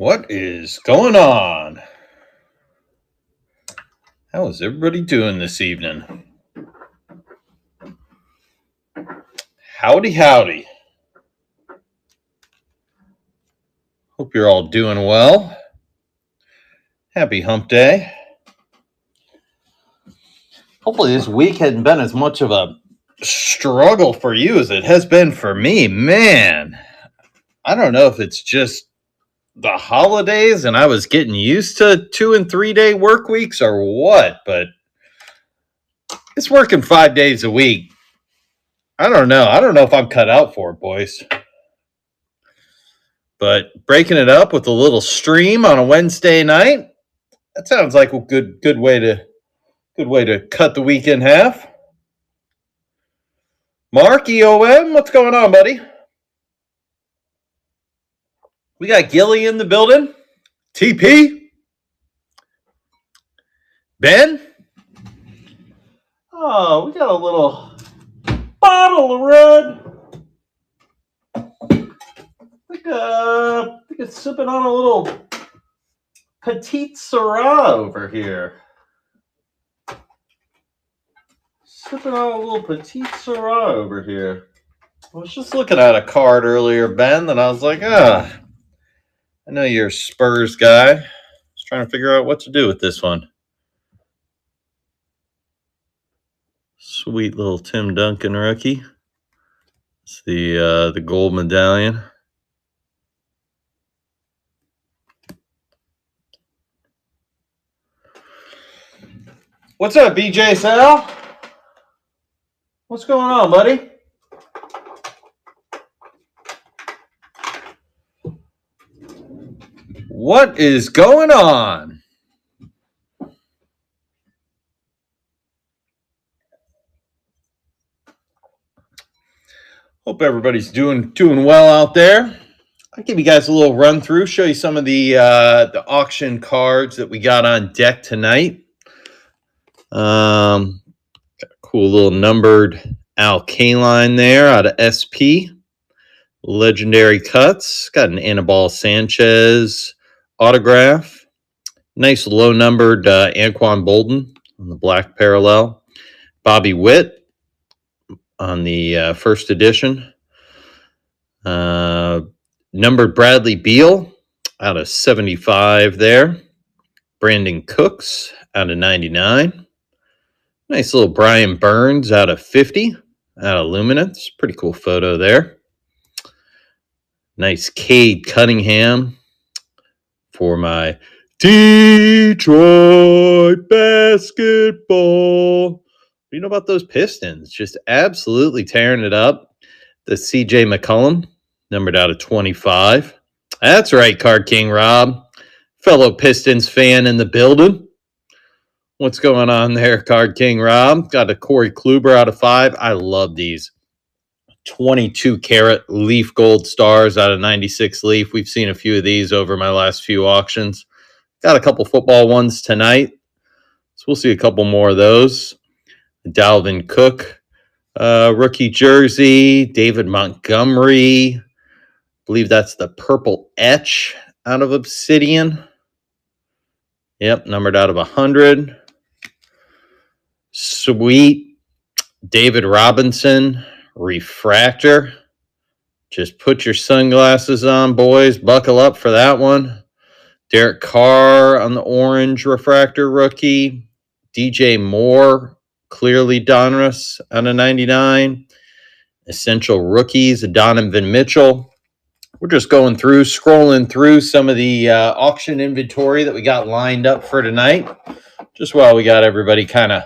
What is going on? How is everybody doing this evening? Howdy, howdy. Hope you're all doing well. Happy hump day. Hopefully this week hadn't been as much of a struggle for you as it has been for me. Man, I don't know if it's just the holidays and I was getting used to 2 and 3 day work weeks or what, but it's working 5 days a week. I don't know. I don't know if I'm cut out for it, boys. But breaking it up with a little stream on a Wednesday night, that sounds like a good way to cut the week in half. Mark EOM, what's going on, buddy? We got Gilly in the building. TP. Ben. Oh, we got a little bottle of red. I think it's sipping on a little Petite Syrah over here. Sipping on a little Petite Syrah over here. I was just looking at a card earlier, Ben, and I was like, I know you're a Spurs guy. I was trying to figure out what to do with this one. Sweet little Tim Duncan rookie. It's the gold medallion. What's up, BJ Sal? What's going on, buddy? What is going on? Hope everybody's doing well out there. I'll give you guys a little run through, show you some of the auction cards that we got on deck tonight. Got a cool little numbered Al Kaline there out of SP. Legendary cuts. Got an Anibal Sanchez autograph. Nice low numbered Anquan Bolden on the black parallel. Bobby Witt on the first edition. Numbered Bradley Beal out of 75 there. Brandon Cooks out of 99. Nice little Brian Burns out of 50 out of Luminance. Pretty cool photo there. Nice Cade Cunningham for my Detroit basketball. You know about those Pistons? Just absolutely tearing it up. The CJ McCollum, numbered out of 25. That's right, Card King Rob. Fellow Pistons fan in the building. What's going on there, Card King Rob? Got a Corey Kluber out of 5. I love these. 22 karat leaf gold stars out of 96 leaf. We've seen a few of these over my last few auctions. Got a couple football ones tonight. So we'll see a couple more of those. Dalvin Cook, rookie jersey. David Montgomery. I believe that's the purple etch out of Obsidian. Yep, numbered out of 100. Sweet. David Robinson, refractor. Just put your sunglasses on, boys. Buckle up for that one. Derek Carr on the orange refractor rookie. DJ Moore, clearly Donruss on a 99. Essential rookies, Donovan Mitchell. We're just going through, scrolling through some of the auction inventory that we got lined up for tonight. Just while we got everybody kind of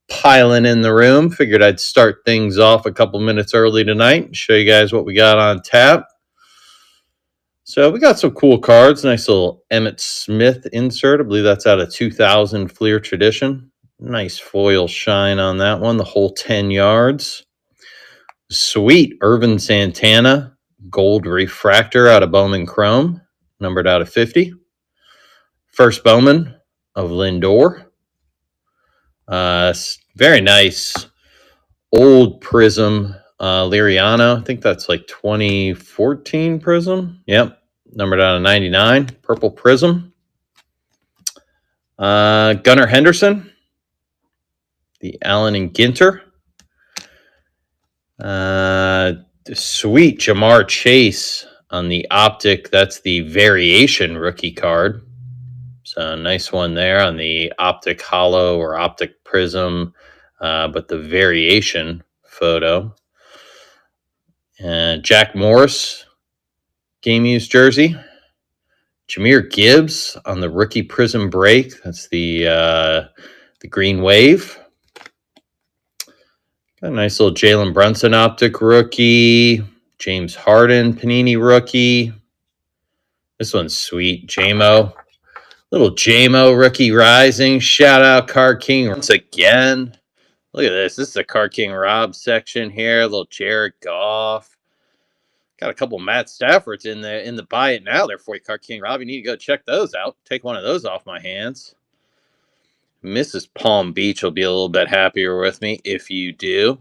piling in the room, figured I'd start things off a couple minutes early tonight and show you guys what we got on tap. So we got some cool cards. Nice little Emmitt Smith insert. I believe that's out of 2000 Fleer Tradition. Nice foil shine on that one, the whole 10 yards. Sweet Irvin Santana gold refractor out of Bowman Chrome, numbered out of 50. First Bowman of Lindor. Very nice old Prism Liriano. I think that's like 2014 Prism. Yep. numbered out of 99, purple prism. Gunnar Henderson, the Allen and Ginter. Sweet Jamar Chase on the optic. That's the variation rookie card. So nice one there on the optic hollow or optic prism, but the variation photo. Jack Morris, game used jersey. Jahmyr Gibbs on the rookie prism break. That's the green wave. Got a nice little Jalen Brunson optic rookie. James Harden Panini rookie. This one's sweet. JMO. Little JMO rookie rising. Shout out Card King once again. Look at this. This is the Card King Rob section here. A little Jared Goff. Got a couple Matt Staffords in the buy it now there for you, Card King Rob. You need to go check those out. Take one of those off my hands. Mrs. Palm Beach will be a little bit happier with me if you do.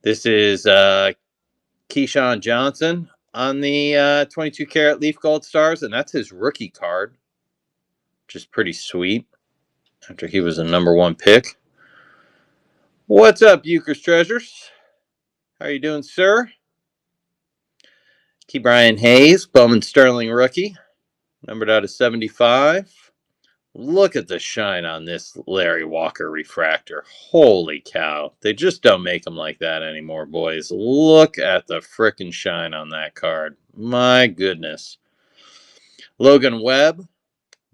This is Keyshawn Johnson on the 22 karat Leaf Gold Stars, and that's his rookie card, which is pretty sweet after he was a #1 pick. What's up, Euchre's Treasures? How are you doing, sir? Key Brian Hayes, Bowman Sterling rookie, numbered out of 75. Look at the shine on this Larry Walker refractor. Holy cow. They just don't make them like that anymore, boys. Look at the frickin' shine on that card. My goodness. Logan Webb,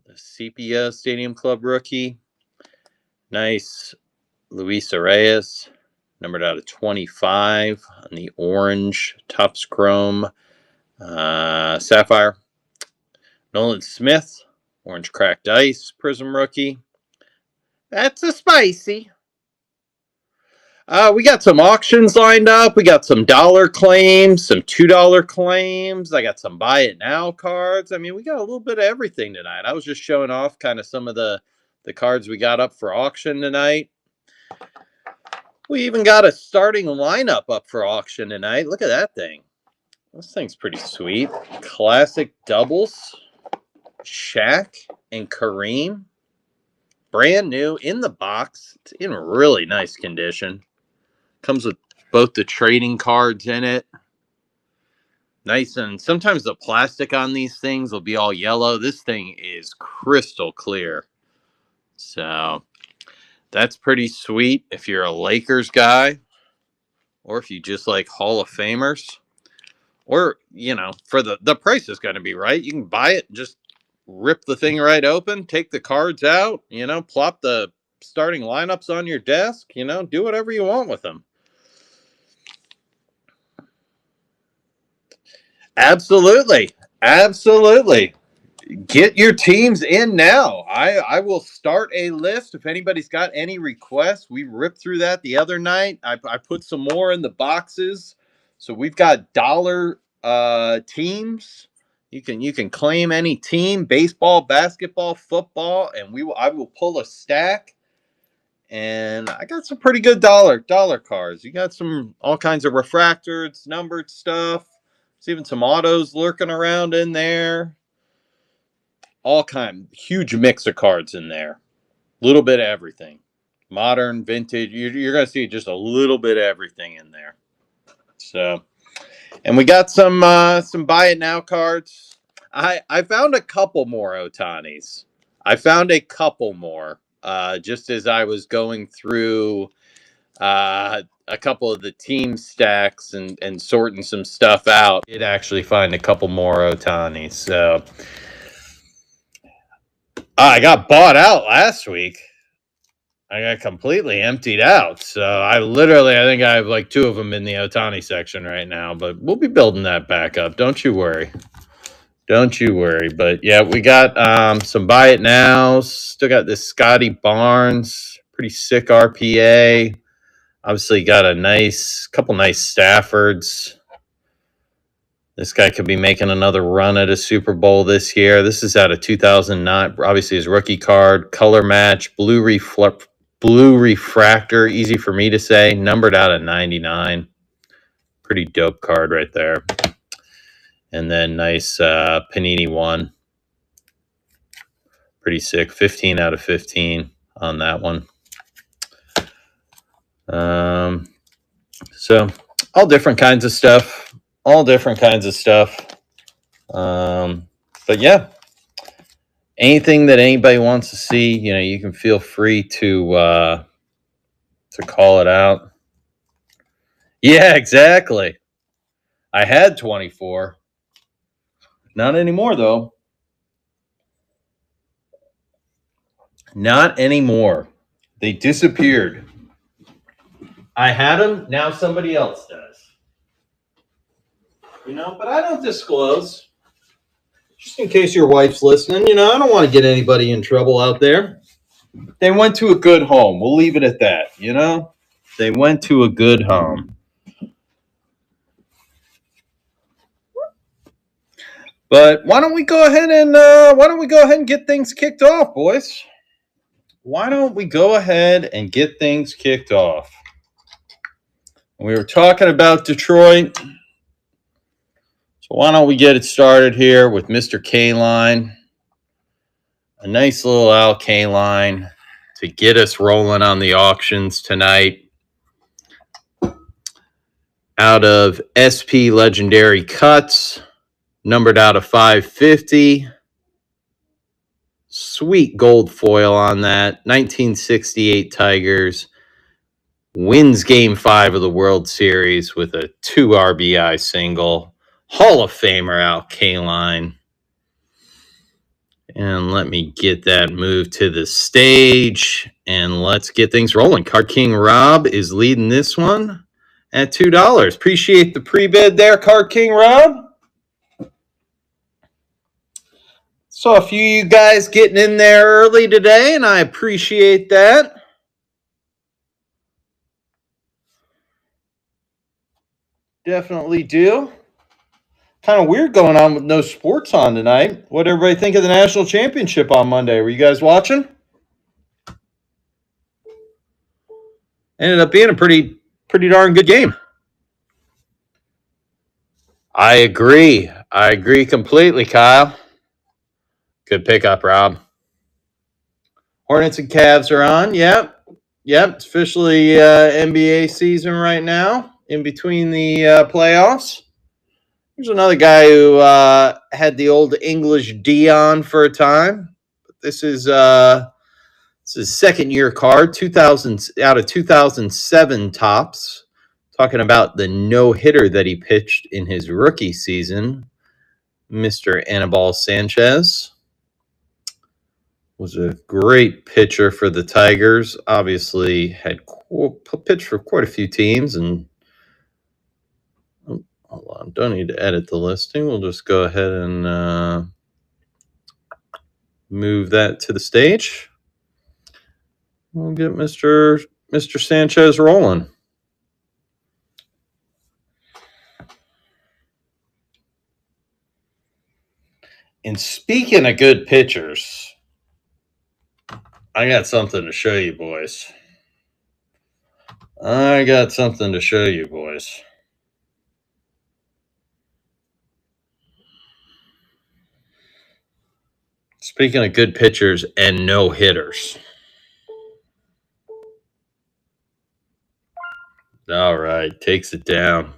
the Sepia Stadium Club rookie. Nice Luis Reyes, numbered out of 25 on the orange Topps Chrome Sapphire. Nolan Smith, orange cracked ice prism rookie. That's a spicy. We got some auctions lined up. We got some dollar claims, some $2 claims. I got some buy it now cards. I mean, we got a little bit of everything tonight. I was just showing off kind of some of the cards we got up for auction tonight. We even got a starting lineup up for auction tonight. Look at that thing. This thing's pretty sweet. Classic doubles. Shaq and Kareem. Brand new in the box. It's in really nice condition. Comes with both the trading cards in it. Nice, and sometimes the plastic on these things will be all yellow. This thing is crystal clear. So that's pretty sweet if you're a Lakers guy, or if you just like Hall of Famers, or, you know, for the price is going to be right. You can buy it and just rip the thing right open, take the cards out, you know, plop the starting lineups on your desk, you know, do whatever you want with them. Absolutely. Absolutely. Get your teams in now. I will start a list if anybody's got any requests. We ripped through that the other night. I put some more in the boxes. So we've got dollar teams. You can claim any team, baseball, basketball, football, and I will pull a stack. And I got some pretty good dollar cards. You got some all kinds of refractors, numbered stuff. There's even some autos lurking around in there. All kind, huge mix of cards in there. A little bit of everything. Modern, vintage. You're going to see just a little bit of everything in there. So, and we got some buy it now cards. I found a couple more Ohtanis. I found a couple more just as I was going through a couple of the team stacks and sorting some stuff out. I did actually find a couple more Ohtanis. So I got bought out last week. I got completely emptied out. So I think I have like 2 of them in the Ohtani section right now, but we'll be building that back up. Don't you worry. Don't you worry. But yeah, we got some buy it now. Still got this Scotty Barnes, pretty sick RPA. Obviously got a couple nice Staffords. This guy could be making another run at a Super Bowl this year. This is out of 2009. Obviously his rookie card, color match, blue refractor, easy for me to say, numbered out of 99. Pretty dope card right there. And then nice Panini 1. Pretty sick. 15 out of 15 on that one. So all different kinds of stuff. But yeah, anything that anybody wants to see, you can feel free to call it out. Yeah, exactly. I had 24. Not anymore, though. Not anymore. They disappeared. I had them. Now somebody else does. But I don't disclose. Just in case your wife's listening, I don't want to get anybody in trouble out there. They went to a good home. We'll leave it at that, They went to a good home. But why don't we go ahead and get things kicked off, boys? Why don't we go ahead and get things kicked off? We were talking about Detroit. So why don't we get it started here with Mr. Kaline. A nice little Al Kaline to get us rolling on the auctions tonight. Out of SP Legendary Cuts, numbered out of 550. Sweet gold foil on that. 1968 Tigers. Wins Game 5 of the World Series with a 2 RBI single. Hall of Famer Al Kaline. And let me get that moved to the stage. And let's get things rolling. Card King Rob is leading this one at $2. Appreciate the pre-bid there, Card King Rob. Saw a few of you guys getting in there early today, and I appreciate that. Definitely do. Kind of weird going on with no sports on tonight. What did everybody think of the national championship on Monday? Were you guys watching? Ended up being a pretty darn good game. I agree completely, Kyle. Good pickup, Rob. Hornets and Cavs are on. Yep. It's officially NBA season right now, in between the playoffs. There's another guy who had the old English Dion for a time. But this is second-year card, 2000 out of 2007 Topps. Talking about the no-hitter that he pitched in his rookie season, Mr. Anibal Sanchez. Was a great pitcher for the Tigers. Obviously had pitched for quite a few teams. And hold on, don't need to edit the listing. We'll just go ahead and move that to the stage. We'll get Mr. Sanchez rolling. And speaking of good pitchers, I got something to show you, boys. Speaking of good pitchers and no hitters. All right, takes it down.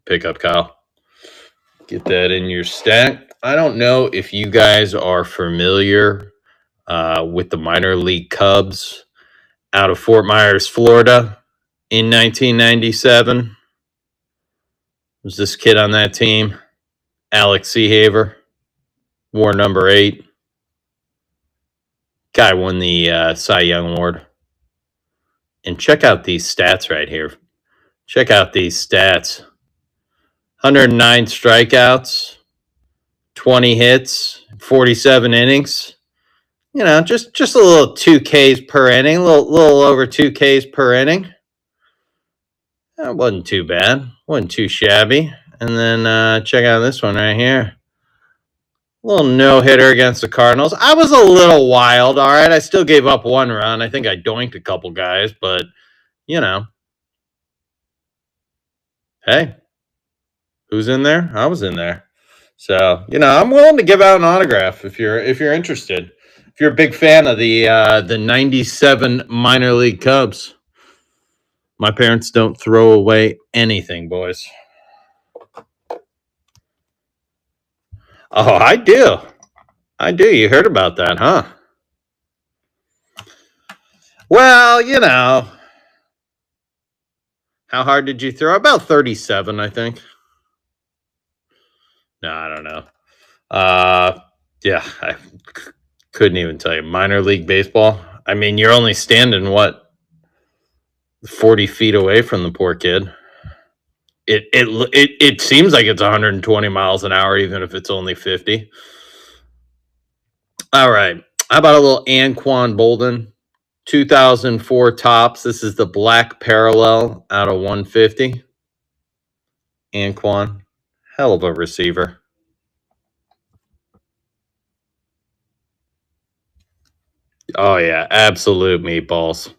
Pick up, Kyle. Get that in your stack. I don't know if you guys are familiar with the minor league Cubs out of Fort Myers, Florida in 1997. Was this kid on that team? Alex Seahaver, wore number 8. Guy won the Cy Young Award. And check out these stats right here. 109 strikeouts, 20 hits, 47 innings. Just a little 2 Ks per inning, a little over 2 Ks per inning. That wasn't too bad. Wasn't too shabby. And then check out this one right here. A little no-hitter against the Cardinals. I was a little wild, all right? I still gave up 1 run. I think I doinked a couple guys, but, hey, who's in there? I was in there. So, I'm willing to give out an autograph if you're interested. If you're a big fan of the 97 minor league Cubs. My parents don't throw away anything, boys. Oh, I do. I do. You heard about that, huh? Well, how hard did you throw? About 37, I think. No, I don't know. Yeah, I couldn't even tell you. Minor league baseball. I mean, you're only standing 40 feet away from the poor kid. It seems like it's 120 miles an hour, even if it's only 50. All right. How about a little Anquan Bolden? 2004 tops. This is the black parallel out of 150. Anquan, hell of a receiver. Oh, yeah. Absolute meatballs.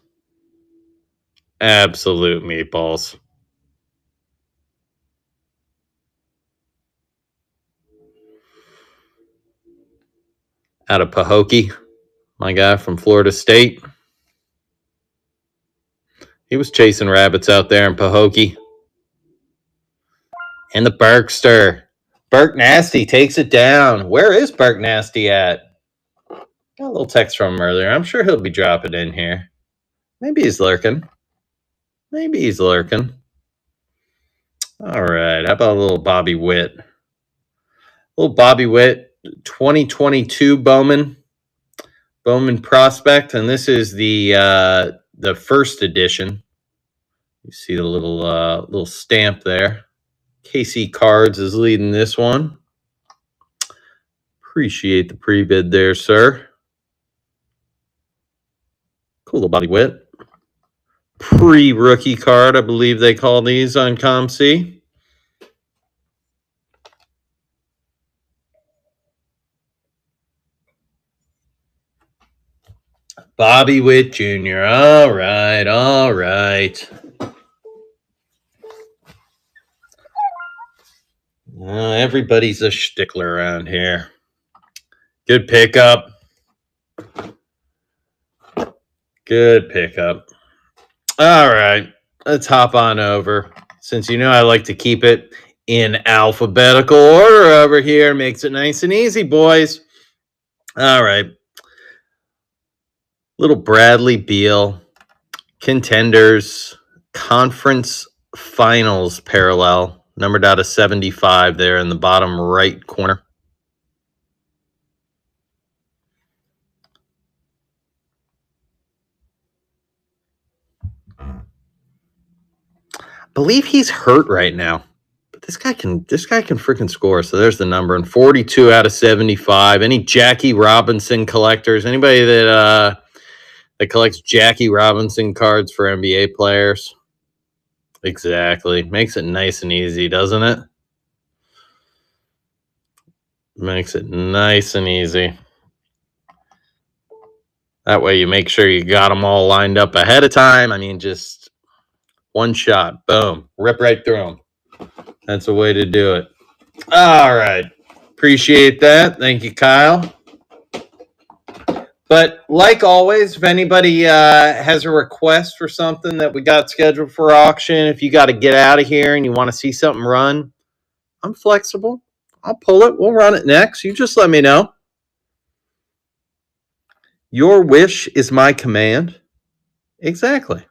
Absolute meatballs. Out of Pahokee, my guy from Florida State. He was chasing rabbits out there in Pahokee. And the Berkster. Burke Nasty takes it down. Where is Burke Nasty at? Got a little text from him earlier. I'm sure he'll be dropping in here. Maybe he's lurking. All right. How about a little Bobby Witt? Little Bobby Witt, 2022 Bowman prospect, and this is the first edition. You see the little stamp there. KC Cards is leading this one. Appreciate the pre-bid there, sir. Cool little Bobby Witt. Pre-rookie card, I believe they call these on ComC. Bobby Witt Jr. All right. Everybody's a stickler around here. Good pickup. All right. Let's hop on over. Since I like to keep it in alphabetical order over here. Makes it nice and easy, boys. All right. Little Bradley Beal. Contenders. Conference Finals parallel. Numbered out of 75 there in the bottom right corner. I believe he's hurt right now. But this guy can freaking score. So there's the number. And 42 out of 75. Any Jackie Robinson collectors? Anybody that collects Jackie Robinson cards for NBA players? Exactly. Makes it nice and easy, doesn't it? Makes it nice and easy. That way you make sure you got them all lined up ahead of time. I mean, just one shot. Boom. Rip right through them. That's a way to do it. All right. Appreciate that. Thank you, Kyle. But like always, if anybody has a request for something that we got scheduled for auction, if you got to get out of here and you want to see something run, I'm flexible. I'll pull it. We'll run it next. You just let me know. Your wish is my command. Exactly.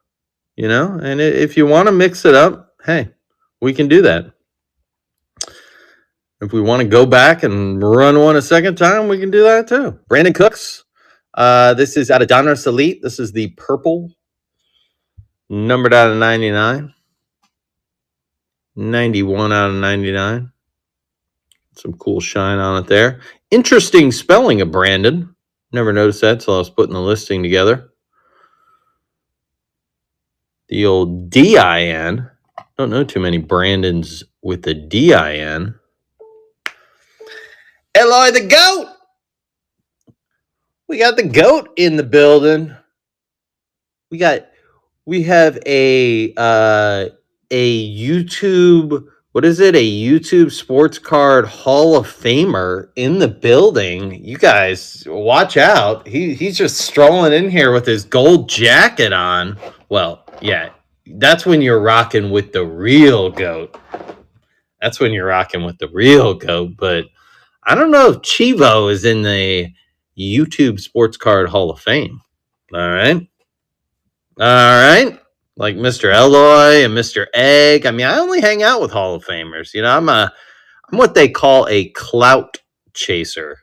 And if you want to mix it up, hey, we can do that. If we want to go back and run one a second time, we can do that too. Brandon Cooks. This is out of Donruss Elite. This is the purple, numbered out of 99. 91 out of 99. Some cool shine on it there. Interesting spelling of Brandon. Never noticed that till I was putting the listing together. The old DIN. Don't know too many Brandons with the DIN. Eloy the GOAT. We got the GOAT in the building. We have a YouTube What is it? A YouTube Sports Card Hall of Famer in the building. You guys, watch out. He's just strolling in here with his gold jacket on. Well, yeah, that's when you're rocking with the real GOAT. That's when you're rocking with the real GOAT. But I don't know if Chivo is in the YouTube Sports Card Hall of Fame. All right. Like Mr. Eloy and Mr. Egg. I mean, I only hang out with Hall of Famers. You know, I'm what they call a clout chaser.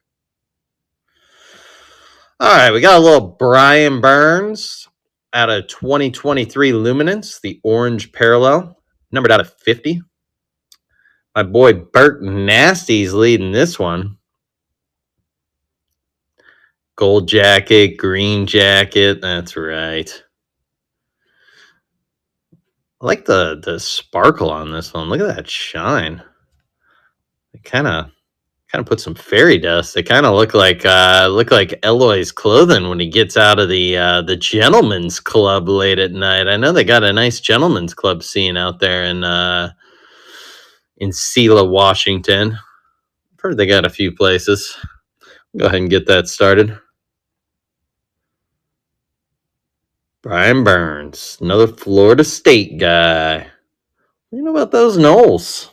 All right, we got a little Brian Burns out of 2023 Luminance, the orange parallel, numbered out of 50. My boy Bert Nasty's leading this one. Gold jacket, green jacket. That's right. I like the sparkle on this one. Look at that shine. It kind of put some fairy dust. They kind of look like Eloy's clothing when he gets out of the gentleman's club late at night. I know they got a nice gentleman's club scene out there in Selah, Washington. I've heard they got a few places. Go ahead and get that started. Brian Burns, another Florida State guy. What do you know about those Noles?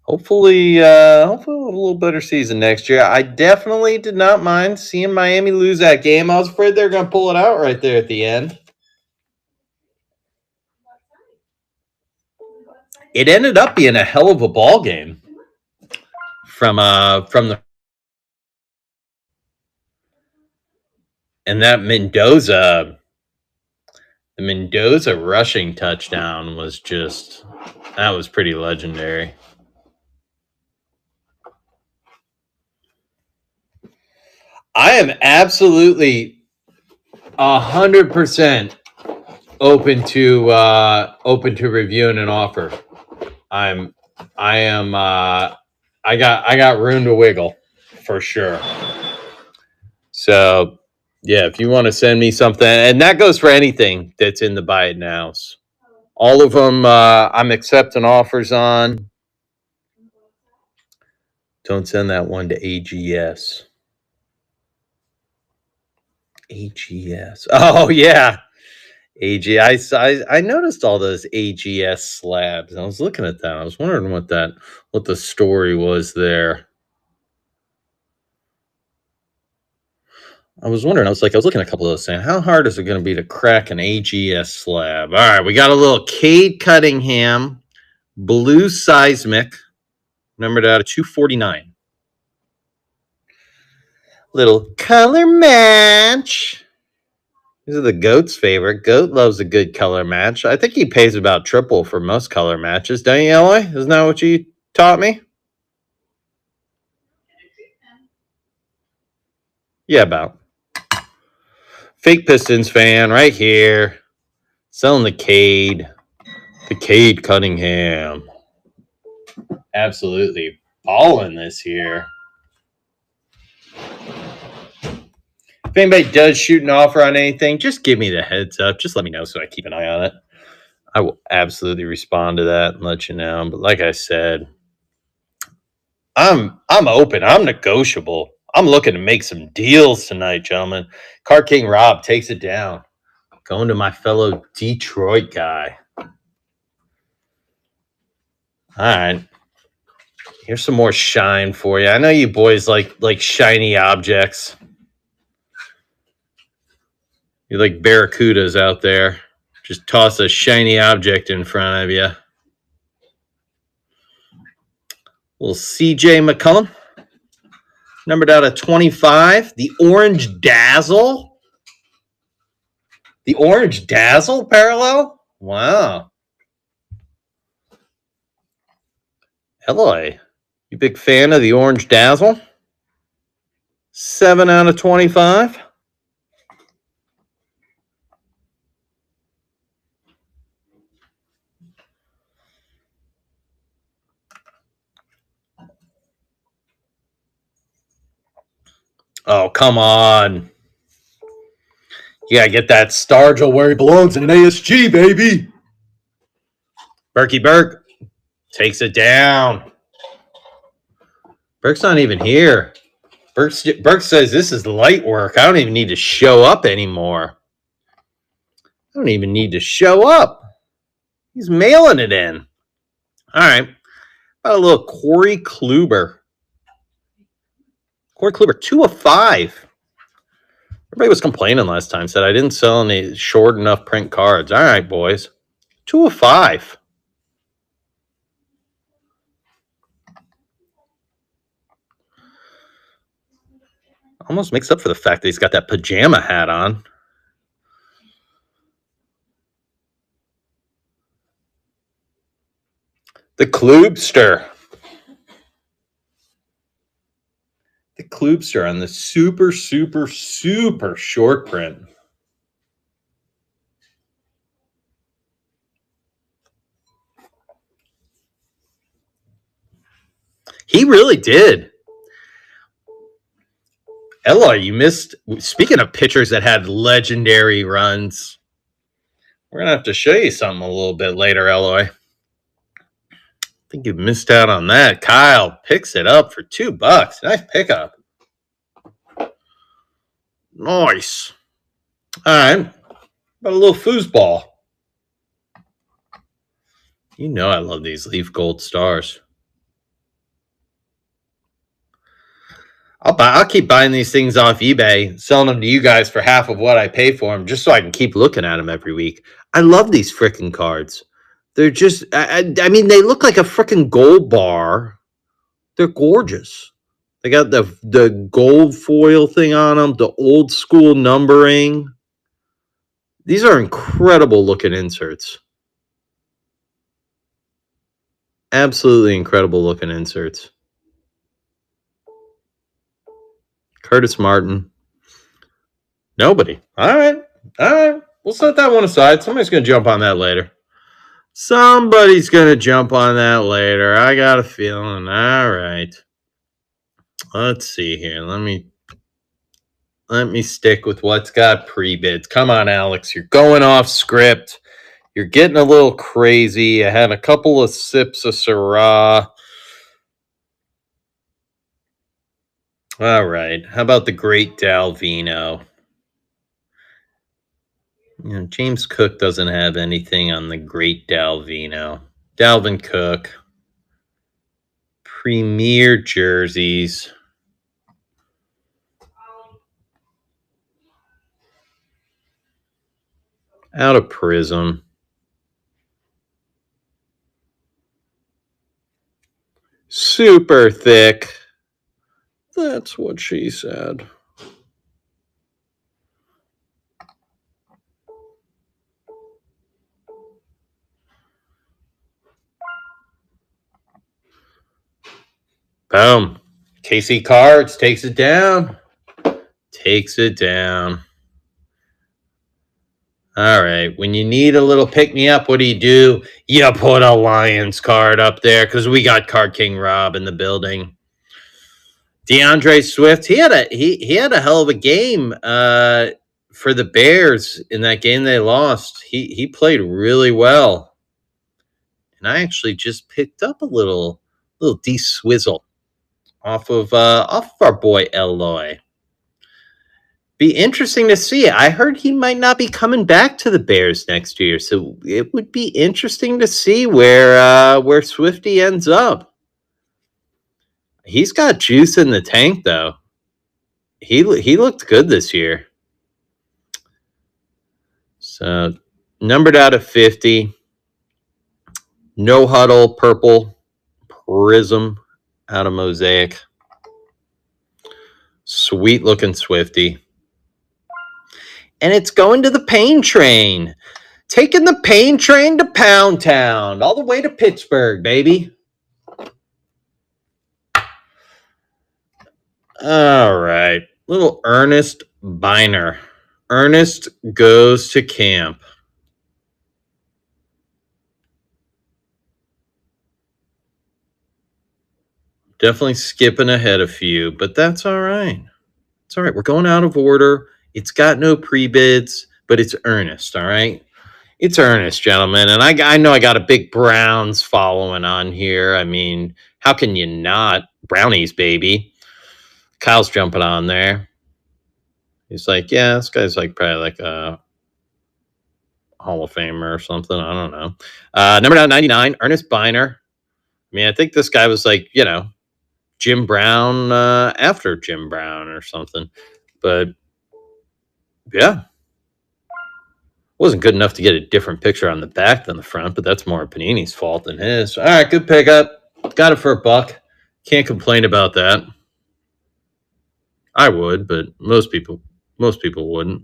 Hopefully a little better season next year. I definitely did not mind seeing Miami lose that game. I was afraid they were going to pull it out right there at the end. It ended up being a hell of a ball game from the and that Mendoza rushing touchdown was pretty legendary. I am absolutely 100% open to reviewing an offer. I got room to wiggle for sure. So yeah, if you want to send me something, and that goes for anything that's in the buy it nows. All of them I'm accepting offers on. Don't send that one to AGS. AGS. Oh yeah. I noticed all those AGS slabs. I was looking at that. I was wondering what the story was there. I was looking at a couple of those saying, how hard is it going to be to crack an AGS slab? All right, we got a little Cade Cunningham, blue seismic, numbered out of 249. Little color match. These are the GOAT's favorite. GOAT loves a good color match. I think he pays about triple for most color matches. Don't you, Eloy? Isn't that what you taught me? Yeah, about. Fake Pistons fan right here. Selling the Cade Cunningham. Absolutely balling this here. If anybody does shoot an offer on anything, just give me the heads up. Just let me know so I keep an eye on it. I will absolutely respond to that and let you know. But like I said, I'm open. I'm negotiable. I'm looking to make some deals tonight, gentlemen. Card King Rob takes it down. Going to my fellow Detroit guy. All right. Here's some more shine for you. I know you boys like shiny objects. You like barracudas out there. Just toss a shiny object in front of you. Little CJ McCollum. Numbered out of 25. The Orange Dazzle. The Orange Dazzle parallel? Wow. Eloy, you big fan of the Orange Dazzle? 7 out of 25. Oh, come on. You gotta get that Stargell where he belongs in an ASG, baby. Berkey Burke takes it down. Burke's not even here. Burke says this is light work. I don't even need to show up anymore. I don't even need to show up. He's mailing it in. All right. About a little Corey Kluber. Corey Kluber, 2 of 5. Everybody was complaining last time, said I didn't sell any short enough print cards. All right, boys. 2 of 5. Almost makes up for the fact that he's got that pajama hat on. The Klubster. The Klubster on the super, super, super short print. He really did. Eloy, you missed. Speaking of pitchers that had legendary runs, we're going to have to show you something a little bit later, Eloy. I think you missed out on that. Kyle picks it up for $2. Nice pickup. Nice. All right. About a little foosball. You know I love these Leaf Gold Stars. I'll keep buying these things off eBay, selling them to you guys for half of what I pay for them, just so I can keep looking at them every week. I love these freaking cards. They're just, I mean, they look like a freaking gold bar. They're gorgeous. They got the gold foil thing on them, the old school numbering. These are incredible looking inserts. Absolutely incredible looking inserts. Curtis Martin. Nobody. All right. We'll set that one aside. Somebody's going to jump on that later. Somebody's going to jump on that later. I got a feeling. All right. Let's see here. Let me stick with what's got pre-bids. Come on, Alex. You're going off script. You're getting a little crazy. I had a couple of sips of Syrah. All right. How about the great Dalvino? You know, James Cook doesn't have anything on the great Dalvino. Dalvin Cook. Premier jerseys. Out of Prism. Super thick. That's what she said. Boom. KC Cards takes it down. Takes it down. All right. When you need a little pick-me-up, what do? You put a Lions card up there because we got Card King Rob in the building. DeAndre Swift, he had a hell of a game for the Bears in that game they lost. He played really well. And I actually just picked up a little D-Swizzle off of our boy Eloy. Be interesting to see. I heard he might not be coming back to the Bears next year, so it would be interesting to see where Swifty ends up. He's got juice in the tank, though. He looked good this year. So, numbered out of 50. No Huddle, purple. Prism out of Mosaic. Sweet looking Swifty. And it's going to the Pain Train. Taking the Pain Train to Pound Town. All the way to Pittsburgh, baby. All right. Little Ernest Biner. Ernest goes to camp. Definitely skipping ahead a few, but that's all right. It's all right. We're going out of order. It's got no pre-bids, but it's Ernest, all right? It's Ernest, gentlemen, and I know I got a big Browns following on here. I mean, how can you not? Brownies, baby. Kyle's jumping on there. He's like, yeah, this guy's like probably like a Hall of Famer or something. I don't know. Number 99, Ernest Biner. I mean, I think this guy was like, Jim Brown after Jim Brown or something. But yeah, wasn't good enough to get a different picture on the back than the front, but that's more Panini's fault than his. All right, good pickup. Got it for $1. Can't complain about that. I would, but most people wouldn't.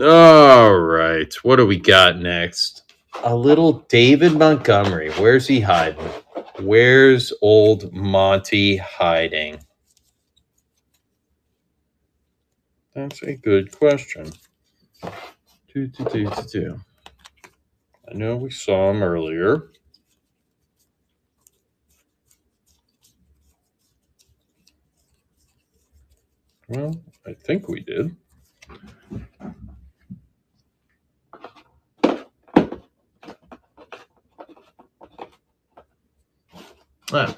All right, what do we got next? A little David Montgomery. Where's he hiding? Where's old Monty hiding? That's a good question. I know we saw him earlier. Well, I think we did. Ah,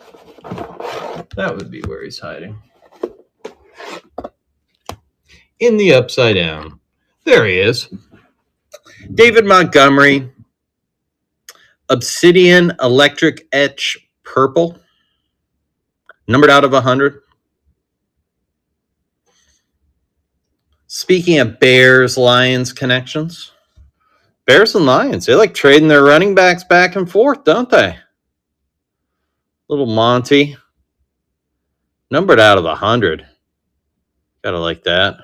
that would be where he's hiding. In the upside down. There he is. David Montgomery. Obsidian Electric Etch Purple. Numbered out of 100. Speaking of Bears, Lions connections. Bears and Lions, they like trading their running backs back and forth, don't they? Little Monty. Numbered out of 100. Gotta like that.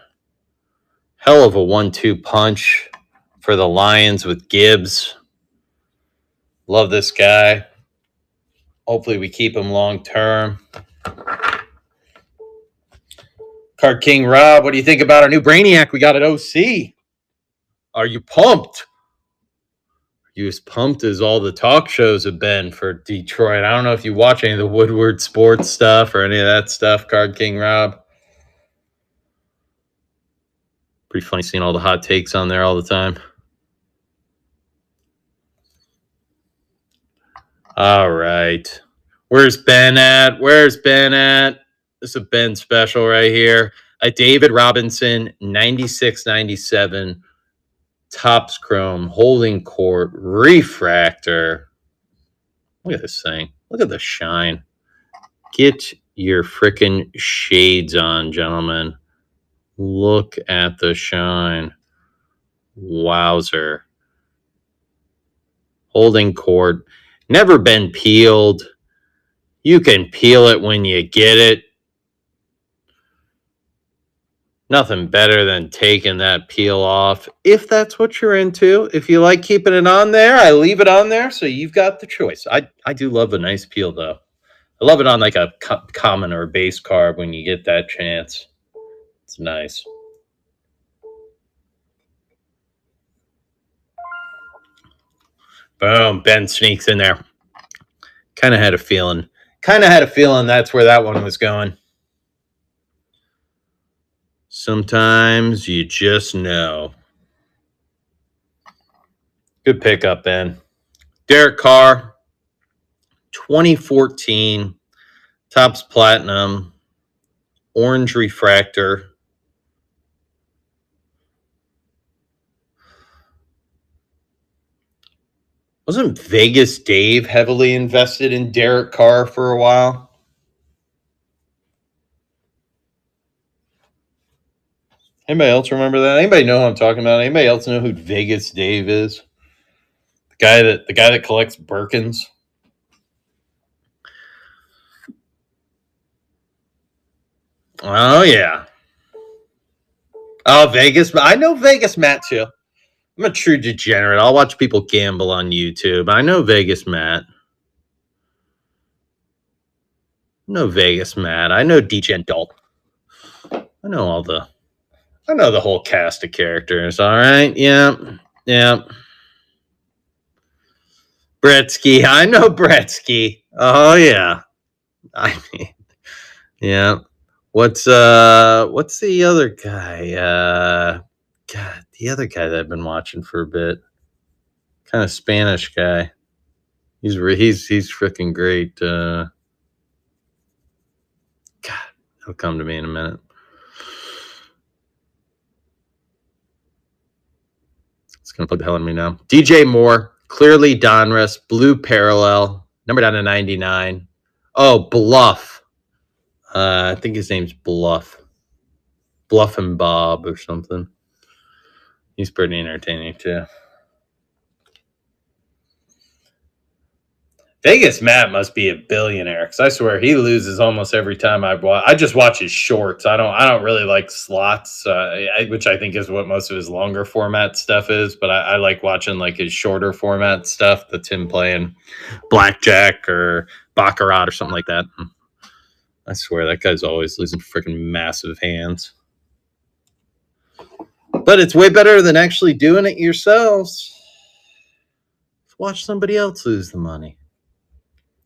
Hell of a 1-2 punch for the Lions with Gibbs. Love this guy. Hopefully we keep him long term. Card King Rob, what do you think about our new Brainiac we got at OC? Are you pumped? Are you as pumped as all the talk shows have been for Detroit? I don't know if you watch any of the Woodward sports stuff or any of that stuff, Card King Rob. Pretty funny seeing all the hot takes on there all the time. All right. Where's Ben at? This is a Ben special right here. A David Robinson 96-97 Topps Chrome Holding Court Refractor. Look at this thing. Look at the shine. Get your freaking shades on, gentlemen. Look at the shine. Wowzer. Holding Court. Never been peeled. You can peel it when you get it. Nothing better than taking that peel off, if that's what you're into. If you like keeping it on there, I leave it on there, so you've got the choice. I do love a nice peel, though. I love it on like a common or base card when you get that chance. It's nice. Boom, Ben sneaks in there. Kind of had a feeling that's where that one was going. Sometimes you just know. Good pickup, Ben. Derek Carr, 2014, Topps Platinum, Orange Refractor. Wasn't Vegas Dave heavily invested in Derek Carr for a while? Anybody else remember that? Anybody know who I'm talking about? Anybody else know who Vegas Dave is? The guy that collects Birkins. Oh yeah. Oh, Vegas. I know Vegas Matt too. I'm a true degenerate. I'll watch people gamble on YouTube. I know Vegas Matt. No Vegas Matt. I know Degen Dalt. I know the whole cast of characters. All right. Yeah. Bretsky. I know Bretsky. Oh yeah. I mean, yeah. What's the other guy? God, the other guy that I've been watching for a bit, kind of Spanish guy. He's freaking great. God, it'll come to me in a minute. It's gonna put the hell in me now. DJ Moore, clearly Donruss, blue parallel, numbered down to 99. Oh, Bluff. I think his name's Bluff. Bluff and Bob or something. He's pretty entertaining too. Vegas Matt must be a billionaire because I swear he loses almost every time I watch. I just watch his shorts. I don't really like slots, which I think is what most of his longer format stuff is. But I like watching like his shorter format stuff. That's him playing blackjack or baccarat or something like that. I swear that guy's always losing freaking massive hands. But it's way better than actually doing it yourselves. Watch somebody else lose the money.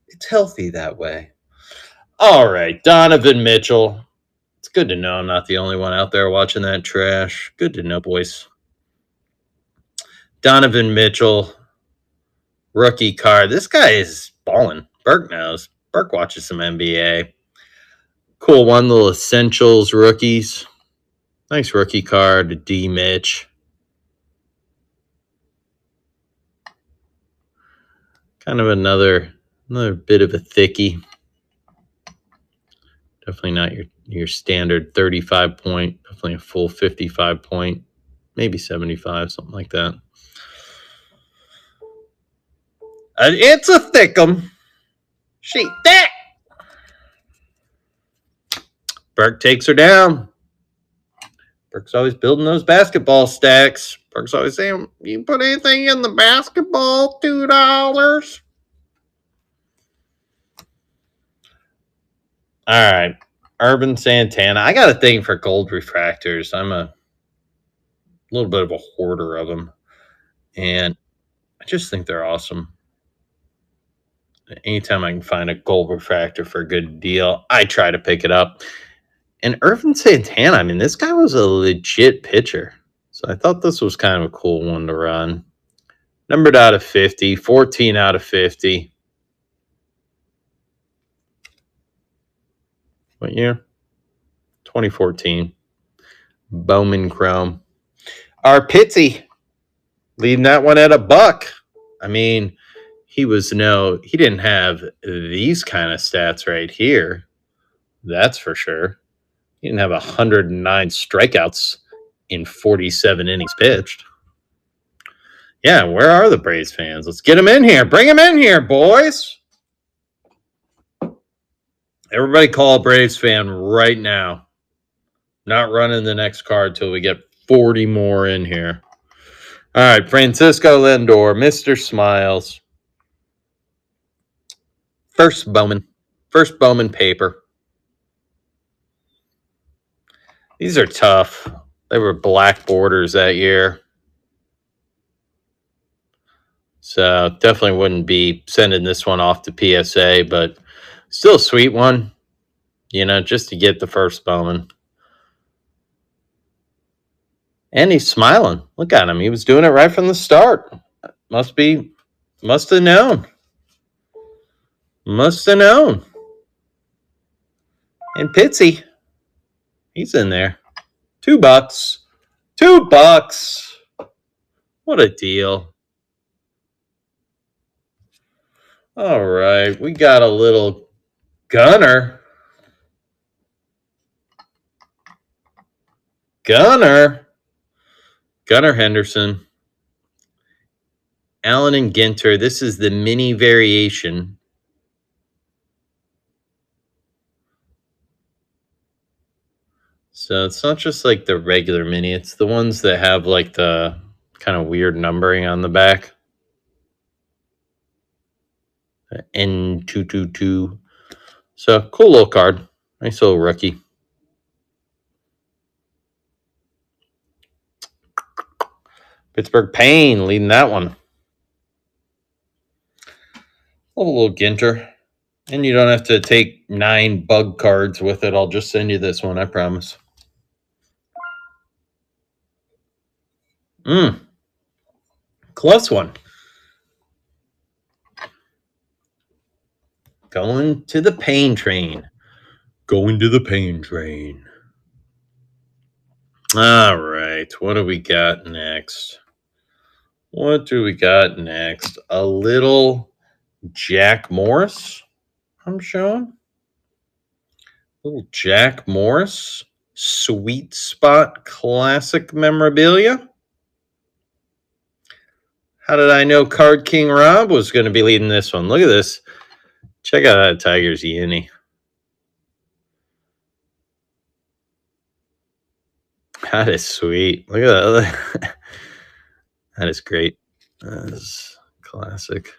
It's healthy that way. All right, Donovan Mitchell. It's good to know I'm not the only one out there watching that trash. Good to know, boys. Donovan Mitchell, rookie card. This guy is balling. Burke knows. Burke watches some NBA. Cool one, little essentials rookies. Nice rookie card, D. Mitch. Kind of another bit of a thickie. Definitely not your standard 35 point. Definitely a full 55 point, maybe 75, something like that. It's a thickum. She thick. Burke takes her down. Burke's always building those basketball stacks. Burke's always saying, "You put anything in the basketball? $2." All right, Urban Santana. I got a thing for gold refractors. I'm a little bit of a hoarder of them, and I just think they're awesome. Anytime I can find a gold refractor for a good deal, I try to pick it up. And Urban Santana, I mean, this guy was a legit pitcher. So I thought this was kind of a cool one to run. Numbered out of 50, 14 out of 50. What year? 2014. Bowman Chrome. Our Pitsy leading that one at $1. I mean, he didn't have these kind of stats right here. That's for sure. He didn't have 109 strikeouts in 47 innings pitched. Yeah, where are the Braves fans? Let's get them in here. Bring them in here, boys. Everybody call a Braves fan right now. Not running the next card till we get 40 more in here. All right, Francisco Lindor, Mr. Smiles. First Bowman paper. These are tough. They were black borders that year. So definitely wouldn't be sending this one off to PSA, but still a sweet one, just to get the first Bowman. And he's smiling. Look at him. He was doing it right from the start. Must have known. And Pitsy, he's in there. $2. $2. What a deal. All right. We got a little Gunnar. Gunnar Henderson. Allen and Ginter. This is the mini variation. So it's not just like the regular mini. It's the ones that have like the kind of weird numbering on the back. N222. So cool little card. Nice little rookie. Pittsburgh Payne leading that one. Love a little Ginter. And you don't have to take 9 bug cards with it. I'll just send you this one, I promise. Close one. Going to the pain train. Going to the pain train. All right. What do we got next? What do we got next? A little Jack Morris, I'm showing. Little Jack Morris Sweet Spot Classic memorabilia. How did I know Card King Rob was going to be leading this one? Look at this. Check out that Tigers uni. That is sweet. Look at that. That is great. That is classic.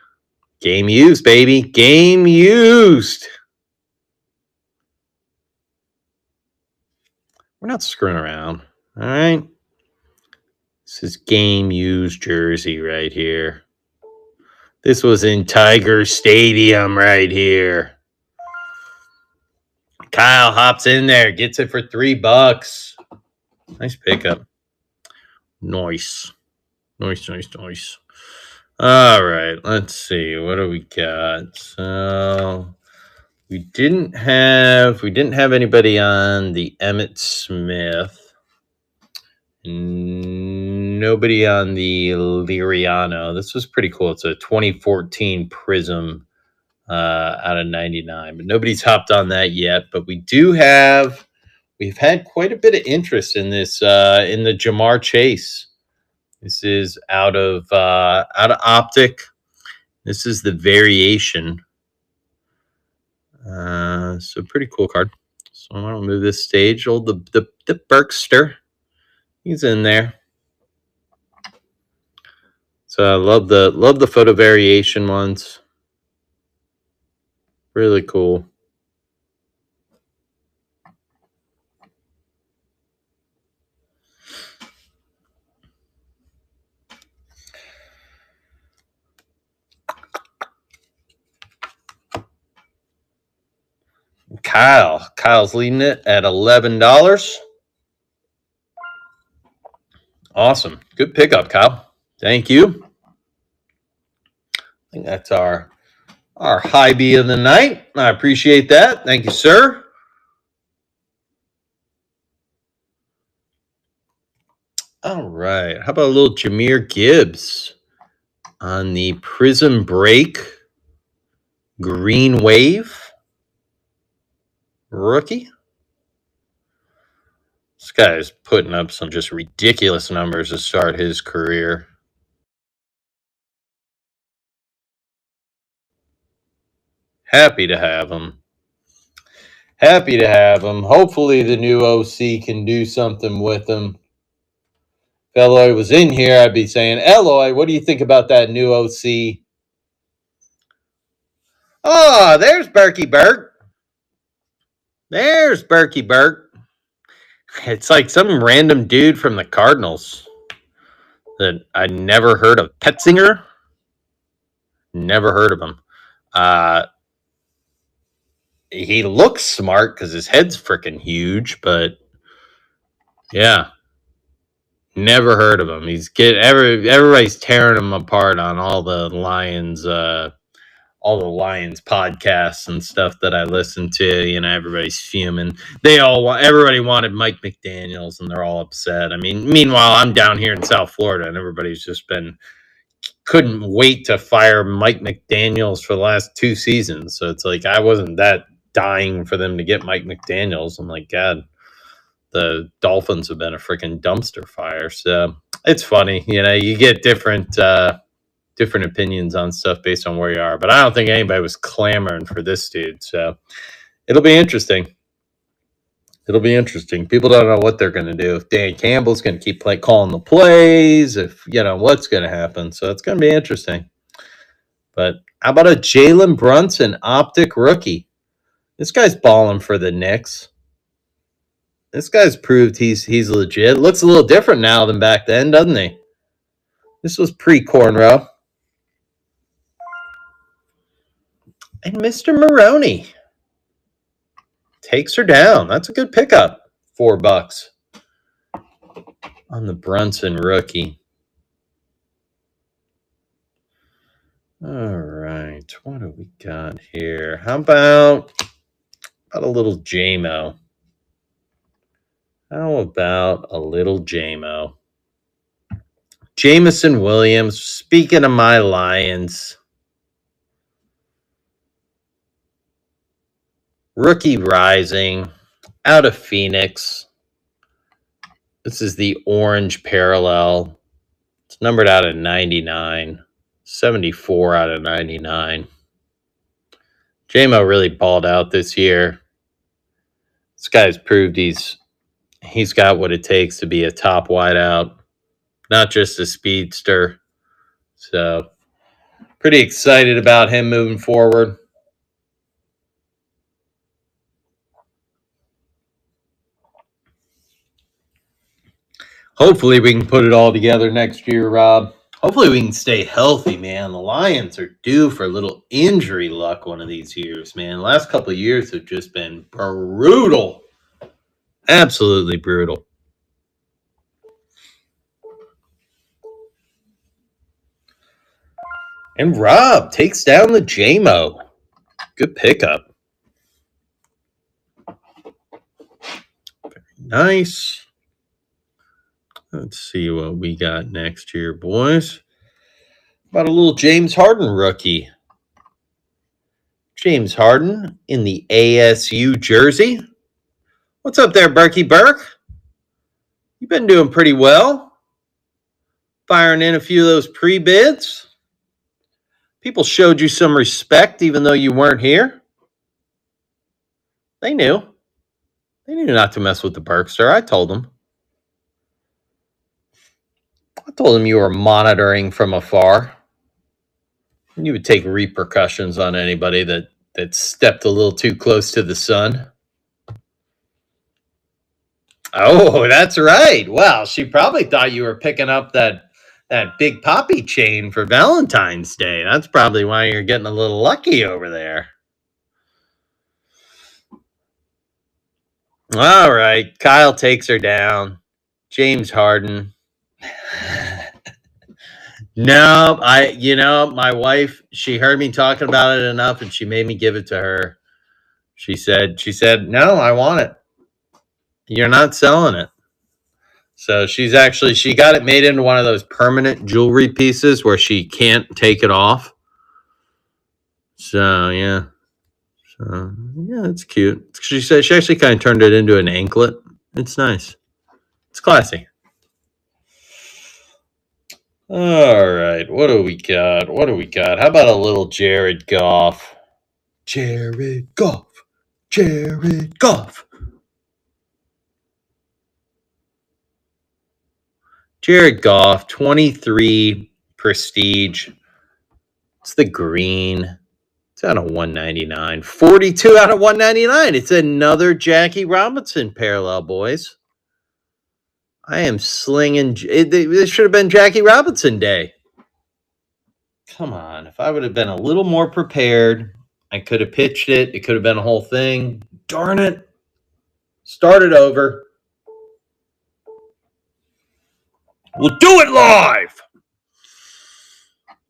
Game used, baby. Game used. We're not screwing around. All right. This is game used jersey right here. This was in Tiger Stadium right here. Kyle hops in there, gets it for $3. Nice pickup. Nice. Nice. All right, let's see. What do we got? So we didn't have anybody on the Emmitt Smith. Nobody on the Liriano. This was pretty cool. It's a 2014 Prism out of 99, but nobody's hopped on that yet. But we've had quite a bit of interest in this in the Jamar Chase. This is out of Optic. This is the variation. So pretty cool card. So I want to move this stage. Old the Berkster. He's in there. So I love the photo variation ones. Really cool. Kyle's leading it at $11. Awesome. Good pickup, Kyle. Thank you. I think that's our high B of the night. I appreciate that. Thank you, sir. All right. How about a little Jahmyr Gibbs on the Prism Break Green Wave rookie? This guy is putting up some just ridiculous numbers to start his career. Happy to have him. Hopefully the new OC can do something with him. If Eloy was in here, I'd be saying, Eloy, what do you think about that new OC? Oh, there's Berkey Burke. It's like some random dude from the Cardinals that I never heard of. Petzinger? Never heard of him. He looks smart because his head's freaking huge, but yeah, never heard of him. Everybody's tearing him apart on all the Lions podcasts and stuff that I listen to. You know, everybody's fuming. Everybody wanted Mike McDaniels, and they're all upset. I mean, meanwhile, I'm down here in South Florida, and everybody's just couldn't wait to fire Mike McDaniels for the last 2 seasons. So it's like I wasn't that dying for them to get Mike McDaniels. I'm like, God, the Dolphins have been a freaking dumpster fire. So it's funny, you know, you get different opinions on stuff based on where you are. But I don't think anybody was clamoring for this dude. So it'll be interesting. People don't know what they're going to do. If Dan Campbell's going to keep calling the plays, if, you know, what's going to happen. So it's going to be interesting. But how about a Jalen Brunson Optic rookie? This guy's balling for the Knicks. This guy's proved he's legit. Looks a little different now than back then, doesn't he? This was pre-cornrow. And Mr. Maroney takes her down. That's a good pickup. $4 on the Brunson rookie. All right, what do we got here? How about a little JMO? How about a little JMO? Jameson Williams, speaking of my Lions, rookie rising out of Phoenix. This is the orange parallel. It's numbered out of 99, 74 out of 99. JMO really balled out this year. This guy's proved he's got what it takes to be a top wideout, not just a speedster. So pretty excited about him moving forward. Hopefully we can put it all together next year, Rob. Hopefully we can stay healthy, man. The Lions are due for a little injury luck one of these years, man. The last couple of years have just been brutal. Absolutely brutal. And Rob takes down the JMO. Good pickup. Very nice. Let's see what we got next here, boys. About a little James Harden rookie. James Harden in the ASU jersey. What's up there, Berkey Burke? You've been doing pretty well. Firing in a few of those pre-bids. People showed you some respect even though you weren't here. They knew. They knew not to mess with the Berkster. I told them. I told them you were monitoring from afar. You would take repercussions on anybody that stepped a little too close to the sun. Oh, that's right. Well, she probably thought you were picking up that Big Poppy chain for Valentine's Day. That's probably why you're getting a little lucky over there. All right. Kyle takes her down. James Harden. No, my wife, she heard me talking about it enough and she made me give it to her. She said, no, I want it. You're not selling it. So she got it made into one of those permanent jewelry pieces where she can't take it off. So, yeah. It's cute. She said she actually kind of turned it into an anklet. It's nice. It's classy. All right. What do we got? How about a little Jared Goff? Jared Goff. Jared Goff Jared Goff, 23 prestige. It's the green. It's out of 199. 42 out of 199. It's another Jackie Robinson parallel, boys. I am slinging. This should have been Jackie Robinson Day. Come on. If I would have been a little more prepared, I could have pitched it. It could have been a whole thing. Darn it. Start it over. We'll do it live.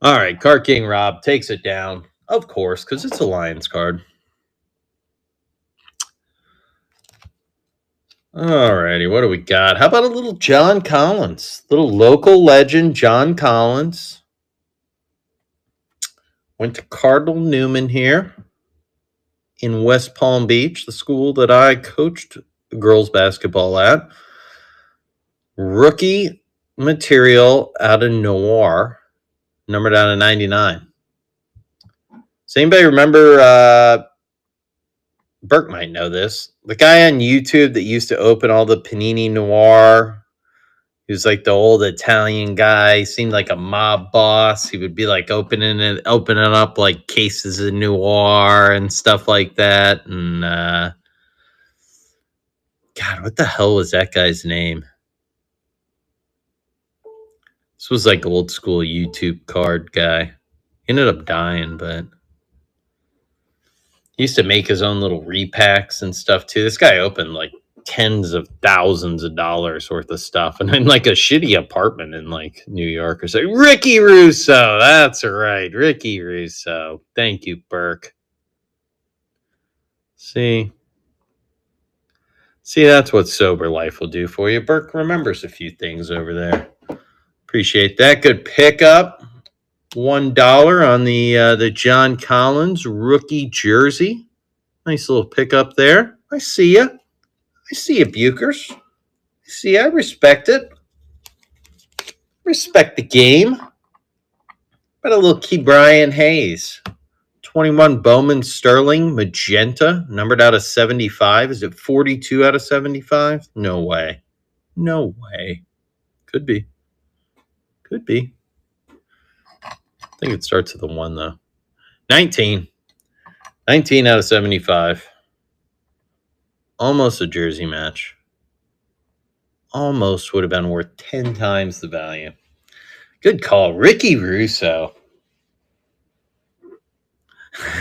All right. Card King Rob takes it down. Of course, because it's a Lions card. All righty. What do we got? How about a little John Collins? Little local legend, John Collins. Went to Cardinal Newman here in West Palm Beach, the school that I coached girls basketball at. Rookie material out of Noir, numbered out of 99. Does anybody remember, Burke might know this, the guy on YouTube that used to open all the Panini Noir? He was like the old Italian guy. He seemed like a mob boss. He would be like opening up like cases of Noir and stuff like that. And God, what the hell was that guy's name? This was like old school YouTube card guy. He ended up dying, but he used to make his own little repacks and stuff too. This guy opened like tens of thousands of dollars worth of stuff, and in like a shitty apartment in like New York or so. Ricky Russo, that's right, Ricky Russo. Thank you, Burke. See, that's what sober life will do for you. Burke remembers a few things over there. Appreciate that. Good pickup. $1 on the John Collins rookie jersey. Nice little pickup there. I see you. I see you, Bukers. I see you. I respect it. Respect the game. But a little Key Brian Hayes. 21 Bowman Sterling magenta, numbered out of 75. Is it 42 out of 75? No way. No way. Could be. Could be. I think it starts with a 1, though. 19. 19 out of 75. Almost a jersey match. Almost would have been worth 10 times the value. Good call. Ricky Russo.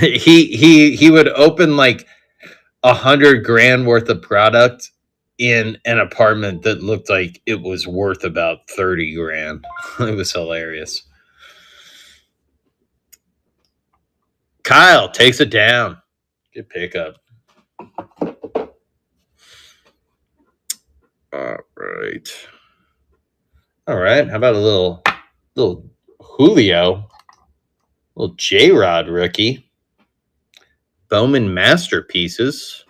he would open like $100,000 worth of product in an apartment that looked like it was worth about $30,000. It was hilarious. Kyle takes it down. Good pickup. All right. How about a little Julio, little J-Rod rookie, Bowman masterpieces.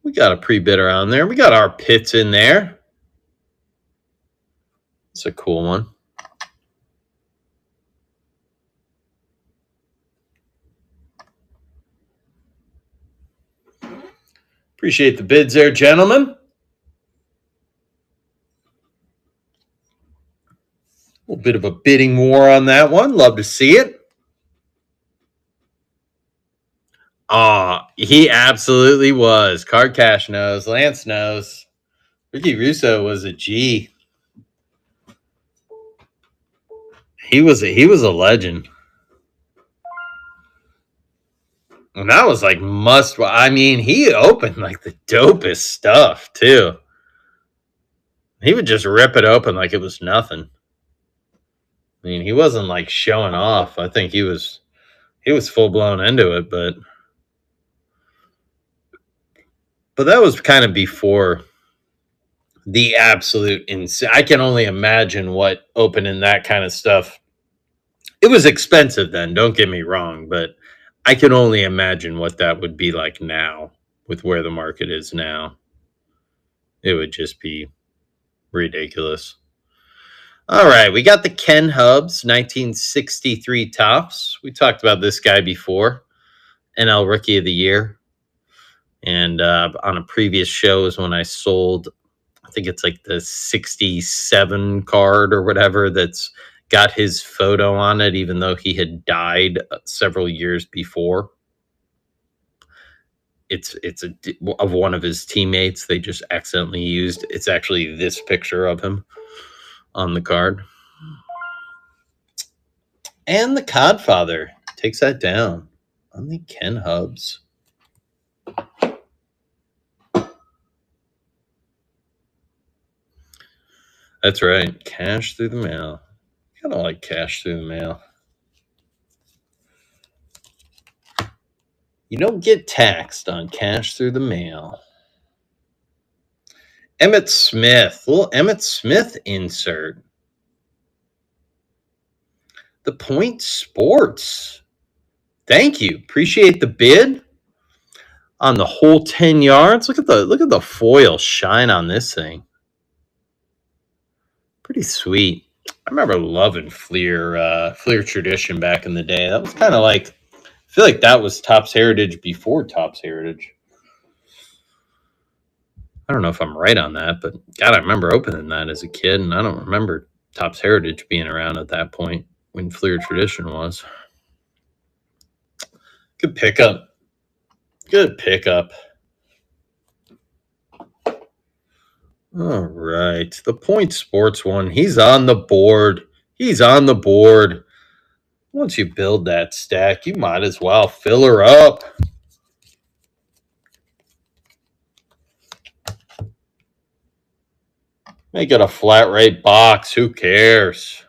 We got a pre-bidder on there. We got our Pitts in there. It's a cool one. Appreciate the bids there, gentlemen. A little bit of a bidding war on that one. Love to see it. He absolutely was. Card Cash knows. Lance knows. Ricky Russo was a G. He was a legend. And that was like must. I mean, he opened like the dopest stuff too. He would just rip it open like it was nothing. I mean, he wasn't like showing off. I think he was full blown into it, but that was kind of before the absolute insane. I can only imagine what opening that kind of stuff. It was expensive then, don't get me wrong, but I can only imagine what that would be like now with where the market is now. It would just be ridiculous. All right, we got the Ken Hubbs 1963 Topps. We talked about this guy before, NL Rookie of the Year. And on a previous show is when I sold, I think it's like the 67 card or whatever that's got his photo on it, even though he had died several years before. It's of one of his teammates. They just accidentally used. It's actually this picture of him on the card. And the Codfather takes that down on the Ken Hubbs. That's right. Cash through the mail. Kind of like cash through the mail. You don't get taxed on cash through the mail. Emmitt Smith. Little Emmitt Smith insert. The Point Sports. Thank you. Appreciate the bid on the whole 10 yards. Look at the foil shine on this thing. Pretty sweet. I remember loving Fleer Tradition back in the day. That was kind of like, I feel like that was Topps Heritage before Topps Heritage. I don't know if I'm right on that, but God, I remember opening that as a kid, and I don't remember Topps Heritage being around at that point when Fleer Tradition was. Good pickup. Good pickup. All right. The Point Sports one. He's on the board. He's on the board. Once you build that stack, you might as well fill her up. Make it a flat rate box. Who cares?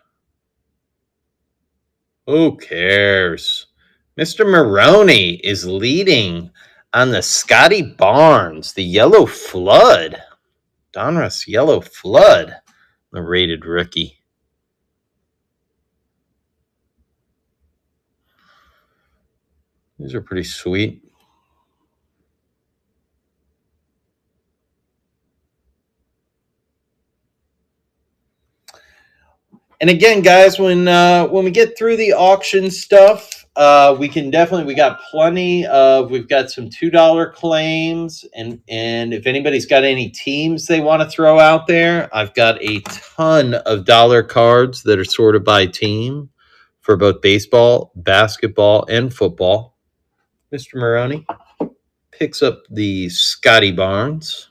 Who cares? Mr. Maroney is leading on the Scotty Barnes, the Yellow Flood. Donruss Yellow Flood, the rated rookie. These are pretty sweet. And again, guys, when we get through the auction stuff, we got plenty of, we've got some $2 claims, and if anybody's got any teams they want to throw out there, I've got a ton of dollar cards that are sorted by team for both baseball, basketball, and football. Mr. Maroney picks up the Scotty Barnes.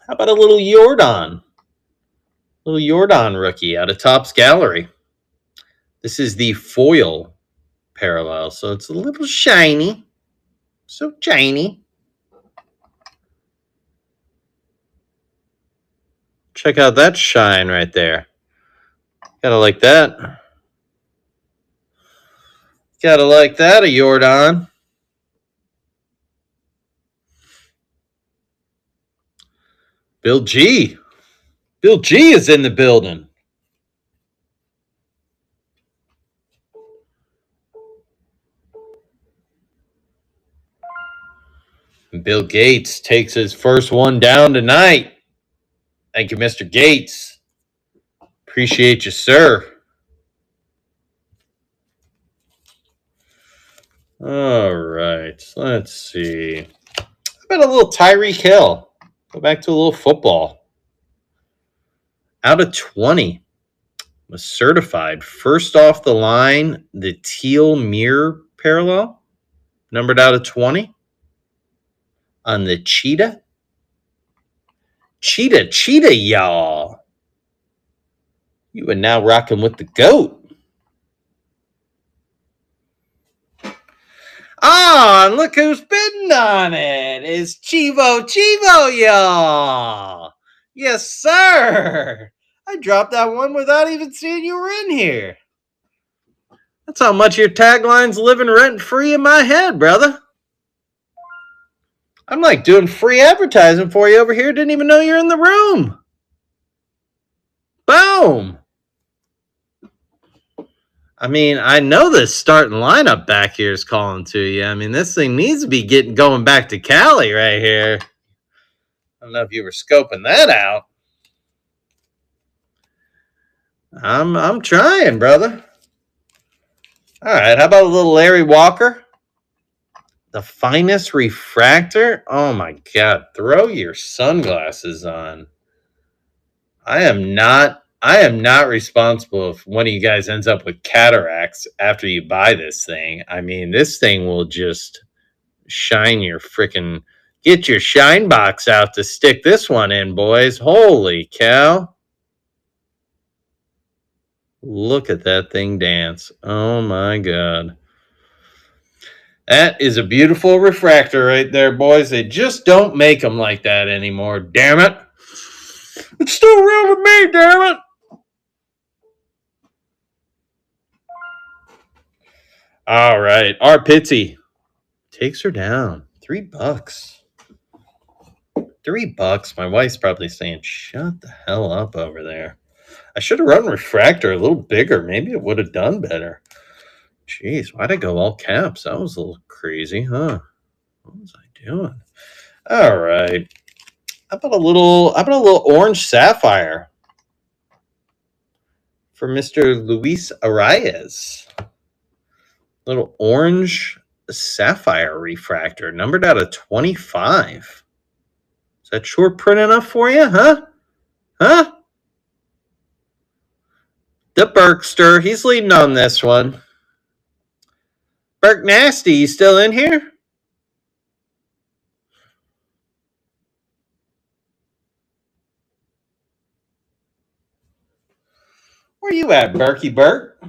How about a little Jordan? Little Jordan rookie out of Topps Gallery. This is the foil parallel, so it's a little shiny. So shiny. Check out that shine right there. Gotta like that. Gotta like that, a Jordan. Bill G. Bill G is in the building. Bill Gates takes his first one down tonight. Thank you, Mr. Gates. Appreciate you, sir. All right, let's see. How about a little Tyreek Hill? Go back to a little football. Out of 20. Was certified. First off the line, the teal mirror parallel. Numbered out of 20. On the cheetah. Cheetah, y'all. You are now rocking with the GOAT. Oh, and look who's bidding on it. It's Chivo, y'all. Yes, sir. I dropped that one without even seeing you were in here. That's how much your tagline's living rent-free in my head, brother. I'm like doing free advertising for you over here. Didn't even know you're in the room. Boom. I mean, I know this starting lineup back here is calling to you. I mean, this thing needs to be going back to Cali right here. I don't know if you were scoping that out. I'm trying, brother. All right, how about a little Larry Walker? The finest refractor? Oh my God, throw your sunglasses on. I am not responsible if one of you guys ends up with cataracts after you buy this thing. I mean, this thing will just shine your freaking, get your shine box out to stick this one in, boys. Holy cow. Look at that thing dance. Oh my God. That is a beautiful refractor right there, boys. They just don't make them like that anymore. Damn it. It's still real to me, damn it. All right. Our Pitsy takes her down. $3. $3. My wife's probably saying, shut the hell up over there. I should have run refractor a little bigger. Maybe it would have done better. Jeez, why'd I go all caps? That was a little crazy, huh? What was I doing? All right. How about a little orange sapphire for Mr. Luis Arias? Little orange sapphire refractor, numbered out of 25. Is that short print enough for you, huh? Huh? The Berkster, he's leading on this one. Burke Nasty, you still in here? Where you at, Berkey Burke?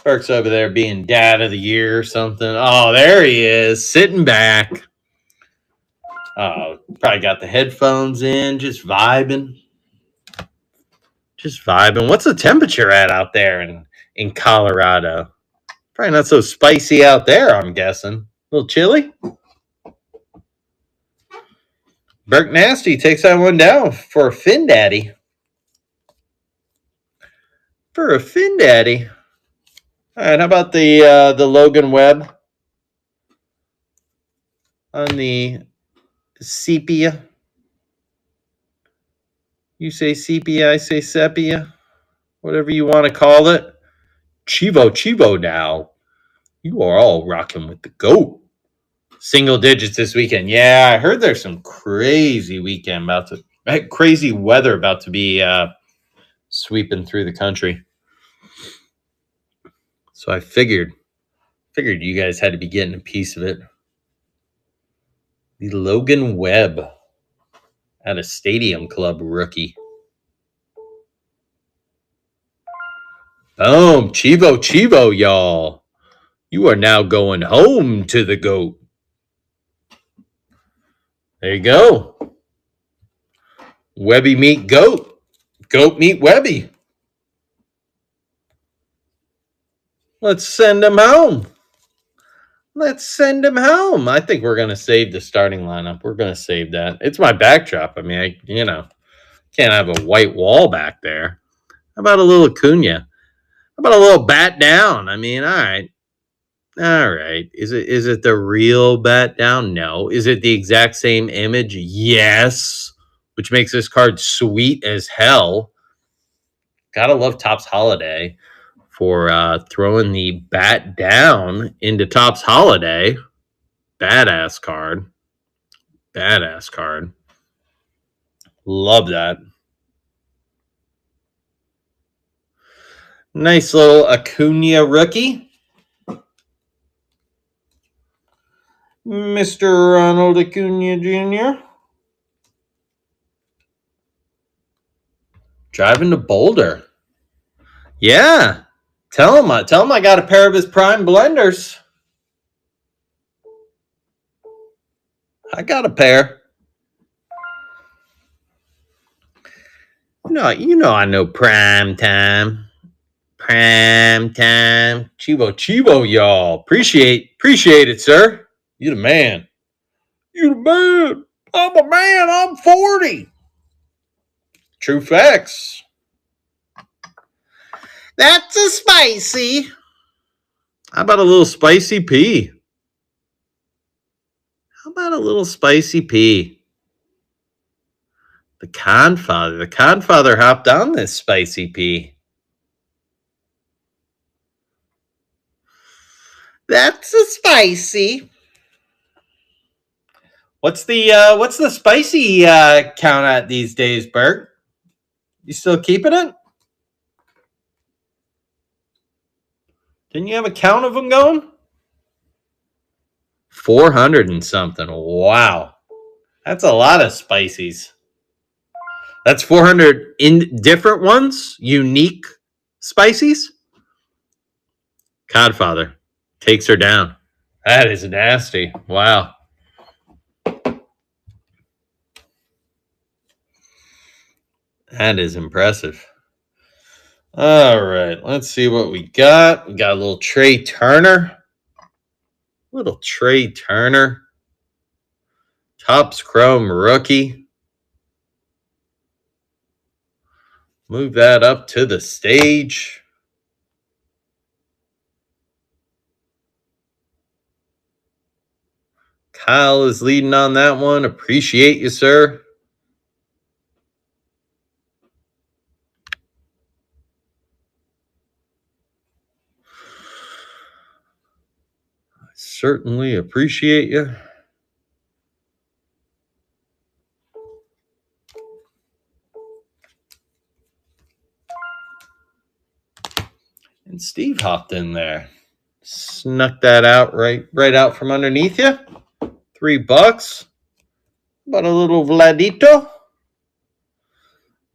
Burke's over there being dad of the year or something. Oh, there he is, sitting back. Probably got the headphones in, just vibing. Just vibing. What's the temperature at out there in Colorado? Probably not so spicy out there, I'm guessing. A little chilly? Burke Nasty takes that one down for a Fin Daddy. For a Fin Daddy. All right, how about the Logan Webb on the sepia? You say sepia, I say sepia. Whatever you want to call it. Chivo now. You are all rocking with the GOAT. Single digits this weekend. Yeah, I heard there's some crazy crazy weather about to be sweeping through the country. So I figured you guys had to be getting a piece of it. The Logan Webb at a Stadium Club rookie. Boom, Chivo, y'all. You are now going home to the GOAT. There you go. Webby meet GOAT. GOAT meet Webby. Let's send him home. Let's send him home. I think we're going to save the starting lineup. We're going to save that. It's my backdrop. I mean, can't have a white wall back there. How about a little Acuna? How about a little bat down? I mean, all right. Is it the real bat down? No. Is it the exact same image? Yes. Which makes this card sweet as hell. Gotta love Topps Holiday for throwing the bat down into Topps Holiday. Badass card. Love that. Nice little Acuna rookie. Mr. Ronald Acuna Jr. Driving to Boulder. Yeah. Tell him I got a pair of his prime blenders. I got a pair. You know I know prime time. Chivo, y'all. Appreciate it, sir. You the man. I'm a man. I'm 40. True facts. That's a spicy. How about a little spicy P? The Confather hopped on this spicy P. That's a spicy. What's the spicy count at these days, Bert? You still keeping it? Didn't you have a count of them going? 400 and something. Wow. That's a lot of spicies. That's 400 in different ones? Unique spicies? Codfather takes her down. That is nasty. Wow. That is impressive. All right, let's see what we got. We got a little Trey Turner. Topps Chrome rookie. Move that up to the stage. Kyle is leading on that one. Appreciate you, sir. I certainly appreciate you. And Steve hopped in there. Snuck that out right out from underneath you. $3. About a little Vladito.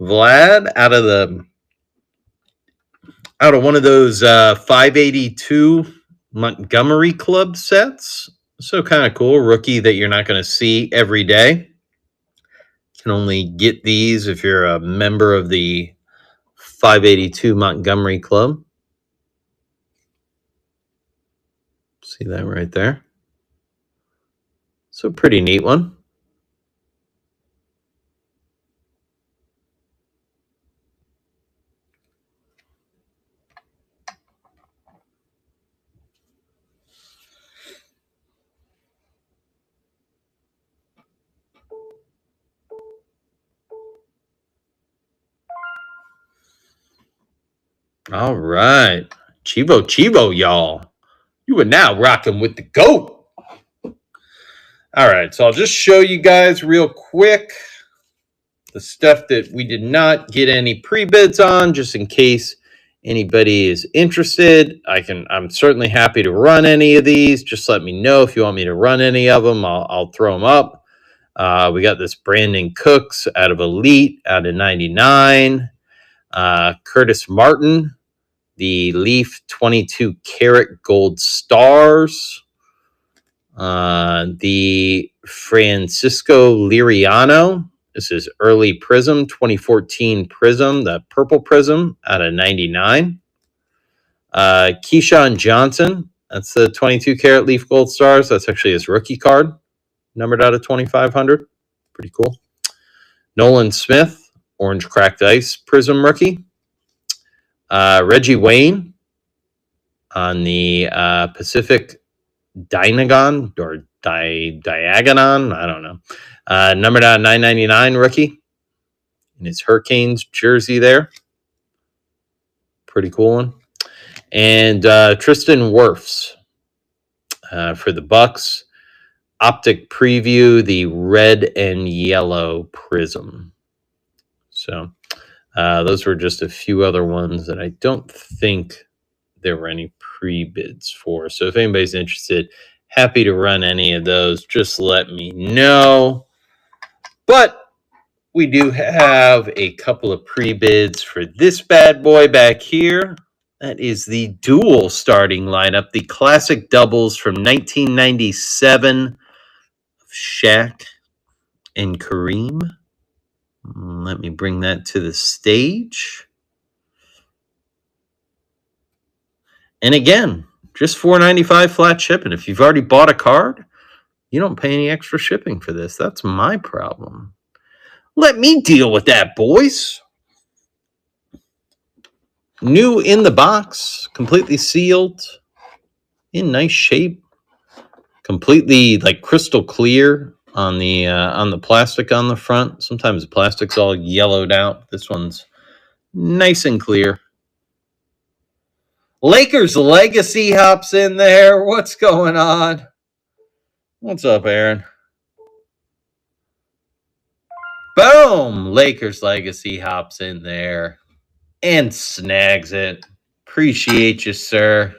Vlad out of the out of one of those 582 Montgomery Club sets. So kind of cool. Rookie that you're not going to see every day. Can only get these if you're a member of the 582 Montgomery Club. See that right there? So pretty neat one. All right. Chivo, y'all. You are now rocking with the GOAT. All right, so I'll just show you guys real quick the stuff that we did not get any pre-bids on, just in case anybody is interested. I'm certainly happy to run any of these. Just let me know if you want me to run any of them. I'll throw them up. We got this Brandon Cooks out of Elite, out of 99. Curtis Martin, the Leaf 22 karat gold stars. The Francisco Liriano. This is early Prism, 2014 Prism, the purple Prism out of 99. Keyshawn Johnson. That's the 22 karat Leaf Gold Stars. That's actually his rookie card, numbered out of 2,500. Pretty cool. Nolan Smith, Orange Cracked Ice Prism rookie. Reggie Wayne on the Pacific Dynagon or Diagonon. I don't know. Numbered out 999 rookie in his Hurricanes jersey there. Pretty cool one. And Tristan Wirfs for the Bucks. Optic Preview, the red and yellow Prism. So those were just a few other ones that I don't think there were any pre-bids for. So if anybody's interested, happy to run any of those. Just let me know. But we do have a couple of pre-bids for this bad boy back here. That is the dual starting lineup, the classic doubles from 1997 of Shaq and Kareem. Let me bring that to the stage. And again, just $4.95 flat shipping. If you've already bought a card, you don't pay any extra shipping for this. That's my problem. Let me deal with that, boys. New in the box, completely sealed, in nice shape, completely like crystal clear on the plastic on the front. Sometimes the plastic's all yellowed out. This one's nice and clear. Lakers Legacy hops in there. What's going on? What's up, Aaron? Boom! Lakers Legacy hops in there and snags it. Appreciate you, sir.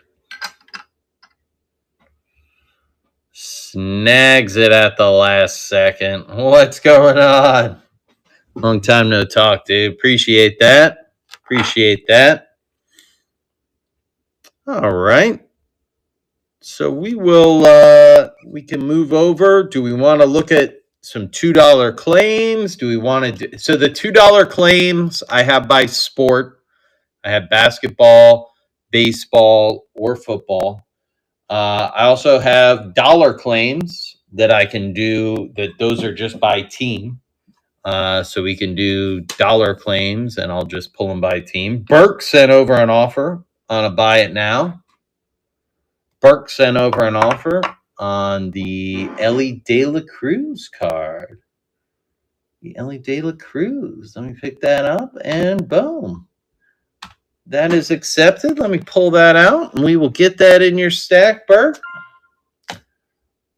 Snags it at the last second. What's going on? Long time no talk, dude. Appreciate that. Appreciate that. All right. So we can move over. Do we want to look at some $2 claims? Do we want to do, so the $2 claims I have by sport. I have basketball, baseball, or football. I also have dollar claims that I can do, that those are just by team. So we can do dollar claims, and I'll just pull them by team. Burke sent over an offer on a buy it now. Burke sent over an offer on the Ellie De La Cruz card. The Ellie De La Cruz. Let me pick that up, and boom. That is accepted. Let me pull that out, and we will get that in your stack, Burke. Let's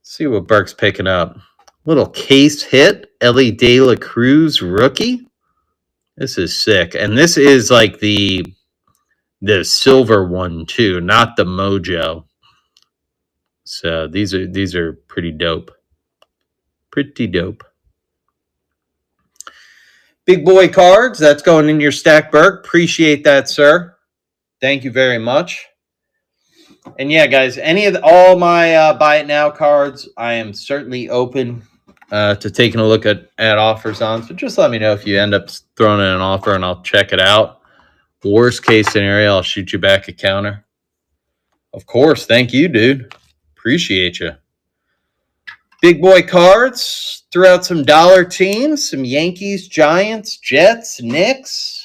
see what Burke's picking up. Little case hit, Ellie De La Cruz rookie. This is sick. And this is like the silver one too, not the Mojo. So these are pretty dope. Pretty dope. Big boy cards. That's going in your stack, Burke. Appreciate that, sir. Thank you very much. And yeah, guys, all my buy it now cards, I am certainly open to taking a look at offers on. So just let me know if you end up throwing in an offer, and I'll check it out. Worst case scenario, I'll shoot you back a counter. Of course. Thank you, dude. Appreciate you. Big boy cards. Threw out some dollar teams, some Yankees, Giants, Jets, Knicks.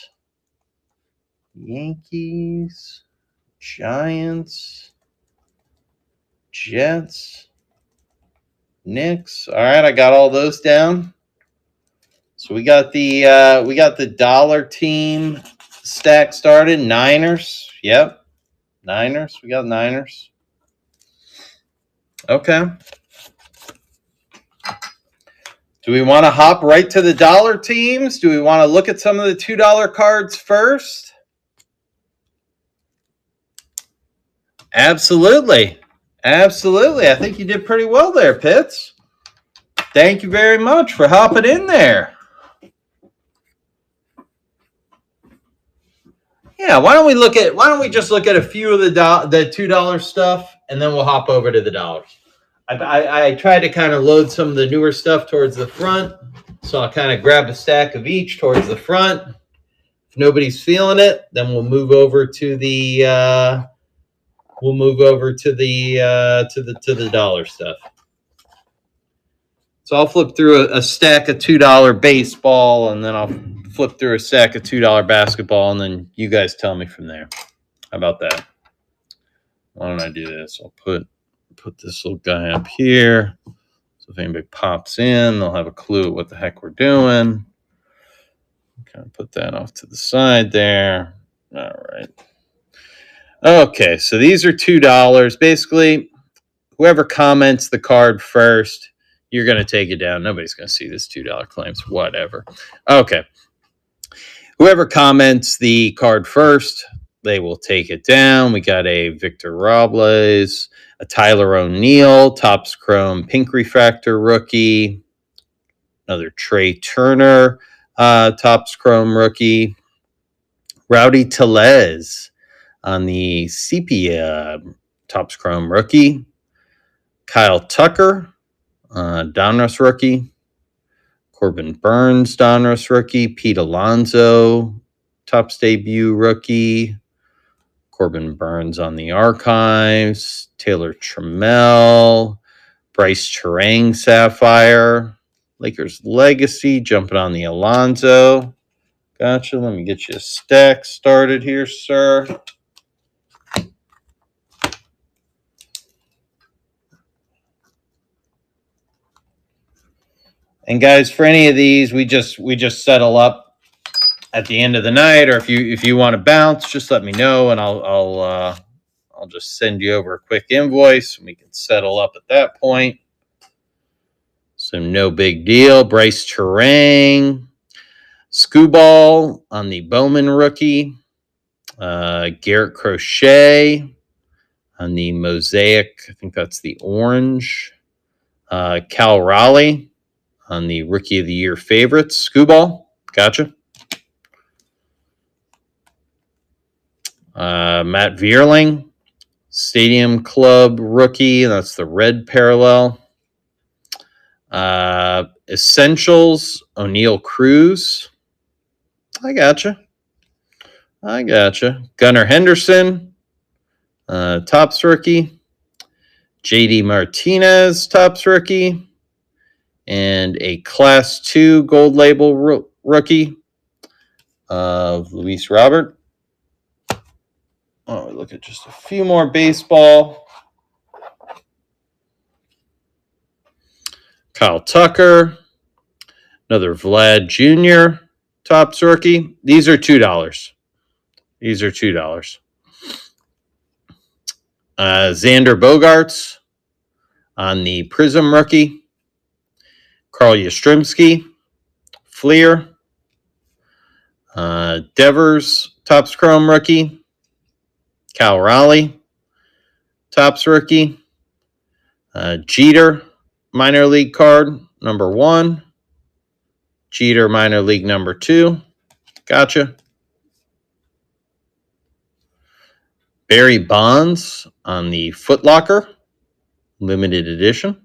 Yankees, Giants, Jets, Knicks. All right, I got all those down. So we got the dollar team stack started. Niners. Yep. Niners. We got Niners. Okay. Do we want to hop right to the dollar teams? Do we want to look at some of the $2 cards first? Absolutely. Absolutely. I think you did pretty well there, Pitts. Thank you very much for hopping in there. Yeah, why don't we just look at a few of the $2 stuff, and then we'll hop over to the dollars. I tried to kind of load some of the newer stuff towards the front, so I'll kind of grab a stack of each towards the front. If nobody's feeling it, then we'll move over to the to the dollar stuff. So I'll flip through a stack of $2 baseball, and then I'll flip through a stack of $2 basketball, and then you guys tell me from there. How about that? Why don't I do this? I'll put this little guy up here, so if anybody pops in, they'll have a clue what the heck we're doing. Kind of put that off to the side there. All right. Okay, so these are $2. Basically, whoever comments the card first, you're going to take it down. Nobody's going to see this $2 claims, whatever. Okay. Whoever comments the card first, they will take it down. We got a Victor Robles, a Tyler O'Neill, Topps Chrome Pink Refractor rookie, another Trey Turner, Topps Chrome rookie, Rowdy Tellez on the Sepia Topps Chrome rookie, Kyle Tucker, Donruss rookie, Corbin Burns, Donruss rookie, Pete Alonso, Topps debut rookie, Corbin Burns on the archives, Taylor Trammell, Bryce Terang Sapphire, Lakers Legacy, jumping on the Alonso. Gotcha. Let me get you a stack started here, sir. And guys, for any of these, we just settle up at the end of the night, or if you want to bounce, just let me know, and I'll just send you over a quick invoice, and we can settle up at that point. So no big deal. Bryce Terang, Scooball on the Bowman rookie, Garrett Crochet on the Mosaic. I think that's the orange. Cal Raleigh on the Rookie of the Year favorites. Scooball. Gotcha. Matt Vierling, Stadium Club rookie. That's the red parallel. Essentials, O'Neal Cruz. I gotcha. Gunnar Henderson, Topps rookie. JD Martinez, Topps rookie. And a Class 2 gold label rookie of Luis Robert. Oh, look at just a few more baseball. Kyle Tucker, another Vlad Jr., Topps rookie. These are $2. Xander Bogaerts on the Prism rookie. Carl Yastrzemski, Fleer. Devers, Topps Chrome rookie. Cal Raleigh, Topps rookie. Jeter, minor league card, number 1. Jeter, minor league number 2. Gotcha. Barry Bonds on the Foot Locker, limited edition.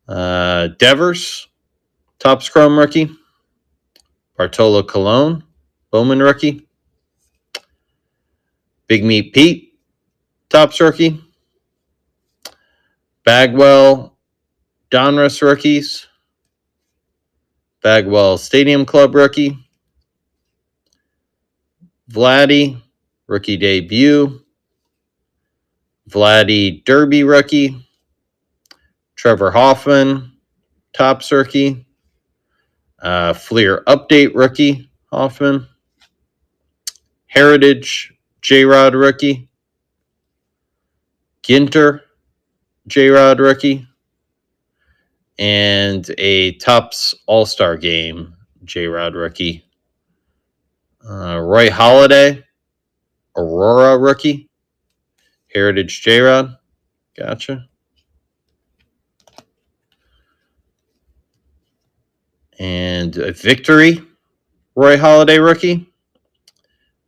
Devers, Topps Chrome rookie. Bartolo Colon, Bowman rookie. Big Meat Pete, Topps rookie. Bagwell, Donruss rookies. Bagwell Stadium Club rookie. Vladdy, rookie debut. Vladdy Derby rookie. Trevor Hoffman, Topps rookie. Fleer Update rookie, Hoffman. Heritage J-Rod rookie. Ginter J-Rod rookie. And a Topps All-Star Game J-Rod rookie. Roy Halladay, Aurora rookie. Heritage J-Rod. Gotcha. And a Victory Roy Halladay rookie.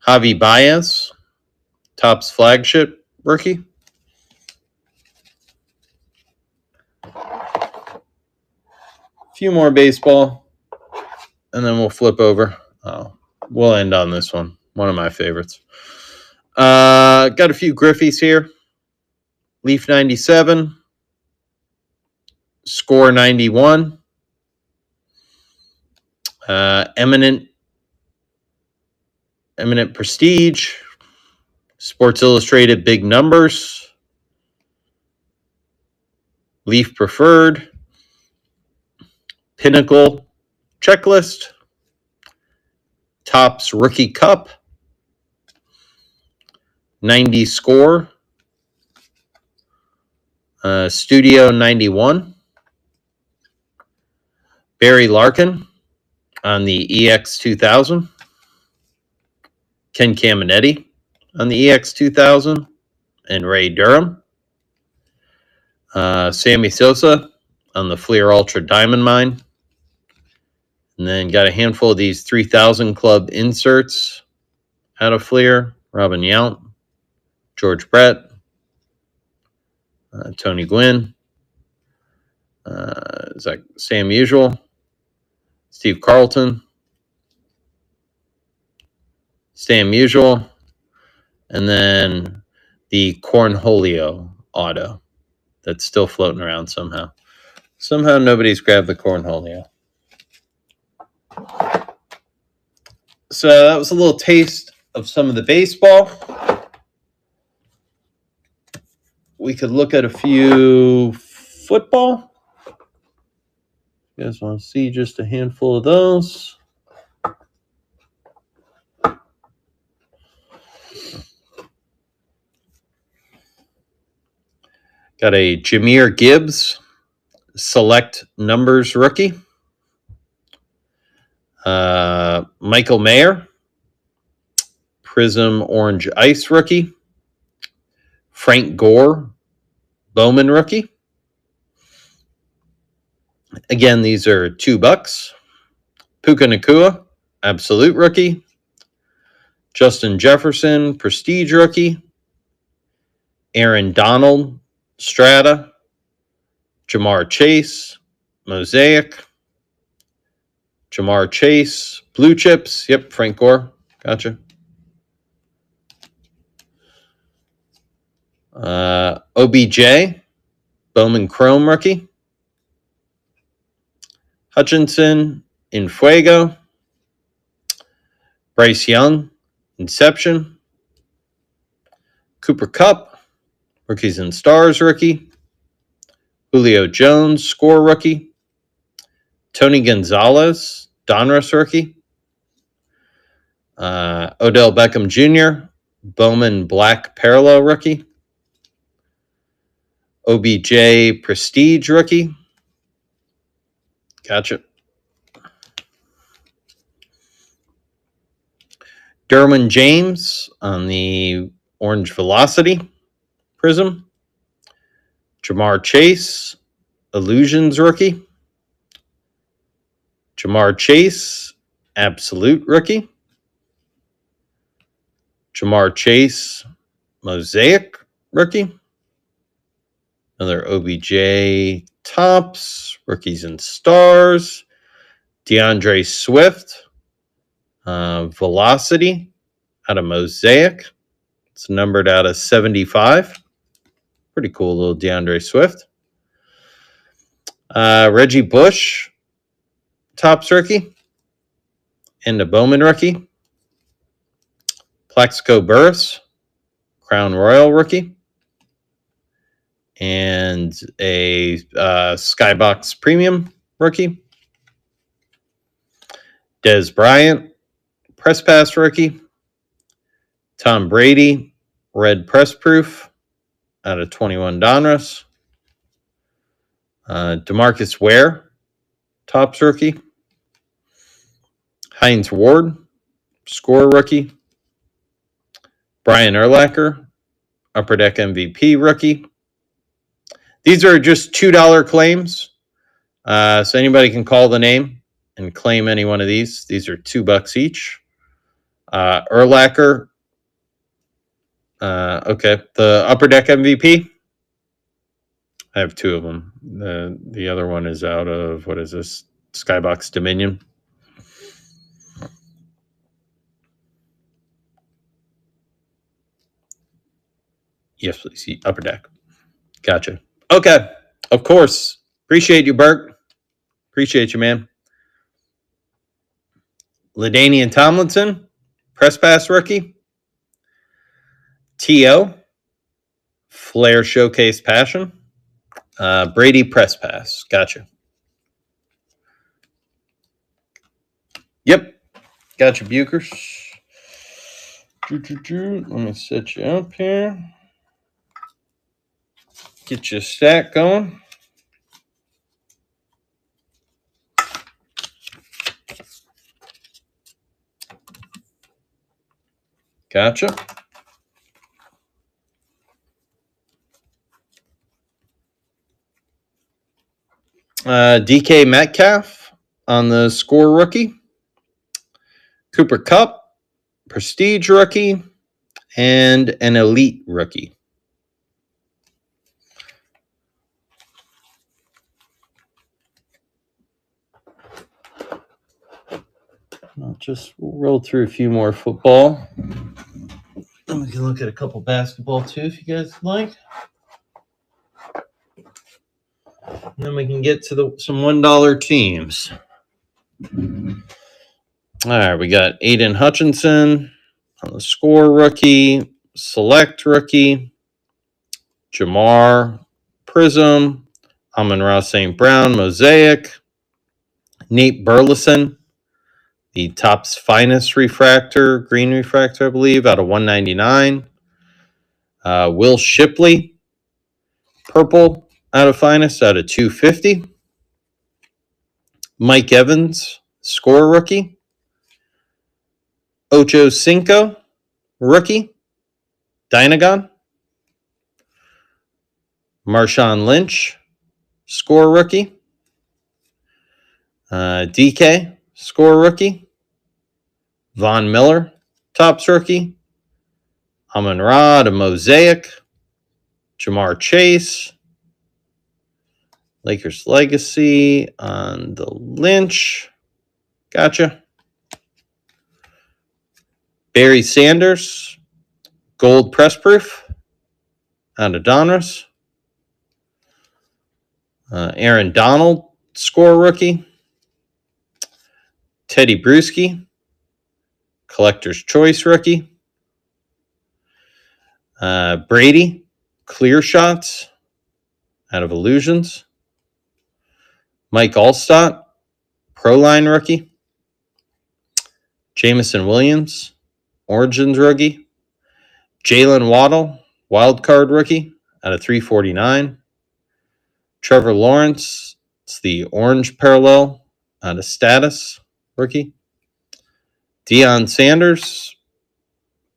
Javi Baez, Topps Flagship rookie. Few more baseball, and then we'll flip over. We'll end on this one. One of my favorites. Got a few Griffies here. Leaf 97. Score 91. Eminent Prestige. Sports Illustrated Big Numbers. Leaf Preferred. Pinnacle Checklist. Topps Rookie Cup. 90 Score. Studio 91. Barry Larkin on the EX2000. Ken Caminetti on the EX2000. And Ray Durham. Sammy Sosa on the Fleer Ultra Diamond Mine. And then got a handful of these 3000 Club inserts out of Fleer. Robin Yount, George Brett, Tony Gwynn, Sam Musial, Steve Carlton, Sam Musial, and then the Cornholio auto that's still floating around somehow. Somehow nobody's grabbed the Cornholio. So that was a little taste of some of the baseball. We could look at a few football. You guys want to see just a handful of those? Got a Jahmyr Gibbs Select Numbers rookie. Michael Mayer, Prism Orange Ice rookie. Frank Gore, Bowman rookie. Again, these are $2. Puka Nacua, Absolute rookie. Justin Jefferson, Prestige rookie. Aaron Donald, Strata. Jamar Chase, Mosaic. Jamar Chase, Blue Chips. Yep, Frank Gore. Gotcha. OBJ, Bowman Chrome rookie. Hutchinson, Infuego. Bryce Young, Inception. Cooper Kupp, Rookies and Stars rookie. Julio Jones, Score rookie. Tony Gonzalez, Donruss rookie. Odell Beckham Jr., Bowman Black Parallel rookie. OBJ Prestige rookie. Gotcha. Derwin James on the Orange Velocity Prism. Jamar Chase, Illusions rookie. Jamar Chase, Absolute rookie. Jamar Chase, Mosaic rookie. Another OBJ Topps, rookies and stars. DeAndre Swift, Velocity out of Mosaic. It's numbered out of 75. Pretty cool little DeAndre Swift. Reggie Bush, Topps rookie. And a Bowman rookie. Plaxico Burress, Crown Royal rookie. And a Skybox Premium rookie. Dez Bryant, Press Pass rookie. Tom Brady, Red Press Proof out of 21 Donruss. DeMarcus Ware, Topps rookie. Hines Ward, Score rookie. Brian Urlacher, Upper Deck MVP rookie. These are just $2 claims. So anybody can call the name and claim any one of these. These are $2 each. Urlacher. Okay. The Upper Deck MVP. I have two of them. The other one is out of, what is this? Skybox Dominion. Yes, please. Upper Deck. Gotcha. Okay. Of course. Appreciate you, Bert. Appreciate you, man. LaDainian Tomlinson, Press Pass rookie. T.O., Flair Showcase Passion. Brady Press Pass. Gotcha. Yep. Gotcha, Bukers. Let me set you up here. Get your stack going. Gotcha. DK Metcalf on the Score rookie. Cooper Kupp, Prestige rookie, and an Elite rookie. I'll just roll through a few more football. And we can look at a couple basketball too, if you guys like. And then we can get to some $1 teams. All right, we got Aiden Hutchinson on the Score rookie, Select rookie, Jamar Prism, Amon-Ra St. Brown Mosaic, Nate Burleson, the Topps Finest refractor, green refractor, I believe, out of 199. Will Shipley, purple out of Finest, out of 250. Mike Evans, Score rookie. Ocho Cinco, rookie. Dynagon. Marshawn Lynch, Score rookie. DK, Score rookie. Von Miller, Topps rookie. Amon-Ra to Mosaic. Jamar Chase. Lakers Legacy on the Lynch. Gotcha. Barry Sanders, Gold Press Proof out of Donruss. Aaron Donald, Score rookie. Teddy Bruschi, Collector's Choice rookie. Brady, Clear Shots out of Illusions. Mike Alstott, Pro Line rookie. Jameson Williams, Origins rookie. Jalen Waddle, Wild Card rookie out of 349. Trevor Lawrence, it's the Orange Parallel out of Status rookie. Deion Sanders,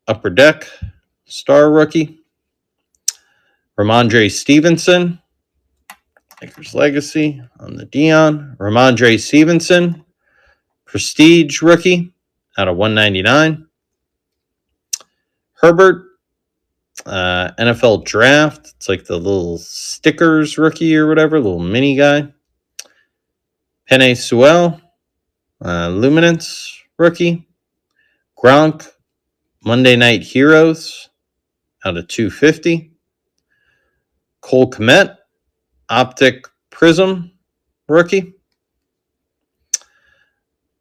Upper Deck, Star rookie. Ramondre Stevenson, Lakers Legacy on the Deion. Ramondre Stevenson, Prestige rookie out of 199. Herbert, NFL Draft. It's like the little stickers rookie or whatever, little mini guy. Penei Sewell, Luminance rookie. Gronk, Monday Night Heroes out of 250. Cole Kmet, Optic Prism rookie.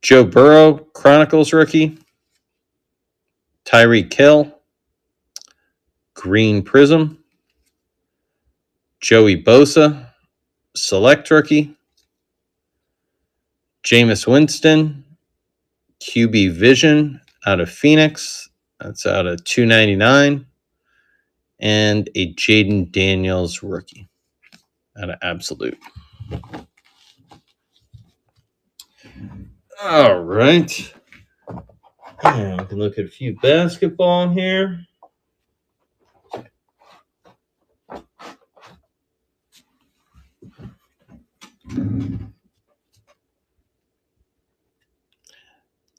Joe Burrow, Chronicles rookie. Tyreek Hill, Green Prism. Joey Bosa, Select rookie. Jameis Winston, QB Vision out of Phoenix. That's out of 299. And a Jaden Daniels rookie out of Absolute. All right. And we can look at a few basketball here.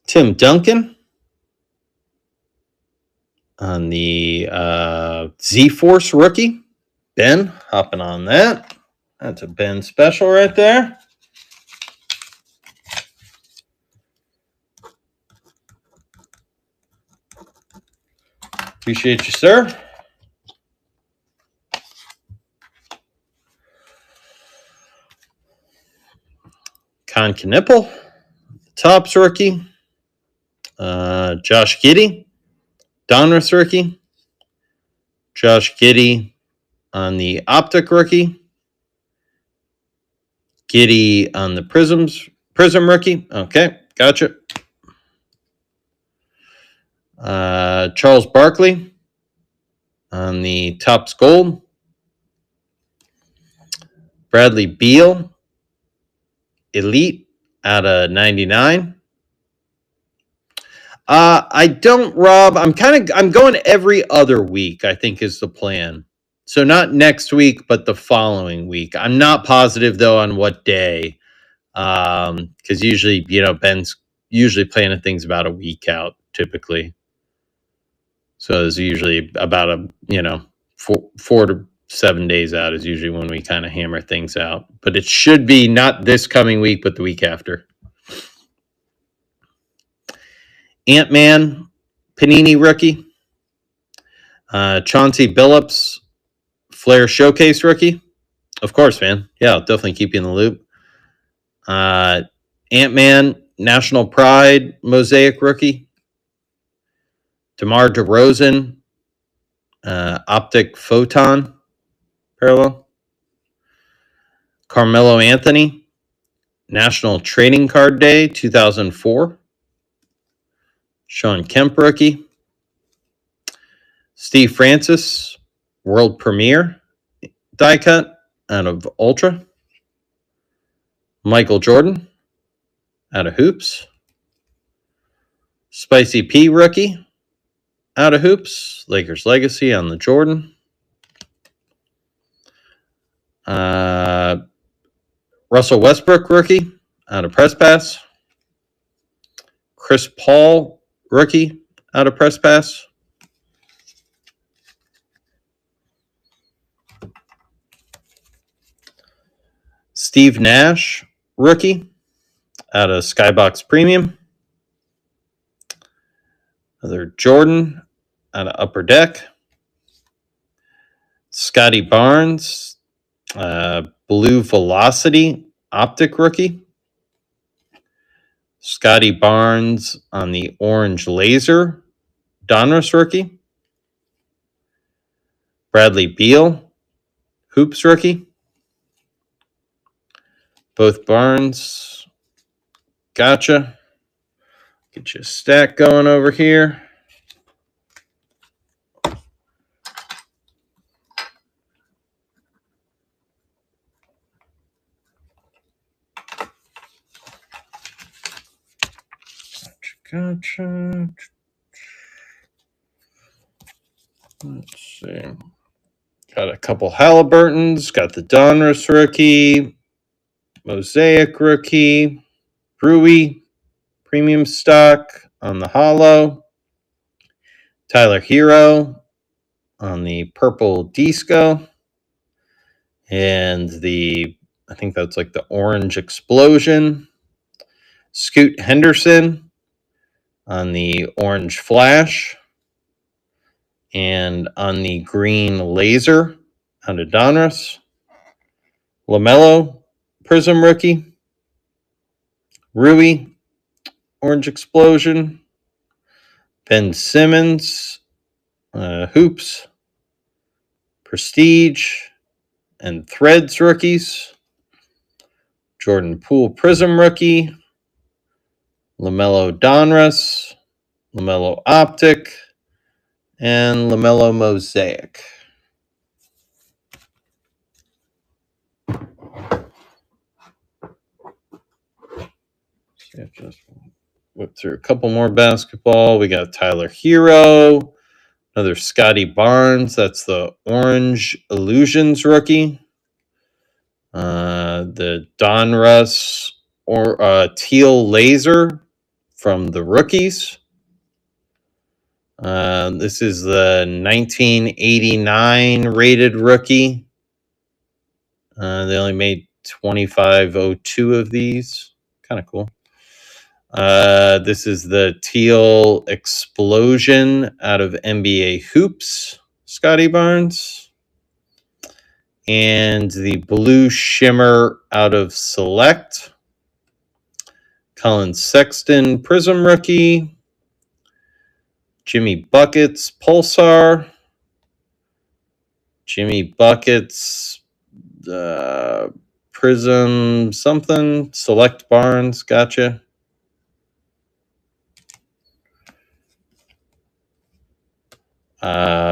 Tim Duncan on the Z-Force rookie. Ben, hopping on that. That's a Ben special right there. Appreciate you, sir. Con Knipple, Tops rookie. Josh Giddey, Donruss rookie. Josh Giddey on the Optic rookie. Giddey on the Prism rookie. Okay, gotcha. Charles Barkley on the Topps Gold. Bradley Beal, Elite out of 99. I don't, Rob. I'm going every other week, I think is the plan. So not next week, but the following week. I'm not positive though on what day. Because usually, Ben's usually planning things about a week out typically. So it's usually about 4 to 7 days out is usually when we kind of hammer things out. But it should be not this coming week, but the week after. Ant-Man, Panini rookie. Chauncey Billups, Flair Showcase rookie. Of course, man. Yeah, I'll definitely keep you in the loop. Ant-Man, National Pride, Mosaic rookie. DeMar DeRozan, Optic Photon parallel. Carmelo Anthony, National Trading Card Day 2004. Sean Kemp rookie. Steve Francis, World Premiere die cut out of Ultra. Michael Jordan out of Hoops. Spicy P rookie out of Hoops. Lakers Legacy on the Jordan. Russell Westbrook rookie out of Press Pass. Chris Paul rookie out of Press Pass. Steve Nash rookie out of Skybox Premium. Another Jordan out of Upper Deck. Scotty Barnes, Blue Velocity Optic rookie. Scotty Barnes on the Orange Laser Donruss rookie. Bradley Beal, Hoops rookie. Both Barnes. Gotcha. Get you a stack going over here. Gotcha. Let's see. Got a couple Halliburtons. Got the Donruss rookie. Mosaic rookie. Rui. Premium stock on the Holo. Tyler Hero on the purple disco. And I think that's like the orange explosion. Scoot Henderson on the orange flash. And on the green laser on the Donruss. LaMelo, Prism rookie. Rui, orange explosion. Ben Simmons, hoops. Prestige and Threads rookies. Jordan Poole Prism rookie. LaMelo Donruss. LaMelo Optic. And LaMelo Mosaic. Just whip through a couple more basketball. We got Tyler Hero. Another Scotty Barnes. That's the Orange Illusions rookie. The Donruss or Teal Laser from the rookies. This is the 1989 rated rookie. They only made 2502 of these. Kind of cool. This is the Teal Explosion out of NBA Hoops, Scotty Barnes. And the Blue Shimmer out of Select, Colin Sexton Prism rookie. Jimmy Buckets Pulsar. Jimmy Buckets Prism something. Select Barnes. Gotcha.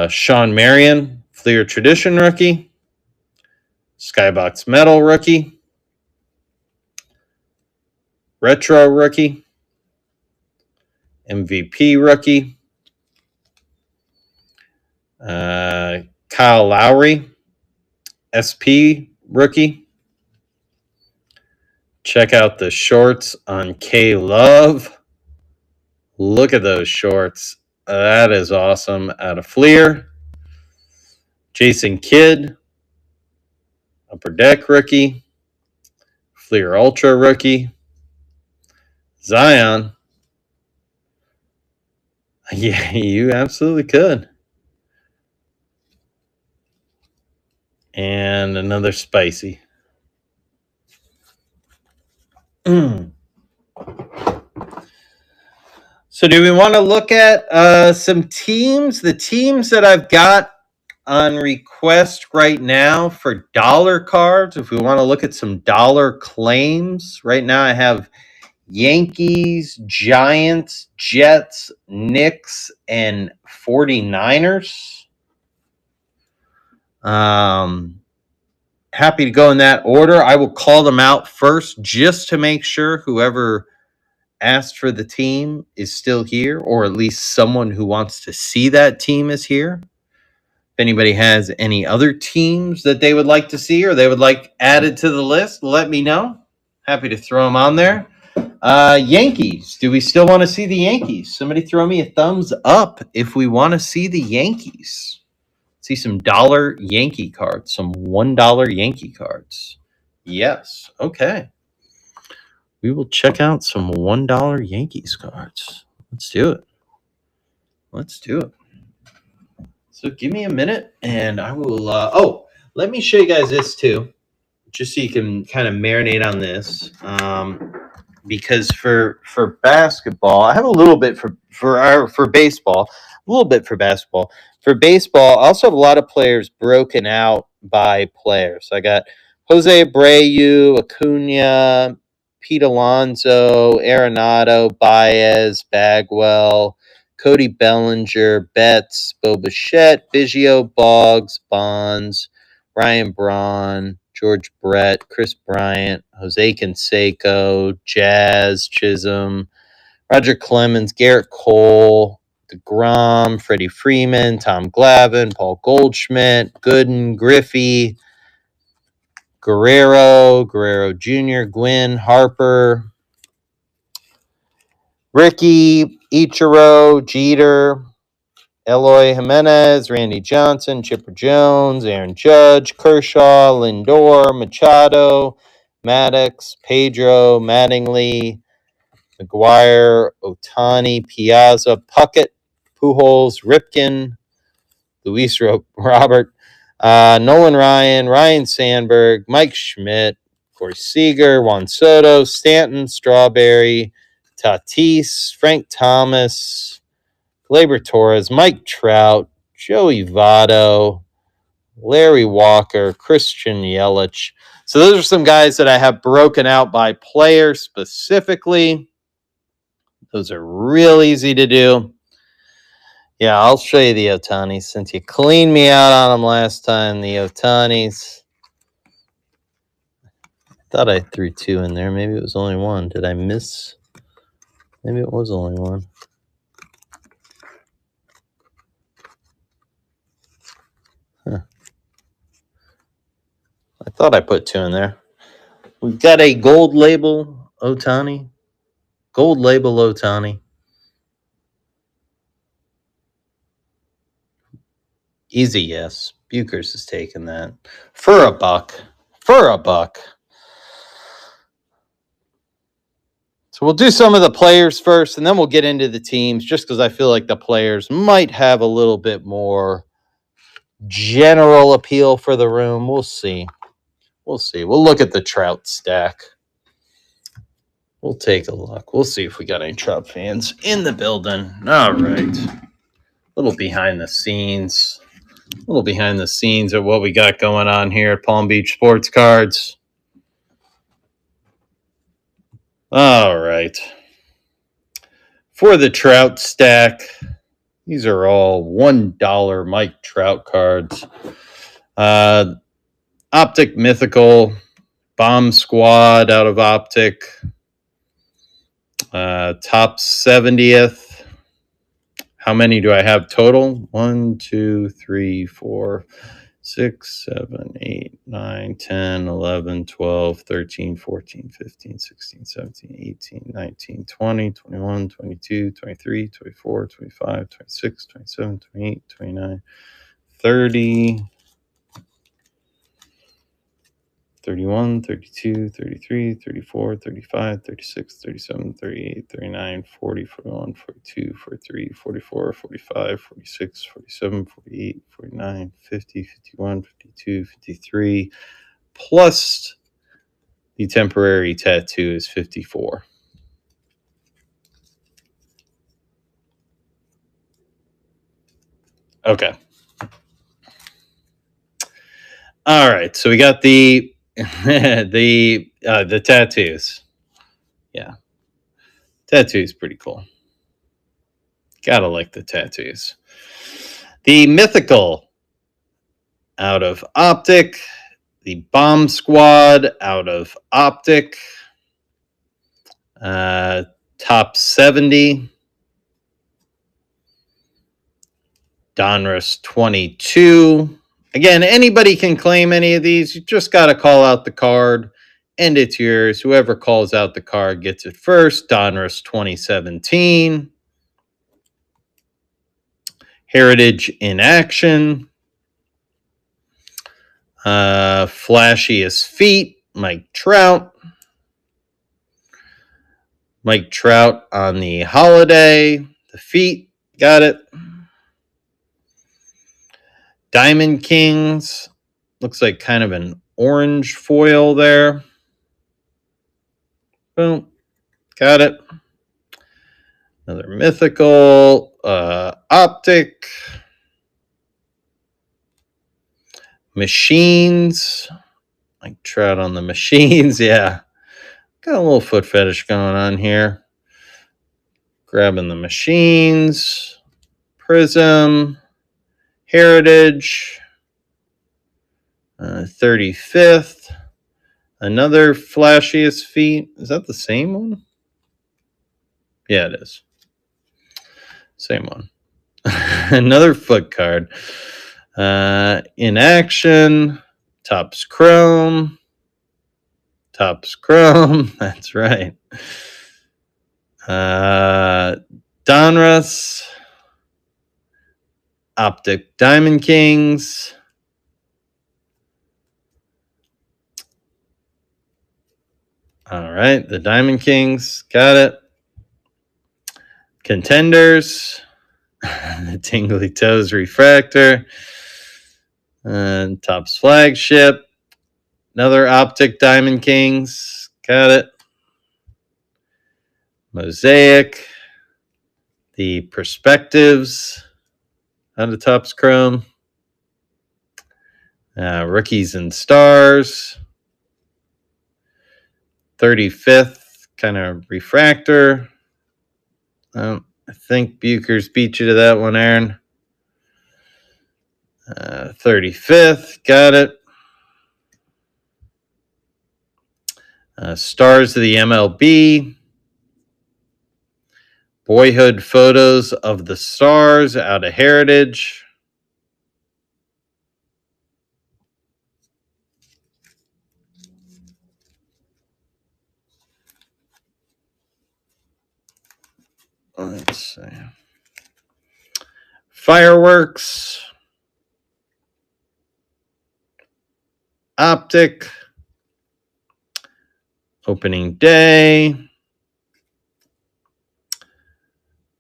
Sean Marion, Fleer Tradition rookie. Skybox Metal rookie. Retro rookie. MVP rookie. Kyle Lowry, SP rookie. Check out the shorts on K Love. Look at those shorts. That is awesome. Out of Fleer. Jason Kidd, Upper Deck rookie. Fleer Ultra rookie. Zion. Yeah, you absolutely could. And another spicy. So do we want to look at some teams? The teams that I've got on request right now for dollar cards, if we want to look at some dollar claims, right now I have Yankees, Giants, Jets, Knicks, and 49ers. Happy to go in that order. I will call them out first just to make sure whoever asked for the team is still here, or at least someone who wants to see that team is here. If anybody has any other teams that they would like to see or they would like added to the list, let me know. Happy to throw them on there. Yankees. Do we still want to see the Yankees? Somebody throw me a thumbs up if we want to see the Yankees. See some dollar Yankee cards, some $1 Yankee cards. Yes. Okay. We will check out some $1 Yankees cards. Let's do it. Let's do it. So give me a minute and I will, let me show you guys this too, just so you can kind of marinate on this. Because for basketball, I have a little bit for baseball, a little bit for basketball. For baseball, I also have a lot of players broken out by players. So I got Jose Abreu, Acuna, Pete Alonso, Arenado, Baez, Bagwell, Cody Bellinger, Betts, Bo Bichette, Biggio, Boggs, Bonds, Ryan Braun, George Brett, Chris Bryant, Jose Canseco, Jazz, Chisholm, Roger Clemens, Garrett Cole, DeGrom, Freddie Freeman, Tom Glavine, Paul Goldschmidt, Gooden, Griffey, Guerrero Jr., Gwynn, Harper, Ricky, Ichiro, Jeter, Eloy Jimenez, Randy Johnson, Chipper Jones, Aaron Judge, Kershaw, Lindor, Machado, Maddox, Pedro, Mattingly, McGuire, Ohtani, Piazza, Puckett, Pujols, Ripken, Luis Robert, Nolan Ryan, Ryan Sandberg, Mike Schmidt, Corey Seager, Juan Soto, Stanton, Strawberry, Tatis, Frank Thomas, Gleyber Torres, Mike Trout, Joey Votto, Larry Walker, Christian Yelich. So those are some guys that I have broken out by player specifically. Those are real easy to do. Yeah, I'll show you the Ohtanis since you cleaned me out on them last time. The Ohtanis. I thought I threw 2 in there. Maybe it was only 1. Did I miss? Maybe it was only 1. Huh. I thought I put 2 in there. We've got a gold label Ohtani. Gold label Ohtani. Easy yes. Buchers is taking that. For a buck. For a buck. So we'll do some of the players first, and then we'll get into the teams, just because I feel like the players might have a little bit more general appeal for the room. We'll see. We'll see. We'll look at the Trout stack. We'll take a look. We'll see if we got any Trout fans in the building. All right. A little behind the scenes. A little behind the scenes of what we got going on here at Palm Beach Sports Cards. All right. For the Trout stack, these are all $1 Mike Trout cards. Optic Mythical, Bomb Squad out of Optic. Top 70th. How many do I have total? 1, 2, 3, 4, 6, 7, 8, 9, 10, 11, 12, 13, 14, 15, 16, 17, 18, 19, 20, 21, 22, 23, 24, 25, 26, 27, 28, 29, 30, 31, 32, 33, 34, 35, 36, 37, 38, 39, 40, 41, 42, 43, 44, 45, 46, 47, 48, 49, 50, 51, 52, 53, plus the temporary tattoo is 54. Okay. All right. So we got the the tattoos. Yeah. Tattoos pretty cool. Gotta like the tattoos. The Mythical out of Optic. The Bomb Squad out of Optic. Top 70. Donruss 22. Again, anybody can claim any of these. You just got to call out the card, and it's yours. Whoever calls out the card gets it first. Donruss 2017. Heritage in Action. Flashiest Feet. Mike Trout. Mike Trout on the Holiday. The feet. Got it. Diamond Kings. Looks like kind of an orange foil there. Boom. Got it. Another Mythical. Optic. Machines. Like Trout on the Machines. Yeah. Got a little foot fetish going on here. Grabbing the Machines. Prism. Heritage. 35th. Another Flashiest Feet. Is that the same one? Yeah, it is. Same one. Another foot card. In Action. Topps Chrome. Topps Chrome. That's right. Donruss. Optic Diamond Kings. All right, the Diamond Kings. Got it. Contenders. The Tingly Toes Refractor. And Topps Flagship. Another Optic Diamond Kings. Got it. Mosaic. The Perspectives. Out of Topps Chrome. Rookies and Stars. 35th kind of refractor. I think Buchers beat you to that one, Aaron. 35th. Got it. Stars of the MLB. Boyhood photos of the Stars out of Heritage. Let's see. Fireworks. Optic. Opening day.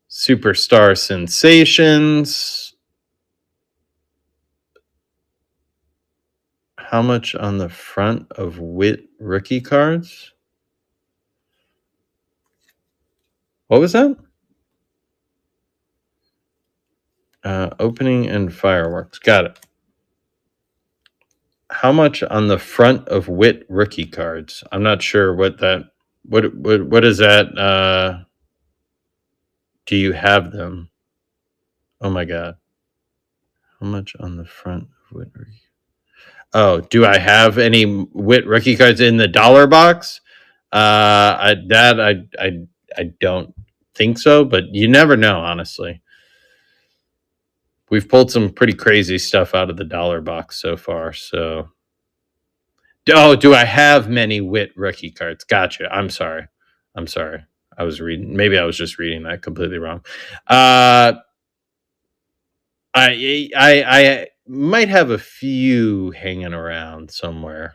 Superstar Sensations. How much on the front of Witt rookie cards? What was that? Opening and fireworks. Got it. How much on the front of Witt rookie cards? I'm not sure what that. What is that? Do you have them? Oh my god. How much on the front of Witt rookie? Oh, do I have any Witt rookie cards in the dollar box? I don't think so, but you never know, honestly. We've pulled some pretty crazy stuff out of the dollar box so far. So, do I have many Witt rookie cards? Gotcha. I'm sorry. I was reading. Maybe I was just reading that completely wrong. I might have a few hanging around somewhere.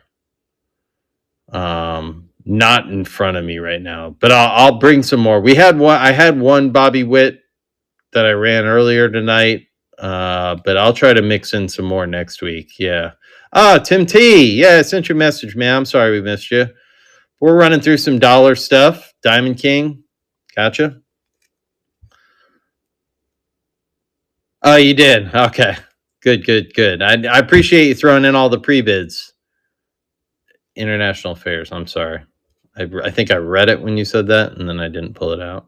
Not in front of me right now, but I'll bring some more. I had one Bobby Witt that I ran earlier tonight. But I'll try to mix in some more next week. Yeah. Tim T. Yeah, I sent you a message, man. I'm sorry we missed you. We're running through some dollar stuff. Diamond King. Gotcha. Oh, you did? Okay. Good. I appreciate you throwing in all the pre-bids. International affairs. I'm sorry. I think I read it when you said that, and then I didn't pull it out.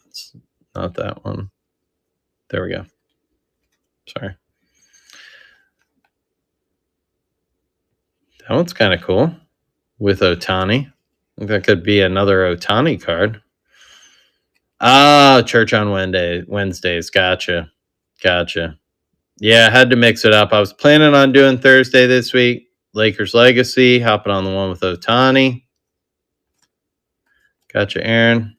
It's not that one. There we go. Sorry. That one's kind of cool with Ohtani. I think that could be another Ohtani card. Church on Wednesdays. Gotcha. Yeah, I had to mix it up. I was planning on doing Thursday this week. Lakers Legacy, hopping on the one with Ohtani. Gotcha, Aaron.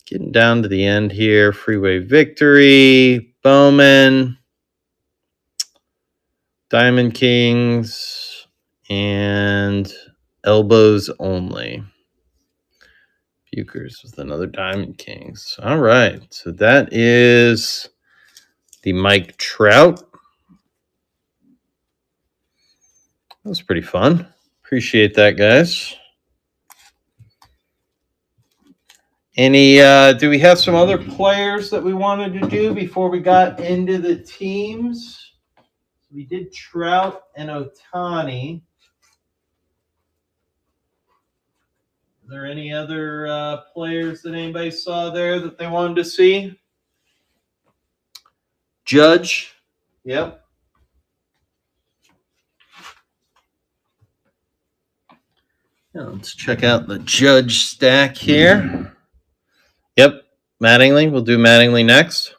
Getting down to the end here. Freeway Victory, Bowman, Diamond Kings, and Elbows Only. Buchers with another Diamond Kings. All right. So that is the Mike Trout. That was pretty fun. Appreciate that, guys. Do we have some other players that we wanted to do before we got into the teams? We did Trout and Ohtani. Are there any other players that anybody saw there that they wanted to see? Judge. Yep. Yeah, let's check out the Judge stack here. Yep. Mattingly. We'll do Mattingly next.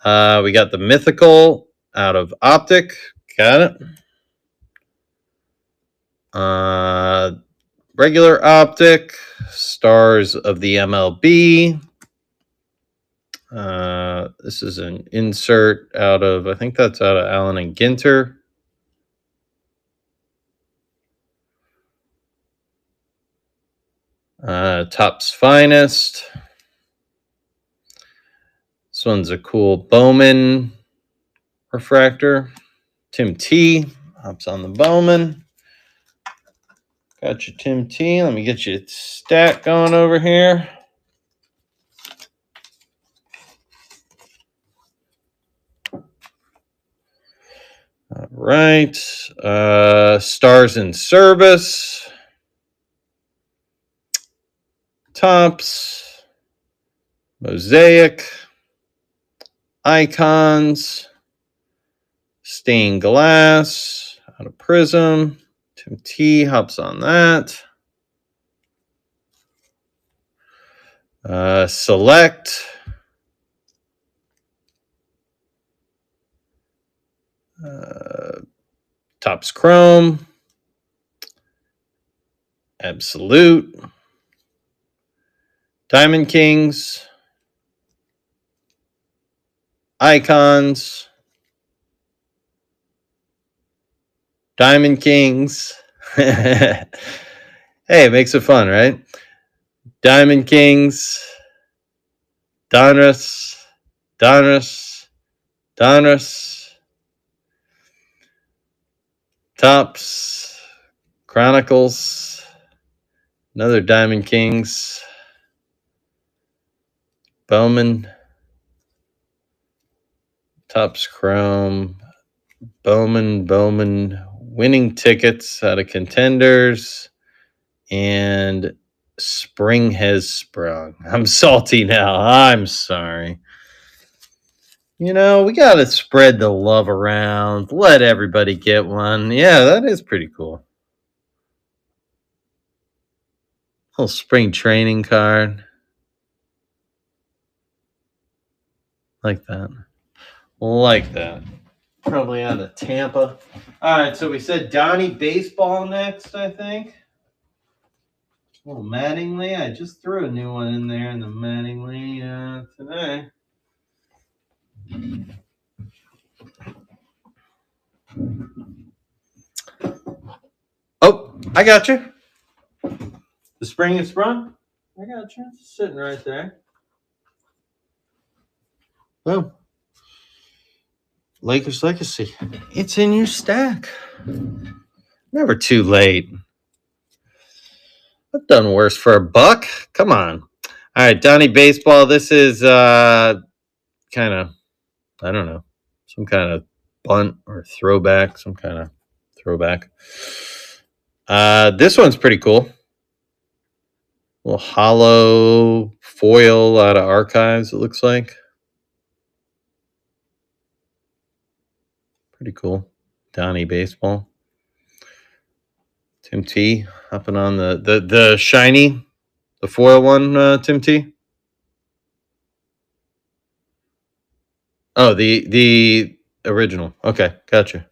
We got the Mythical out of Optic. Got it. Regular Optic. Stars of the MLB. This is an insert out of, I think that's out of Allen and Ginter. Topps Finest. This one's a cool Bowman refractor. Tim T. Hops on the Bowman. Got your Tim T. Let me get your stat going over here. All right. Stars in Service. Topps. Mosaic. Icons. Stained Glass. Out of Prism. Tim T hops on that. Select. Topps Chrome. Absolute. Diamond Kings. Icons. Diamond Kings. Hey, it makes it fun, right? Diamond Kings. Donruss. Topps. Chronicles. Another Diamond Kings. Bowman. Topps Chrome. Bowman. Winning tickets out of Contenders. And spring has sprung. I'm salty now. I'm sorry. You know, we got to spread the love around. Let everybody get one. Yeah, that is pretty cool. Little spring training card. Like that. Probably out of Tampa. All right, so we said Donnie Baseball next, I think. A little Mattingly. I just threw a new one in there in the Mattingly today. Oh, I got you. The spring is sprung. I got you. It's sitting right there. Boom. Lakers Legacy. It's in your stack. Never too late. I've done worse for a buck. Come on. All right, Donnie Baseball. This is kind of, I don't know, some kind of bunt or throwback, some kind of throwback. This one's pretty cool. Little hollow foil out of Archives, it looks like. Pretty cool. Donnie Baseball. Tim T hopping on the shiny, the foil one, Tim T. Oh, the original. Okay, gotcha.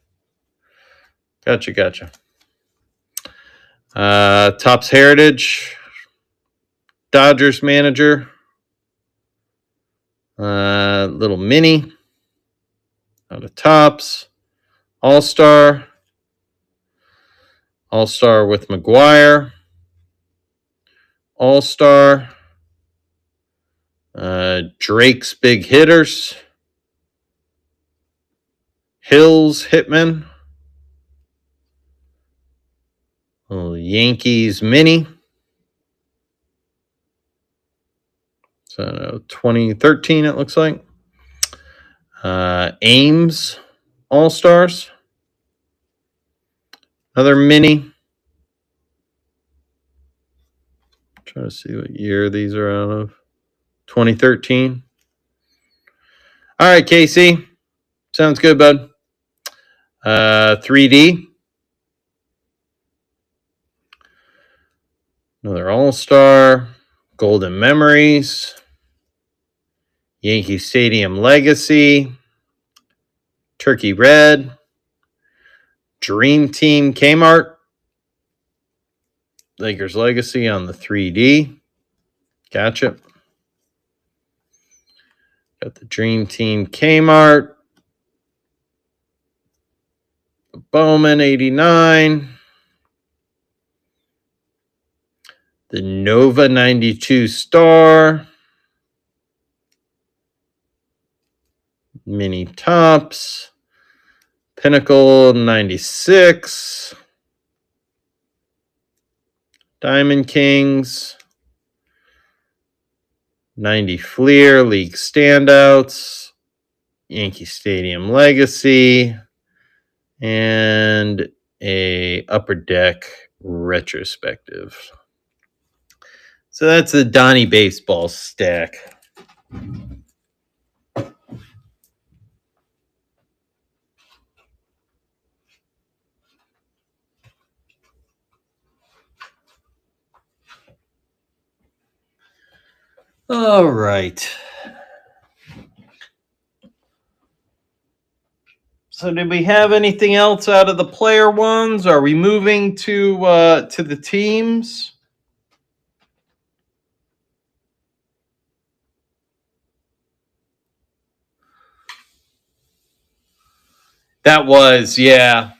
Topps Heritage. Dodgers manager. Little mini. Out of Topps. All-Star. All-Star with McGuire. All-Star. Drake's Big Hitters. Hills Hitman. Little Yankees mini. So 2013 it looks like. Ames All-Stars. Another mini. Trying to see what year these are out of. 2013. All right, Casey. Sounds good, bud. 3D. Another All-Star. Golden Memories. Yankee Stadium Legacy. Turkey Red. Dream Team Kmart. Lakers Legacy on the 3D. Gotcha. Got the Dream Team Kmart. The Bowman 89. The Nova 92 Star. Mini Tops. Pinnacle 96. Diamond Kings. 90 Fleer League Standouts. Yankee Stadium Legacy. And a Upper Deck retrospective. So that's the Donnie Baseball stack. All right. So did we have anything else out of the player ones? Are we moving to the teams? That was, yeah.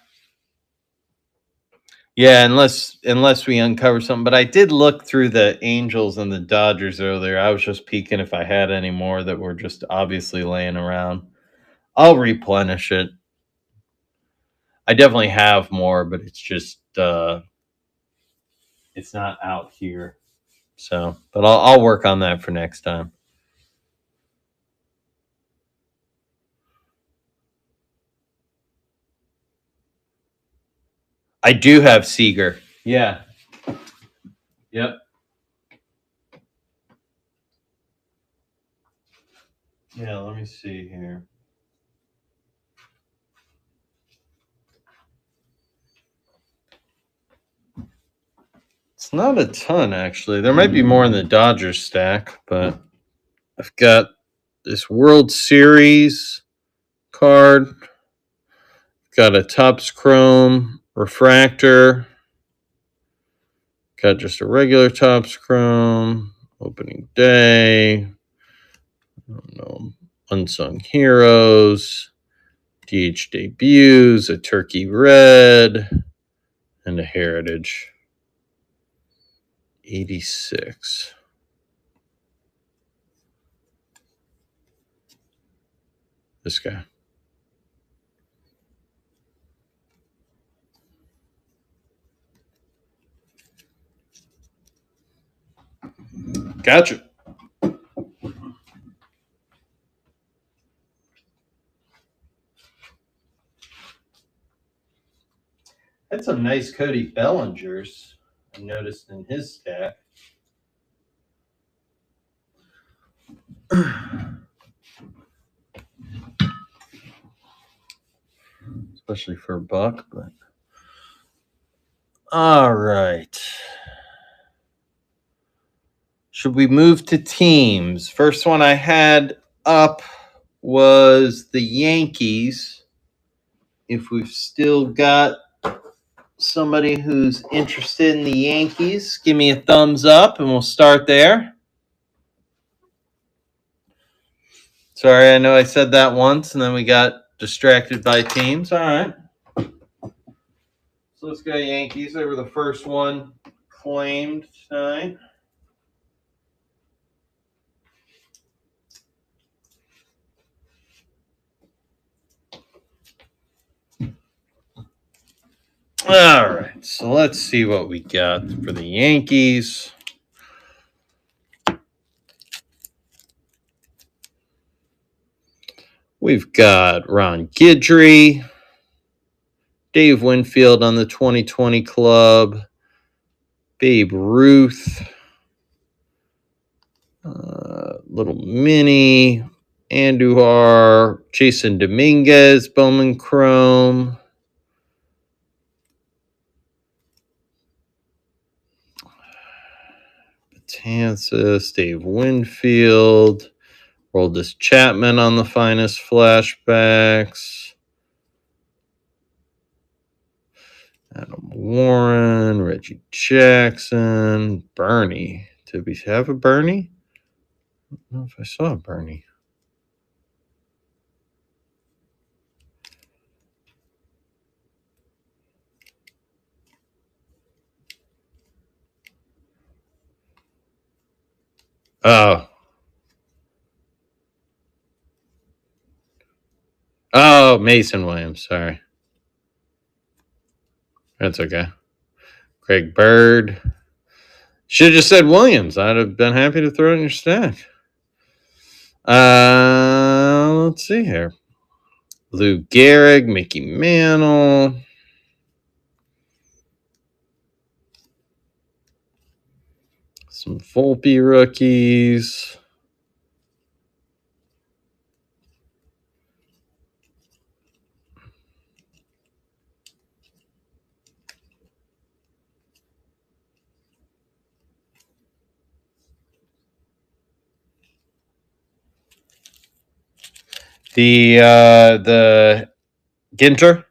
Yeah, unless we uncover something. But I did look through the Angels and the Dodgers earlier. I was just peeking if I had any more that were just obviously laying around. I'll replenish it. I definitely have more, but it's just it's not out here. So, but I'll work on that for next time. I do have Seager. Yeah. Yep. Yeah, let me see here. It's not a ton, actually. There might be more in the Dodgers stack, but I've got this World Series card. Got a Topps Chrome refractor. Got just a regular Topps Chrome. Opening day. I don't know. Unsung Heroes. DH debuts. A Turkey Red. And a Heritage. 86. This guy. Gotcha. Had some nice Cody Bellingers I noticed in his stack. Especially for a buck, but all right. Should we move to teams? First one I had up was the Yankees. If we've still got somebody who's interested in the Yankees, give me a thumbs up and we'll start there. Sorry, I know I said that once and then we got distracted by teams. All right. So let's go Yankees. They were the first one claimed tonight. All right, so let's see what we got for the Yankees. We've got Ron Guidry, Dave Winfield on the 2020 club, Babe Ruth, Little Mini, Andujar, Jason Dominguez, Bowman Chrome. Betances, Dave Winfield, Roldis Chapman on the finest flashbacks. Adam Warren, Reggie Jackson, Bernie. Did we have a Bernie? I don't know if I saw a Bernie. Oh, Mason Williams. Sorry. That's okay. Craig Bird. Should have just said Williams. I'd have been happy to throw it in your stack. Let's see here. Lou Gehrig, Mickey Mantle. Some Volpe rookies. The Ginter.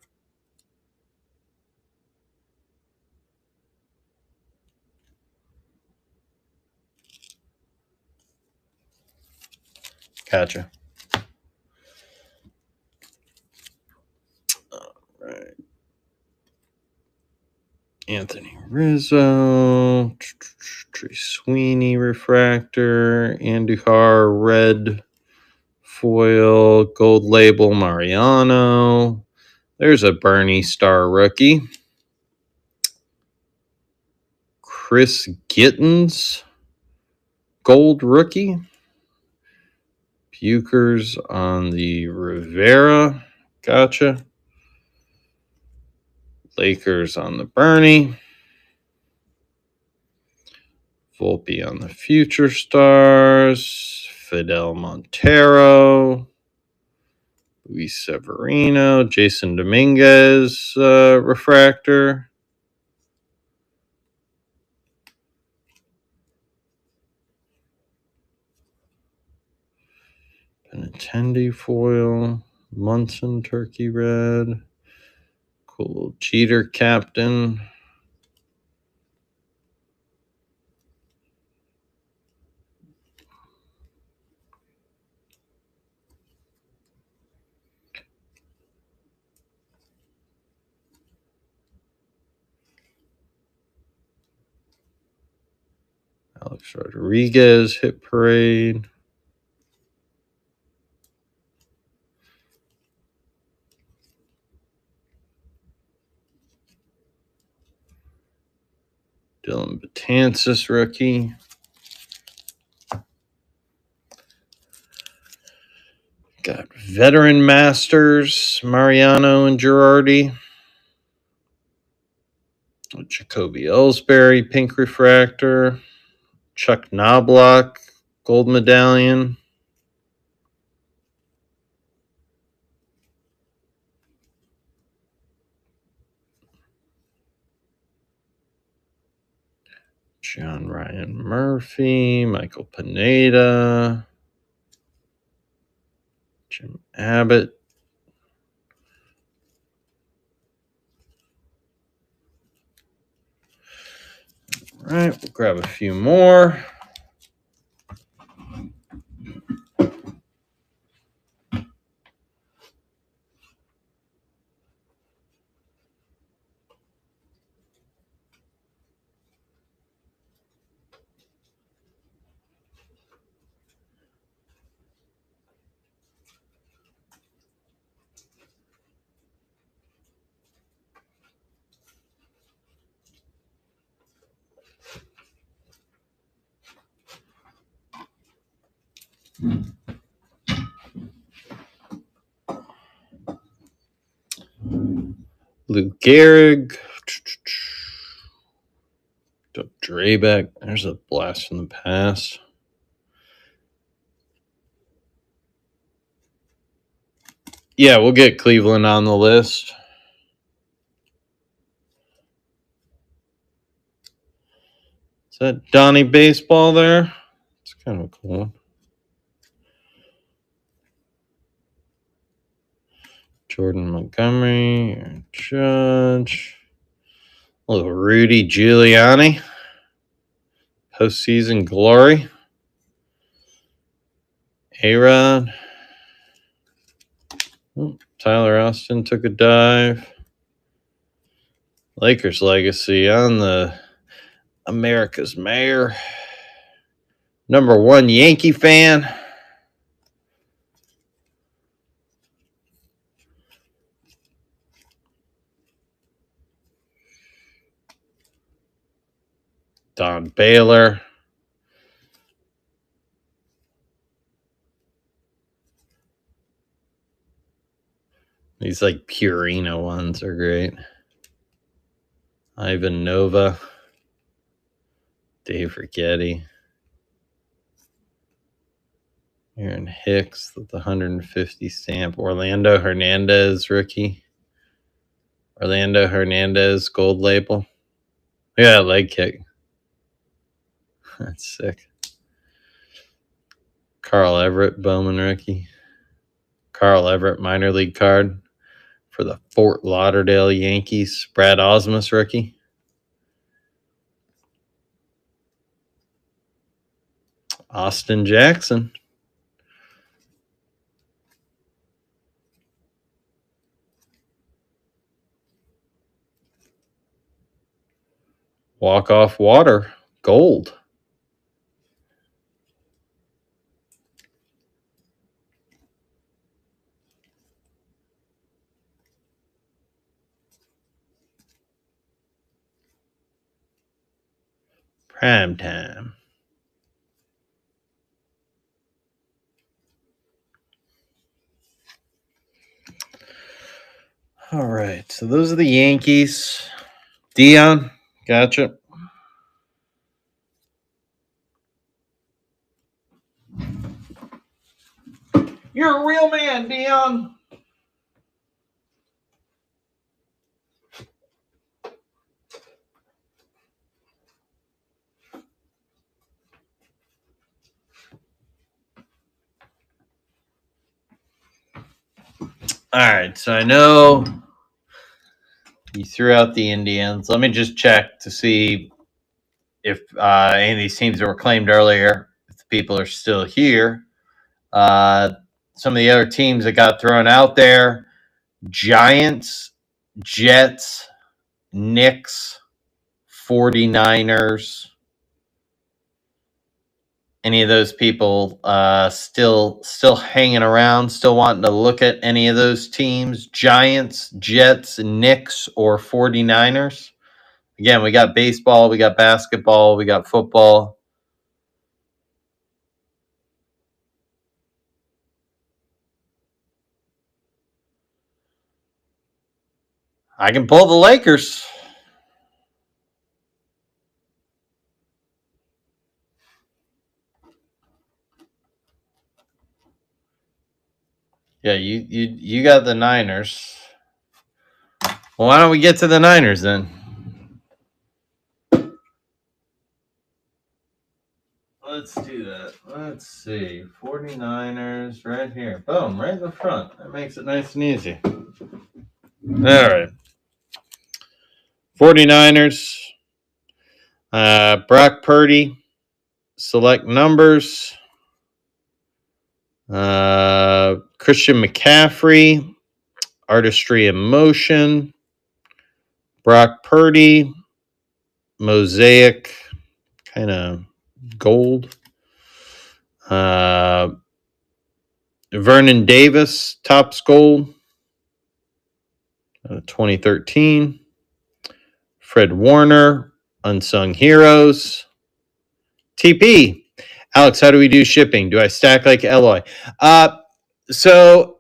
Gotcha. All right. Anthony Rizzo, Trey Sweeney refractor, Andujar red foil, gold label Mariano. There's a Bernie Star rookie. Chris Gittens, gold rookie. Bukers on the Rivera. Gotcha. Lakers on the Bernie. Volpe on the Future Stars. Fidel Montero. Luis Severino. Jason Dominguez refractor. Benintendi foil. Munson turkey red. Cool Jeter captain. Alex Rodriguez hit parade. Dylan Betances rookie. Got veteran masters, Mariano and Girardi. Jacoby Ellsbury, pink refractor. Chuck Knobloch, gold medallion. John Ryan Murphy, Michael Pineda. Jim Abbott. All right, we'll grab a few more. Lou Gehrig. Doug Drabeck. There's a blast from the past. Yeah, we'll get Cleveland on the list. Is that Donnie Baseball there? It's kind of a cool one. Jordan Montgomery, Aaron Judge. A little Rudy Giuliani. Postseason glory. A-Rod. Oh, Tyler Austin took a dive. Lakers legacy on the America's Mayor. Number one Yankee fan. Don Baylor. These like Purina ones are great. Ivan Nova. Dave Rigetti. Aaron Hicks with the 150 stamp. Orlando Hernandez rookie. Orlando Hernandez gold label. Look at that leg kick. That's sick. Carl Everett Bowman rookie. Carl Everett minor league card for the Fort Lauderdale Yankees. Brad Osmus rookie. Austin Jackson. Walk-off water. Gold. Prime time. All right. So those are the Yankees. Dion, gotcha. You're a real man, Dion. All right. So I know you threw out the Indians. Let me just check to see if any of these teams that were claimed earlier, if the people are still here. Some of the other teams that got thrown out there: Giants, Jets, Knicks, 49ers. Any of those people still hanging around, still wanting to look at any of those teams? Giants, Jets, Knicks, or 49ers? Again, we got baseball, we got basketball, we got football. I can pull the Lakers. Yeah, you got the Niners. Well, why don't we get to the Niners then? Let's do that. Let's see. 49ers right here. Boom, right in the front. That makes it nice and easy. All right. 49ers. Brock Purdy. Select numbers. Christian McCaffrey. Artistry in motion. Brock Purdy. Mosaic. Kind of gold. Vernon Davis. Topps gold. 2013. Fred Warner. Unsung Heroes. TP. Alex, how do we do shipping? Do I stack like Eloy? So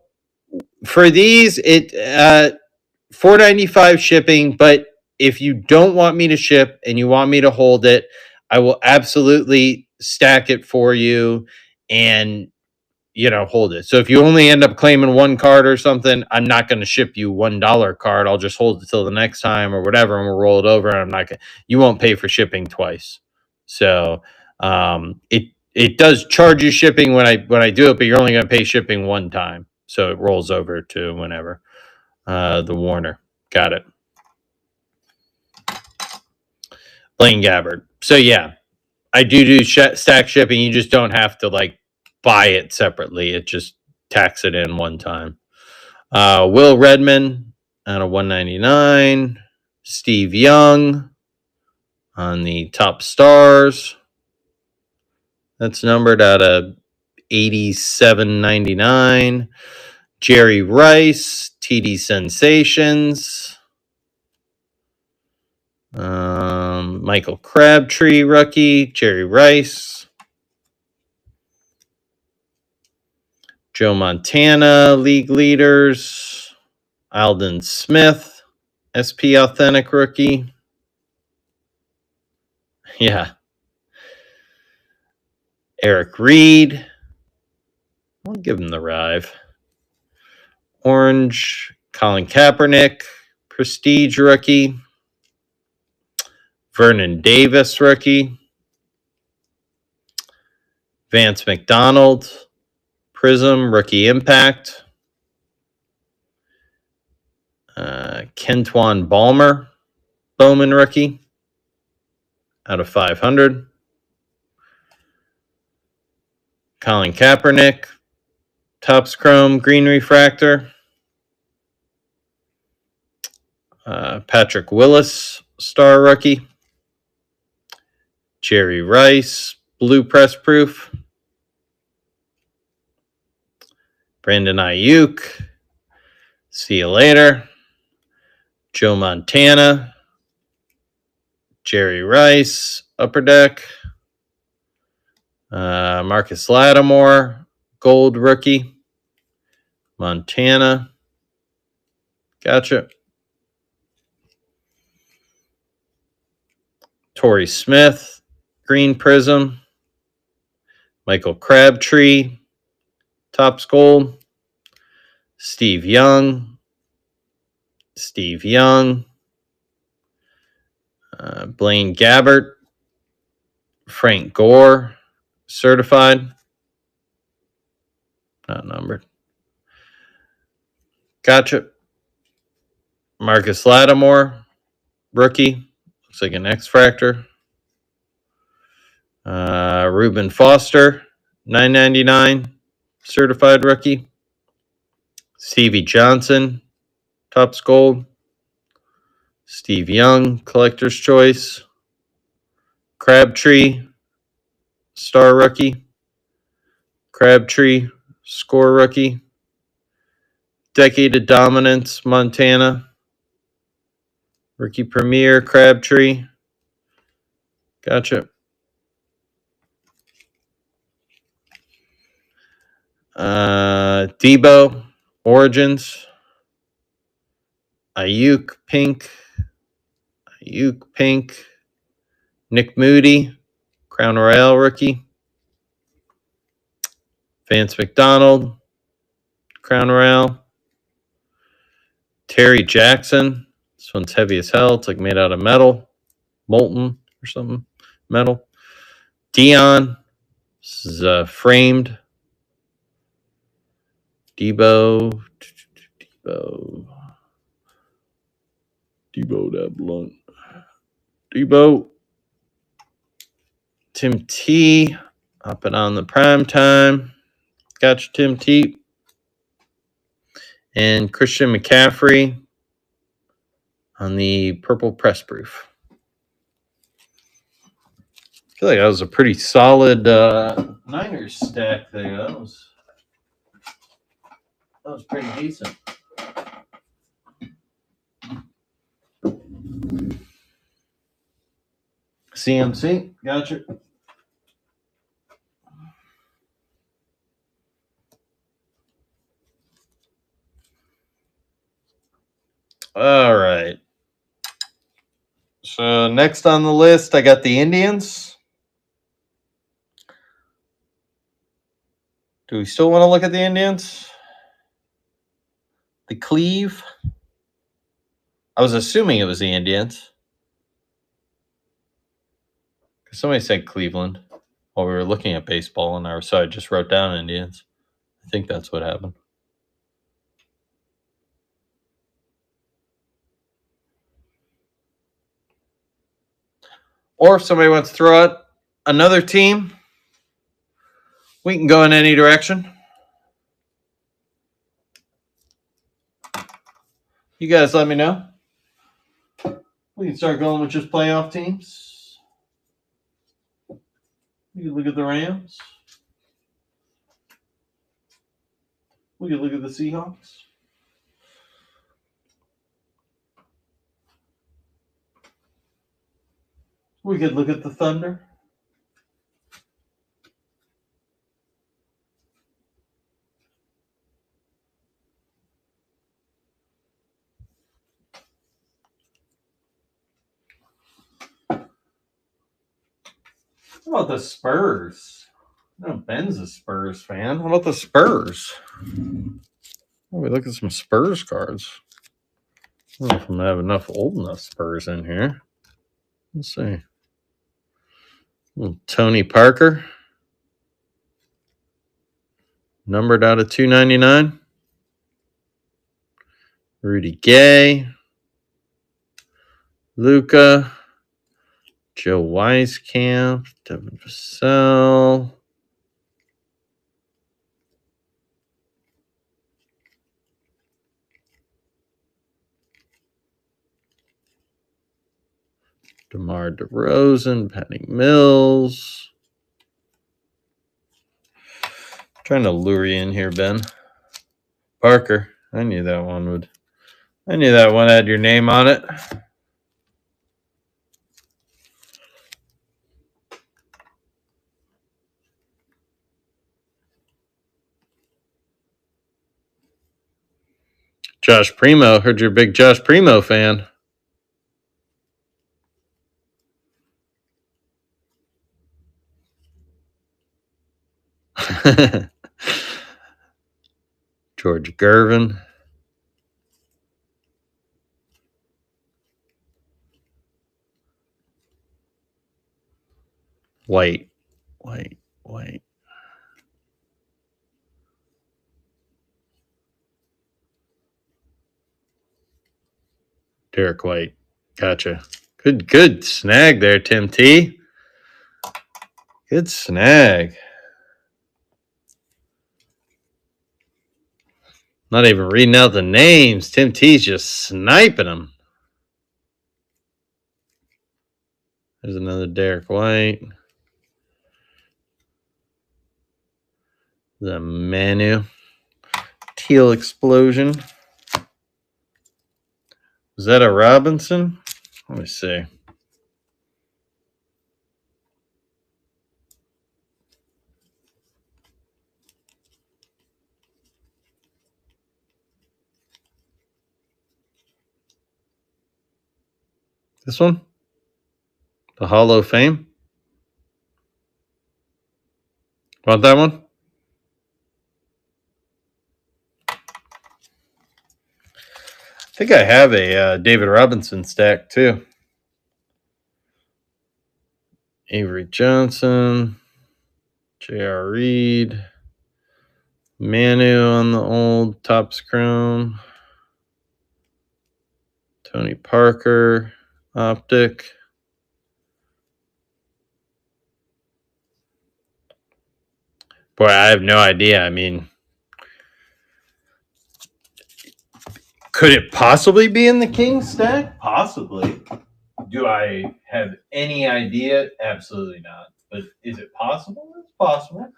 for these, it $4.95 shipping, but if you don't want me to ship and you want me to hold it, I will absolutely stack it for you and hold it. So if you only end up claiming one card or something, I'm not going to ship you $1 card. I'll just hold it till the next time or whatever, and we'll roll it over. And I'm not going. You won't pay for shipping twice. So it does charge you shipping when I do it, but you're only going to pay shipping one time. So it rolls over to whenever. The Warner, got it. Blaine Gabbert. So yeah, I do stack shipping. You just don't have to buy it separately. It just tax it in one time. Will Redmond on a 199. Steve Young on the Top Stars. That's numbered out of 87.99. Jerry Rice, TD Sensations. Michael Crabtree, rookie. Jerry Rice. Joe Montana, league leaders. Alden Smith, SP Authentic rookie. Yeah. Eric Reed. I'll give him the Rive. Orange, Colin Kaepernick, Prestige rookie. Vernon Davis rookie. Vance McDonald, Prism rookie impact. Kentwan Balmer, Bowman rookie out of 500. Colin Kaepernick, Topps Chrome green refractor. Patrick Willis, star rookie. Jerry Rice, blue press proof. Brandon Ayuk, see you later. Joe Montana, Jerry Rice, upper deck. Marcus Lattimore, gold rookie. Montana. Gotcha. Torrey Smith, green prism. Michael Crabtree, Topps gold. Steve Young. Blaine Gabbert. Frank Gore, certified. Not numbered. Gotcha. Marcus Lattimore, rookie. Looks like an X-Fractor. Reuben Foster, $9.99, certified rookie. Stevie Johnson, Topps gold. Steve Young, collector's choice. Crabtree, star rookie. Crabtree, score rookie. Decade of Dominance, Montana. Rookie Premier, Crabtree. Gotcha. Debo, Origins. Ayuk, pink. Nick Moody, Crown Royale rookie. Vance McDonald, Crown Royale. Terry Jackson. This one's heavy as hell. It's like made out of metal. Molten or something. Metal. Dion. This is framed. Debo that blunt. Debo. Tim T. Hopping on the prime time. Gotcha, Tim T. And Christian McCaffrey on the purple press proof. I feel like that was a pretty solid Niners stack there. That was pretty decent. CMC, gotcha. All right. So next on the list, I got the Indians. Do we still want to look at the Indians? The Cleve. I was assuming it was the Indians. Somebody said Cleveland while we were looking at baseball, and so I just wrote down Indians. I think that's what happened. Or if somebody wants to throw out another team, we can go in any direction. You guys let me know. We can start going with just playoff teams. We can look at the Rams. We can look at the Seahawks. We could look at the Thunder. How about the Spurs? No, Ben's a Spurs fan. How about the Spurs? Oh, we look at some Spurs cards. I don't know if I'm gonna have enough old enough Spurs in here. Let's see. Tony Parker. Numbered out of 299. Rudy Gay. Luca. Joe Wieskamp. Devin Vassell. DeMar DeRozan. Patty Mills. Trying to lure you in here, Ben. Parker. I knew that one would. I knew that one had your name on it. Josh Primo. Heard you're a big Josh Primo fan. George Gervin. White. Derek White. Gotcha. Good snag there, Tim T. Good snag. Not even reading out the names. Tim T's just sniping them. There's another Derek White. The Manu. Teal Explosion. Is that a Robinson? Let me see. This one? The Hall of Fame? Want that one? I think I have a David Robinson stack too. Avery Johnson, J.R. Reed, Manu on the old Topps Chrome, Tony Parker, Optic. Boy, I have no idea. I mean, could it possibly be in the Kings stack? Possibly. Do I have any idea? Absolutely not. But is it possible? It's possible.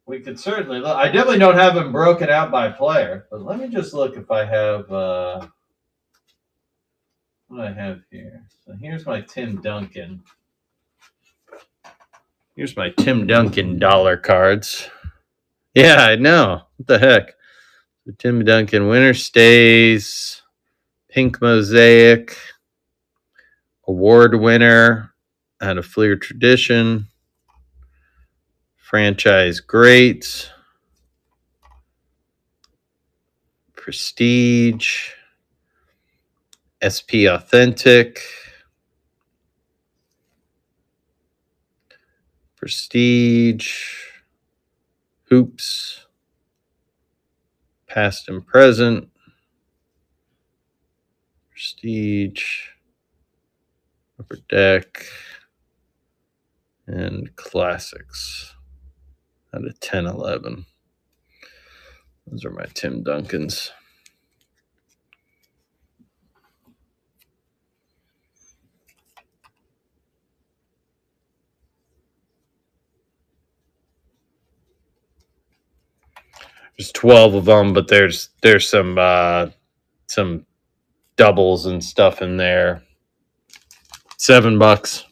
We could certainly look. I definitely don't have them broken out by player, but let me just look if I have what I have here. So here's my Tim Duncan. Here's my Tim Duncan dollar cards. Yeah, I know. What the heck? The Tim Duncan winner stays, pink mosaic, award winner out of Fleer Tradition, franchise greats, prestige, SP authentic, prestige, hoops, past and present, prestige, upper deck, and classics out of 10-11. Those are my Tim Duncans. There's 12 of them, but there's some doubles and stuff in there. $7.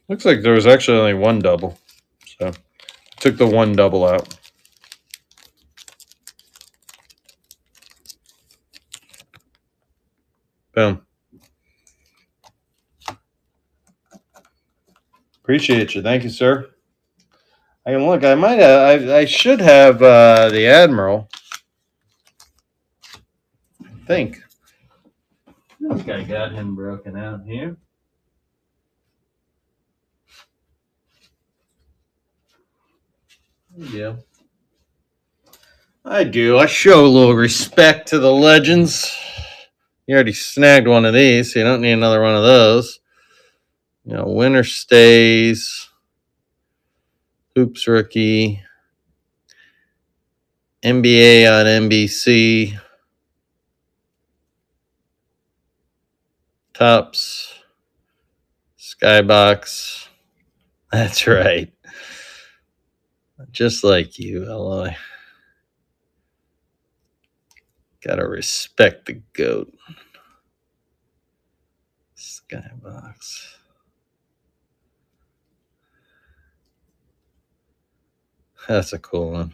Looks like there was actually only one double. So I took the one double out. Boom. Appreciate you. Thank you, sir. I can look. I might have. I should have the Admiral. I think I got him broken out here. Yeah. I do. I show a little respect to the legends. You already snagged one of these, so you don't need another one of those. You know, winner stays. Hoops rookie. NBA on NBC. Tops. Skybox. That's right. Just like you, Eloy. Gotta respect the GOAT. Skybox. That's a cool one.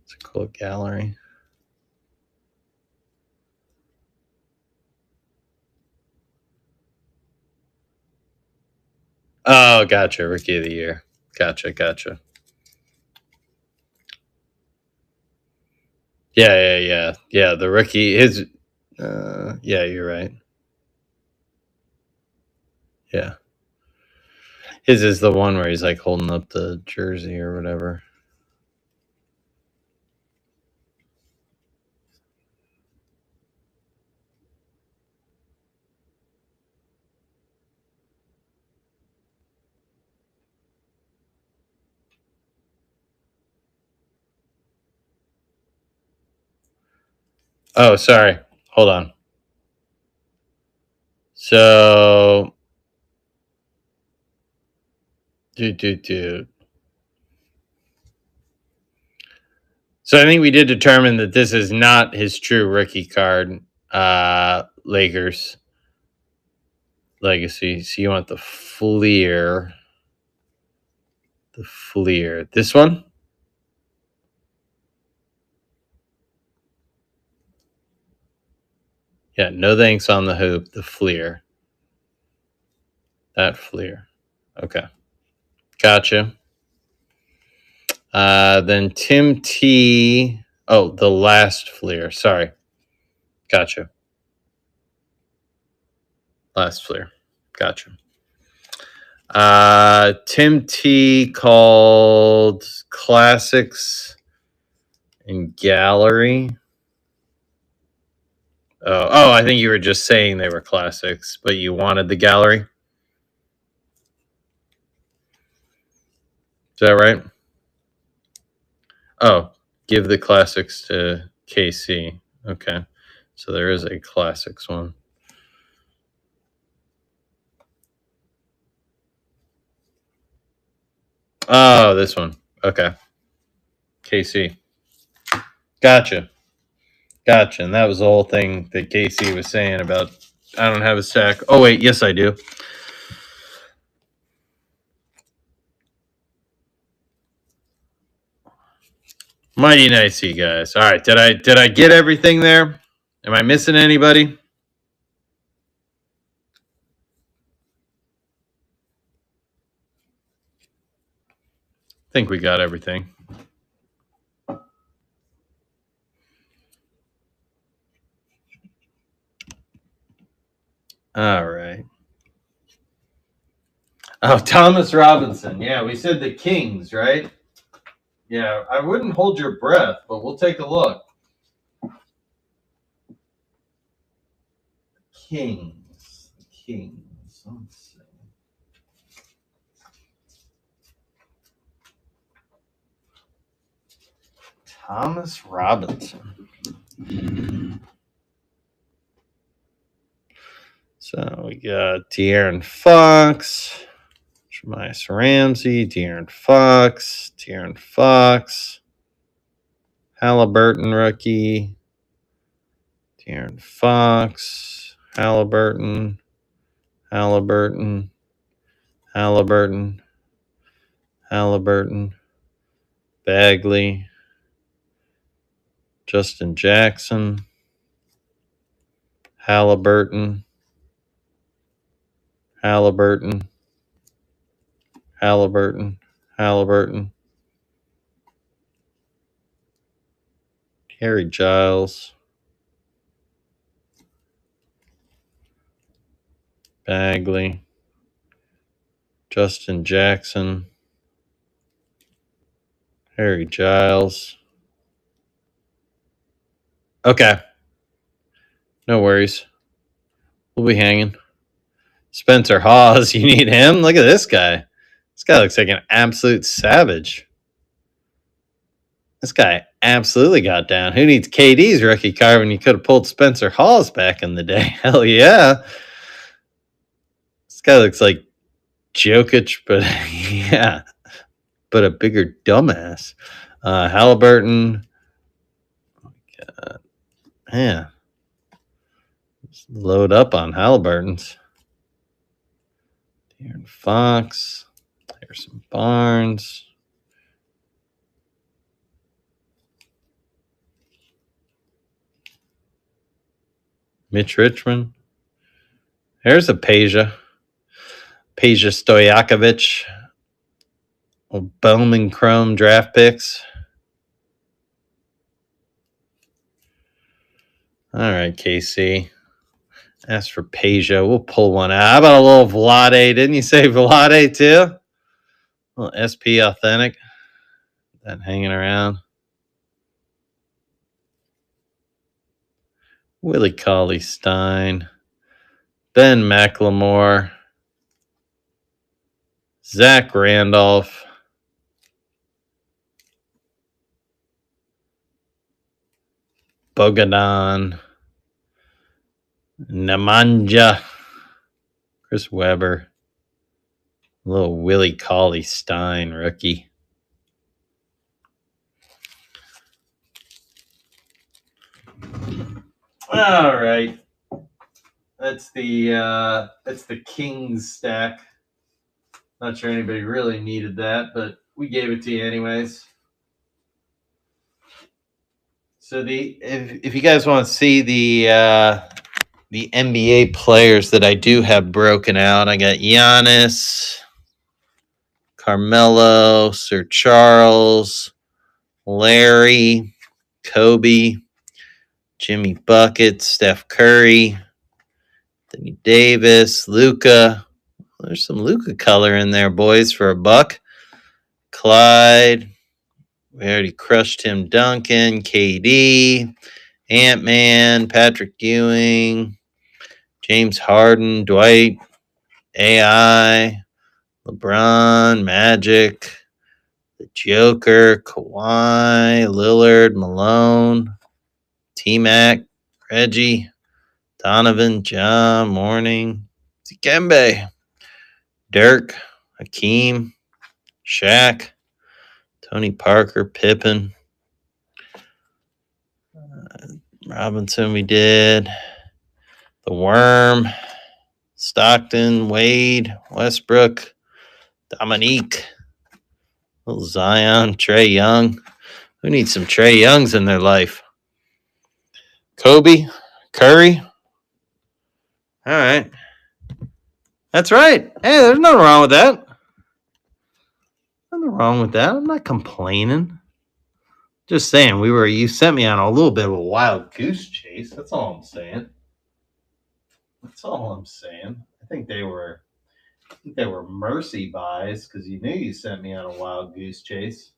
It's a cool gallery. Oh, gotcha. Rookie of the Year. Gotcha. Yeah. The rookie is. Yeah, you're right. Yeah. His is the one where he's like holding up the jersey or whatever. Oh, sorry. Hold on. So, dude. So I think we did determine that this is not his true rookie card. Lakers Legacy. So you want the Fleer. The Fleer. This one? Yeah, no thanks on the hoop. The Fleer. That Fleer. Okay. Gotcha. Then Tim T. Oh, the last Fleer. Sorry. Gotcha. Last Fleer. Gotcha. Tim T called Classics and Gallery. Oh, I think you were just saying they were classics, but you wanted the gallery. Is that right? Oh, give the classics to KC. Okay. So there is a classics one. Oh, this one. Okay. KC. Gotcha. And that was the whole thing that KC was saying about I don't have a stack. Oh, wait. Yes, I do. Mighty nice, you guys. All right. Did I get everything there? Am I missing anybody? I think we got everything. All right. Oh, Thomas Robinson. Yeah, we said the Kings, right? Yeah, I wouldn't hold your breath, but we'll take a look. Kings. Kings. Let's see. Thomas Robinson. So we got De'Aaron Fox, Jeremiah Ramsey, De'Aaron Fox, Halliburton rookie, De'Aaron Fox, Halliburton, Bagley, Justin Jackson, Halliburton, Harry Giles, Bagley, Justin Jackson, Harry Giles. Okay. No worries. We'll be hanging. Spencer Hawes, you need him? Look at this guy. This guy looks like an absolute savage. This guy absolutely got down. Who needs KD's rookie card when you could have pulled Spencer Hawes back in the day? Hell yeah. This guy looks like Jokic, but yeah, but a bigger dumbass. Halliburton. Yeah. Just load up on Halliburton's. De'Aaron Fox. Harrison Barnes. Mitch Richmond. There's a Peja Stojakovic. Bowman Chrome draft picks. All right, KC. Ask for Peja. We'll pull one out. How about a little Vlade? Didn't you say Vlade too? A little SP Authentic. That hanging around. Willie Cauley-Stein. Ben McLemore. Zach Randolph. Bogdan. Nemanja. Chris Webber. A little Willie Cauley-Stein rookie. All right. That's the Kings stack. Not sure anybody really needed that, but we gave it to you anyways. So if you guys want to see the NBA players that I do have broken out, I got Giannis, Carmelo, Sir Charles, Larry, Kobe, Jimmy Bucket, Steph Curry, Anthony Davis, Luka. There's some Luka color in there, boys, for $1. Clyde. We already crushed Tim Duncan, KD, Ant-Man, Patrick Ewing, James Harden, Dwight, AI, LeBron, Magic, the Joker, Kawhi, Lillard, Malone, T-Mac, Reggie, Donovan, John, Morning, Dikembe, Dirk, Hakeem, Shaq, Tony Parker, Pippen, Robinson we did, the Worm, Stockton, Wade, Westbrook, Dominique, little Zion, Trae Young. Who needs some Trae Youngs in their life? Kobe, Curry. All right. That's right. Hey, there's nothing wrong with that. Nothing wrong with that. I'm not complaining. Just saying, you sent me on a little bit of a wild goose chase. That's all I'm saying. I think they were I think they were mercy buys because you knew you sent me on a wild goose chase.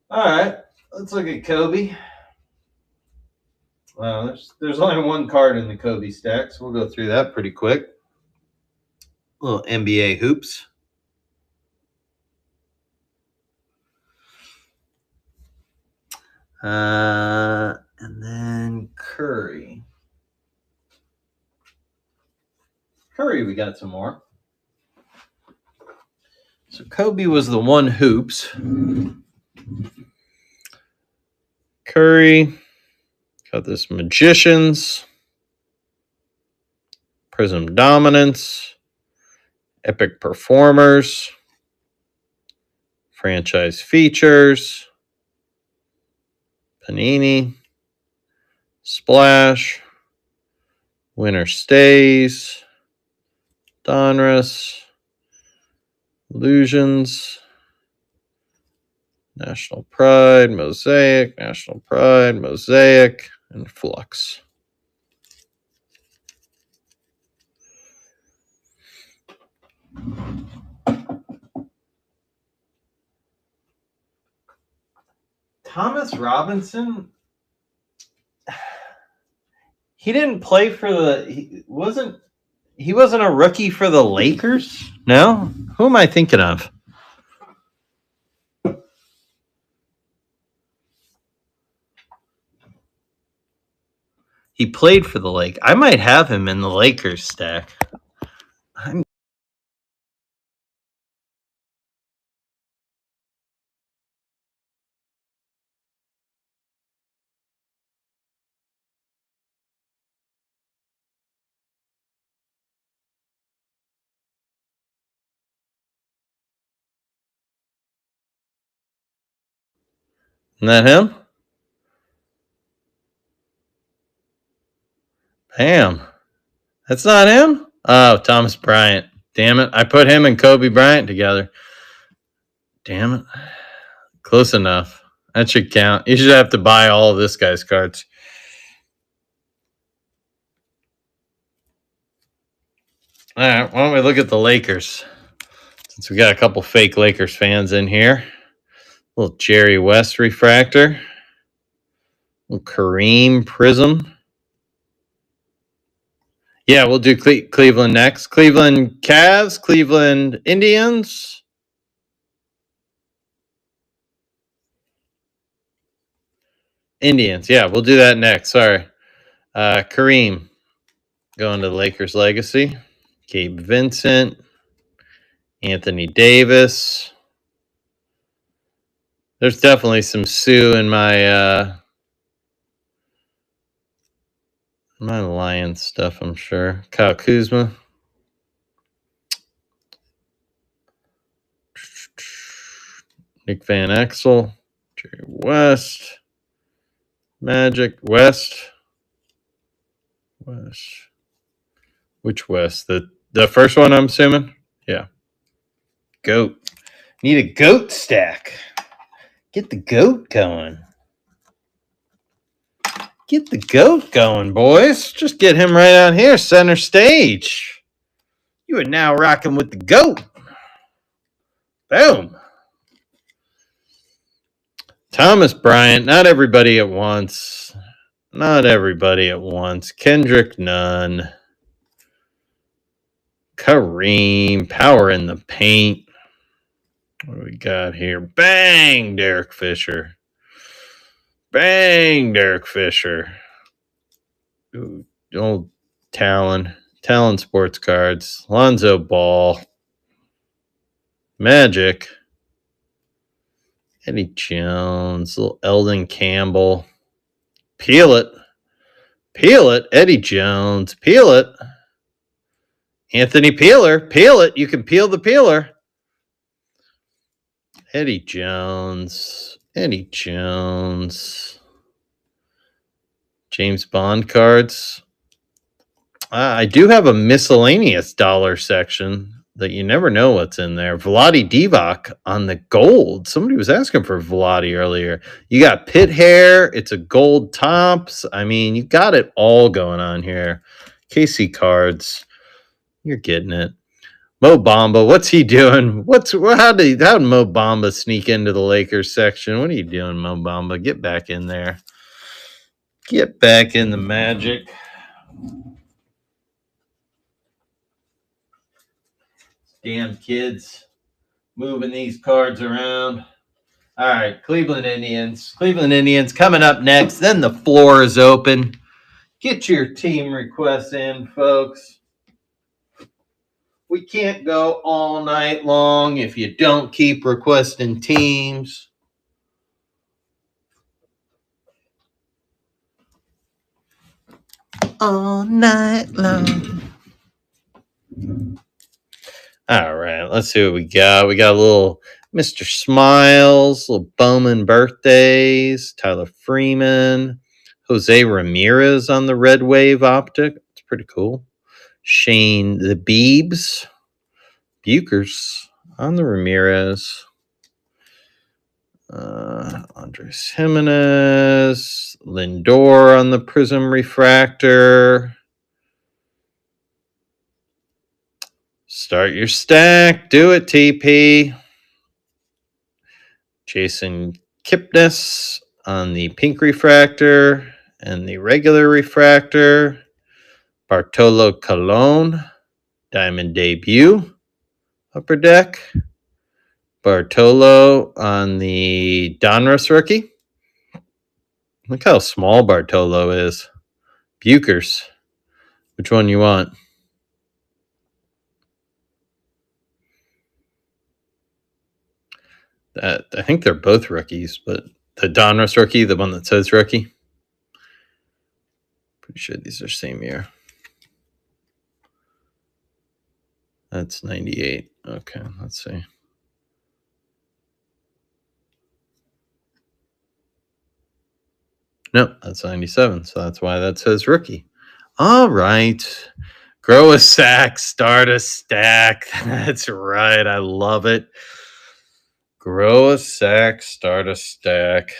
All right, let's look at Kobe. There's only one card in the Kobe stack, so we'll go through that pretty quick. Little NBA hoops. And then Curry. Curry, we got some more. So Kobe was the one hoops. Curry. Got this Magicians. Prism Dominance. Epic Performers. Franchise Features. Panini. Splash. Winner Stays. Donruss. Illusions. National Pride, Mosaic, National Pride, Mosaic, and Flux. Thomas Robinson, he didn't play for he wasn't a rookie for the Lakers? No? Who am I thinking of? He played for the Lakers. I might have him in the Lakers stack. Isn't that him? Bam. That's not him? Oh, Thomas Bryant. Damn it. I put him and Kobe Bryant together. Damn it. Close enough. That should count. You should have to buy all of this guy's cards. All right, why don't we look at the Lakers? Since we got a couple fake Lakers fans in here. A little Jerry West refractor. A little Kareem Prism. Yeah, we'll do Cleveland next. Cleveland Cavs, Cleveland Indians. Indians, yeah, we'll do that next. Sorry. Kareem going to the Lakers legacy. Gabe Vincent. Anthony Davis. There's definitely some Sue in my Lions stuff, I'm sure. Kyle Kuzma. Nick Van Exel. Jerry West. Magic West. Which West? The first one, I'm assuming? Yeah. Goat. Need a goat stack. Get the goat going. Get the goat going, boys. Just get him right out here, center stage. You are now rocking with the goat. Boom. Thomas Bryant, not everybody at once. Not everybody at once. Kendrick Nunn. Kareem. Power in the paint. What do we got here? Bang, Derek Fisher. Bang, Derek Fisher. Ooh, old Talon Sports Cards. Lonzo Ball. Magic. Eddie Jones. Little Eldon Campbell. Peel it. Eddie Jones. Peel it. Anthony Peeler. Peel it. You can peel the peeler. Eddie Jones. James Bond cards. I do have a miscellaneous dollar section that you never know what's in there. Vlade Divac on the gold. Somebody was asking for Vlade earlier. You got pit hair. It's a gold tops. I mean, you got it all going on here. KC cards. You're getting it. Mo Bamba, what's he doing? How did Mo Bamba sneak into the Lakers section? What are you doing, Mo Bamba? Get back in there. Get back in the Magic. Damn kids moving these cards around. All right, Cleveland Indians. Cleveland Indians coming up next. Then the floor is open. Get your team requests in, folks. We can't go all night long if you don't keep requesting teams. All night long. All right, let's see what we got. We got a little Mr. Smiles, little Bowman birthdays, Tyler Freeman, Jose Ramirez on the Red Wave optic. It's pretty cool. Shane the Beebs, Bukers on the Ramirez. Andres Jimenez, Lindor on the Prism Refractor. Start your stack. Do it, TP. Jason Kipnis on the Pink Refractor and the regular Refractor. Bartolo Colon, Diamond Debut, Upper Deck. Bartolo on the Donruss rookie. Look how small Bartolo is. Bukers. Which one you want? I think they're both rookies, but the Donruss rookie, the one that says rookie. Pretty sure these are same year. That's 98. Okay, let's see. Nope, that's 97. So that's why that says rookie. All right. Grow a sack, start a stack. That's right. I love it. Grow a sack, start a stack.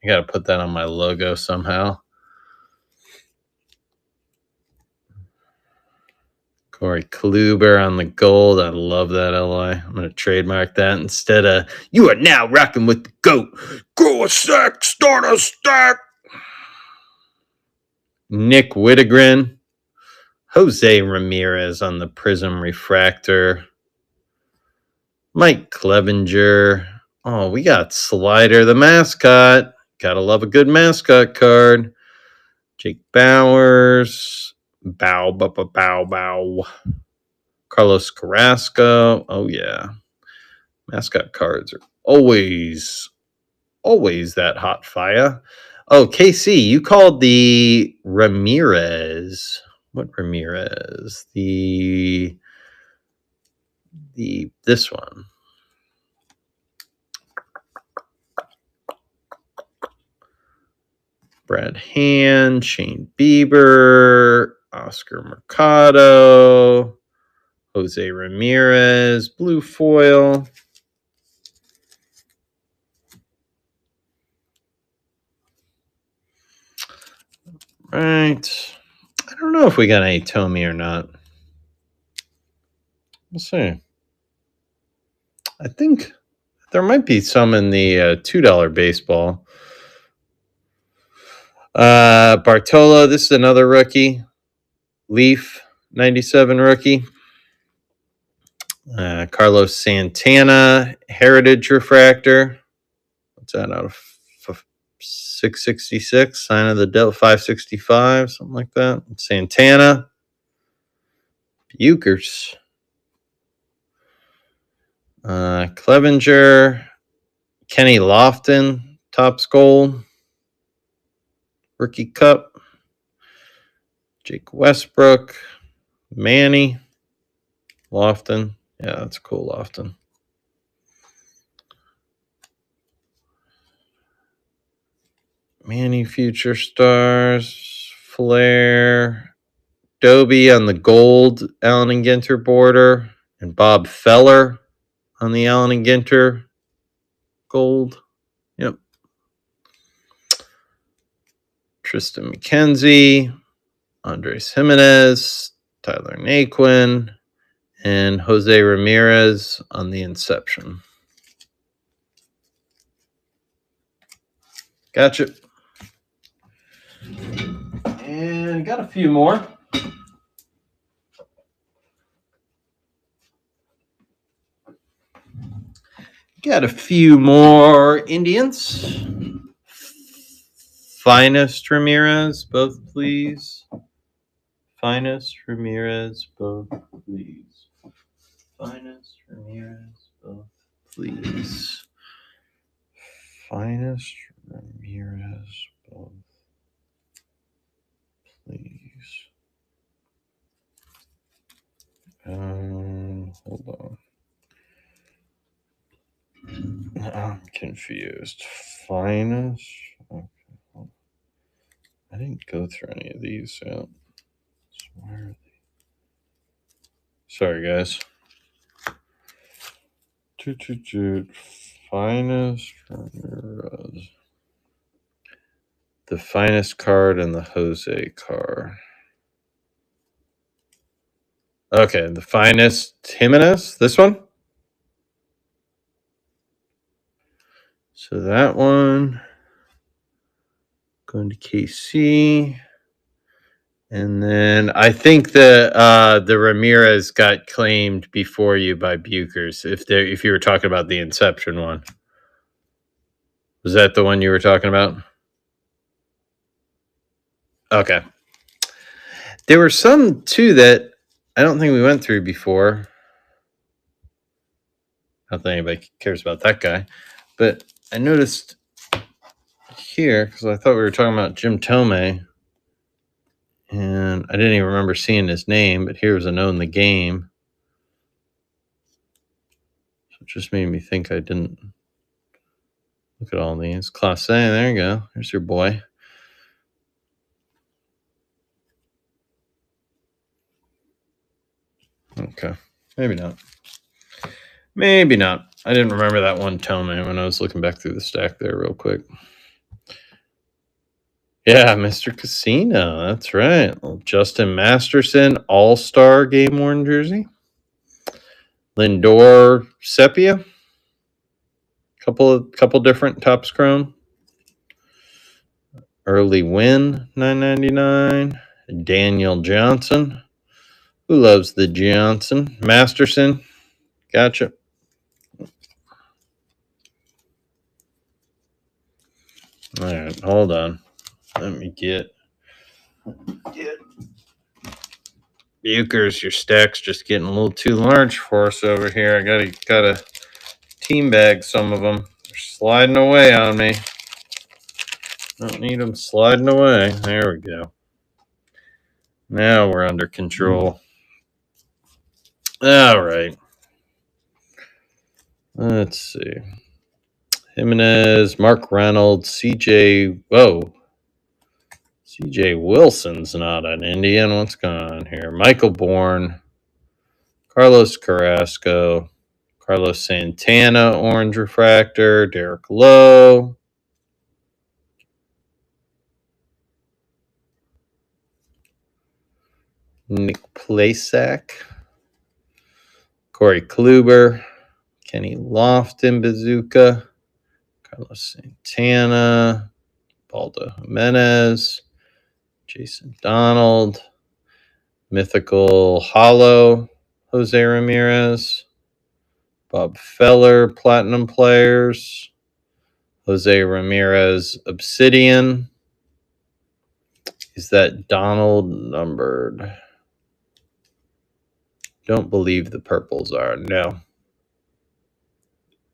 I got to put that on my logo somehow. Corey Kluber on the gold. I love that, LI. I'm going to trademark that instead of, you are now rocking with the GOAT. Grow a sack, start a stack. Nick Wittegren. Jose Ramirez on the Prism Refractor. Mike Clevenger. Oh, we got Slider, the mascot. Gotta love a good mascot card. Jake Bowers. Bow. Carlos Carrasco. Oh, yeah. Mascot cards are always that hot fire. Oh, KC, you called the Ramirez. What Ramirez? This one. Brad Hand, Shane Bieber, Oscar Mercado, Jose Ramirez, blue foil. Right. I don't know if we got any Tommy or not. We'll see. I think there might be some in the $2 baseball. Bartolo, this is another rookie. Leaf, 97 rookie. Carlos Santana, Heritage Refractor. What's that out of 666? Sign of the Devil, 565, something like that. Santana. Bukers. Clevenger. Kenny Lofton, Topps Gold. Rookie Cup. Jake Westbrook. Manny. Lofton. Yeah, that's cool, Lofton. Manny Future Stars. Flair. Dobie on the gold Allen and Ginter border. And Bob Feller on the Allen and Ginter gold. Yep. Tristan McKenzie. Andres Jimenez. Tyler Naquin, and Jose Ramirez on the Inception. Gotcha. And got a few more. Got a few more Indians. Finest Ramirez, both please. Finest Ramirez, both please. Finest Ramirez, both please. Finest Ramirez, both please. Hold on. I'm confused. Finest. Okay. I didn't go through any of these yet. Where are they? Sorry, guys. Finest Ramirez. The finest card and the Jose card. Okay, the finest Jimenez. This one. So that one going to KC. And then I think the Ramirez got claimed before you by Buchers. If you were talking about the Inception one, was that the one you were talking about? Okay. There were some too that I don't think we went through before. Not that anybody cares about that guy, but I noticed here because I thought we were talking about Jim Thome. And I didn't even remember seeing his name, but here was a known the game. So it just made me think I didn't look at all these. Class A, there you go. There's your boy. Okay. Maybe not. Maybe not. I didn't remember that one Thome when I was looking back through the stack there real quick. Yeah, Mr. Casino. That's right. Justin Masterson, all-star game-worn jersey. Lindor Sepia. Couple different Topps Chrome. Early Win, $9.99. Daniel Johnson. Who loves the Johnson? Masterson. Gotcha. All right, hold on. Let me get Buchers. Your stack's just getting a little too large for us over here. I gotta team bag some of them. They're sliding away on me. Don't need them sliding away. There we go. Now we're under control. All right. Let's see. Jimenez, Mark Reynolds, CJ. Whoa. CJ Wilson's not an Indian. What's going on here? Michael Bourne, Carlos Carrasco, Carlos Santana, Orange Refractor, Derek Lowe. Nick Plesac, Corey Kluber, Kenny Lofton, Bazooka, Carlos Santana, Baldo Jimenez, Jason Donald, Mythical Hollow, Jose Ramirez, Bob Feller, Platinum Players, Jose Ramirez, Obsidian. Is that Donald numbered? Don't believe the purples are. No.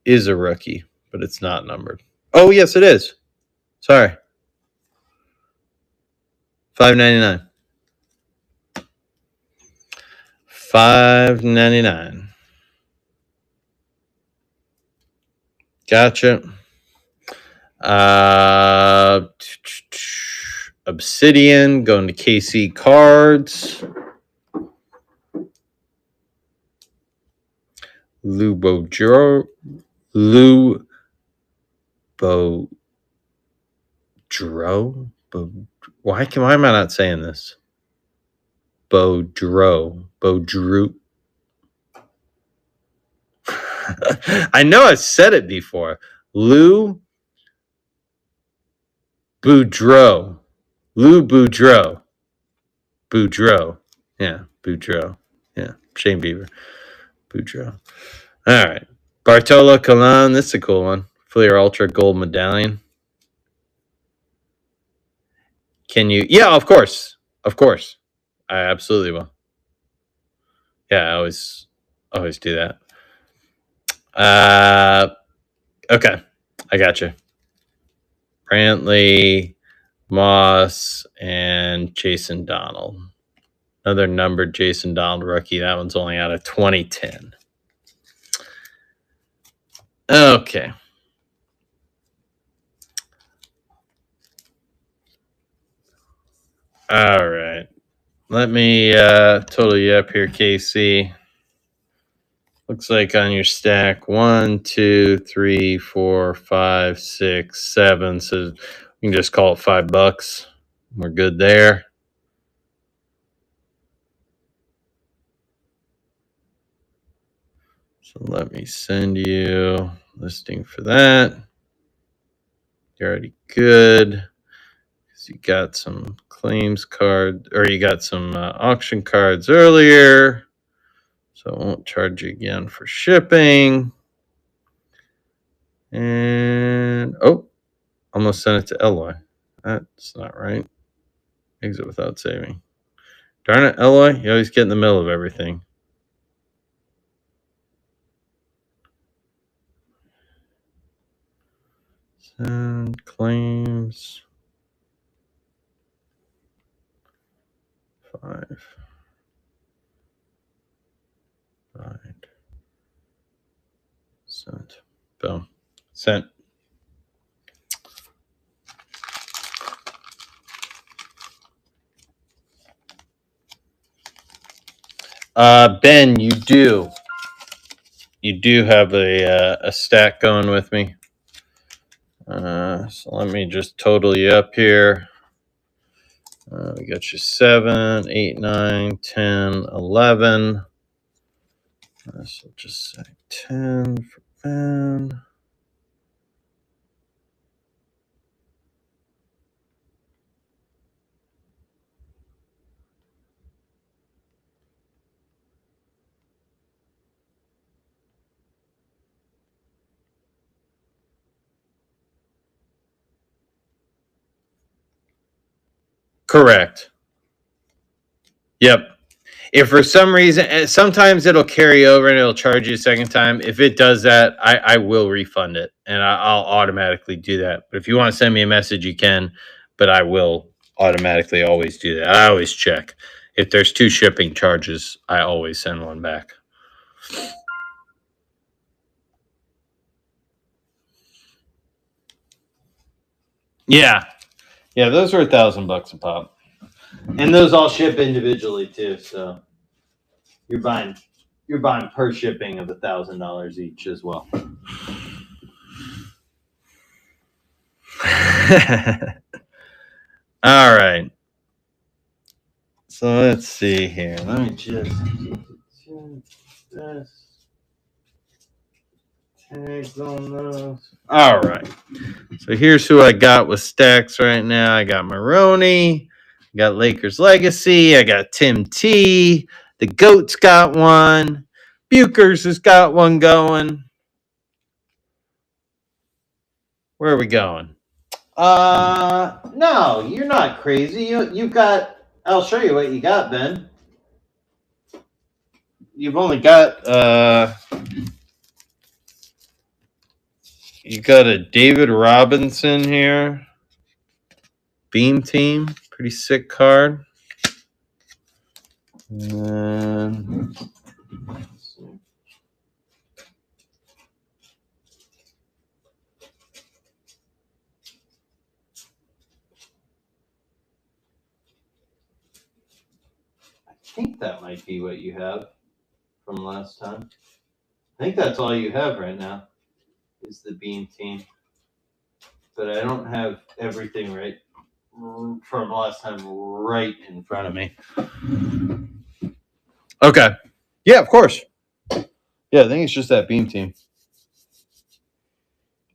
Is a rookie, but it's not numbered. Oh, yes, it is. Sorry. $5.99. $5.99. Gotcha. Obsidian going to KC Cards. Lou Boudreau. Why am I not saying this? Boudreaux. I know I've said it before. Lou Boudreaux. Lou Boudreaux. Boudreaux. Yeah, Boudreaux. Yeah, Shane Bieber. Boudreaux. All right. Bartolo Colon. This is a cool one. Fleer Ultra Gold Medallion. Can you? Yeah, of course. Of course. I absolutely will. Yeah, I always do that. Okay. I got you. Brantley, Moss, and Jason Donald. Another numbered Jason Donald rookie. That one's only out of 2010. Okay. All right. Let me total you up here, KC. Looks like on your stack 1, 2, 3, 4, 5, 6, 7. So you can just call it $5. We're good there. So let me send you listing for that. You're already good. Because you got some claims card, or you got some auction cards earlier. So I won't charge you again for shipping. And, oh, almost sent it to Eloy. That's not right. Exit without saving. Darn it, Eloy. You always get in the middle of everything. Send claims. 5. Find. Sent. Boom. Sent. Ben, you do have a stack going with me. So let me just total you up here. We got you 7, 8, 9, 10, 11. So just say 10 for Ben. Correct. Yep. If for some reason, sometimes it'll carry over and it'll charge you a second time. If it does that, I will refund it and I'll automatically do that. But if you want to send me a message, you can, but I will automatically always do that. I always check. If there's 2 shipping charges, I always send one back. Yeah. Yeah, those are $1,000 a pop. And those all ship individually too, so you're buying per shipping of $1,000 each as well. All right. So let's see here. Let me just this tags on those. All right. So here's who I got with stacks right now. I got Maroney. I got Lakers Legacy. I got Tim T. The Goat's got one. Bukers has got one going. Where are we going? No, you're not crazy. You've got. I'll show you what you got, Ben. You've only got you got a David Robinson here. Beam Team, pretty sick card. And I think that might be what you have from last time. I think that's all you have right now is the Beam Team. But I don't have everything from last time right in front of me. Okay. Yeah, of course. Yeah, I think it's just that Beam Team.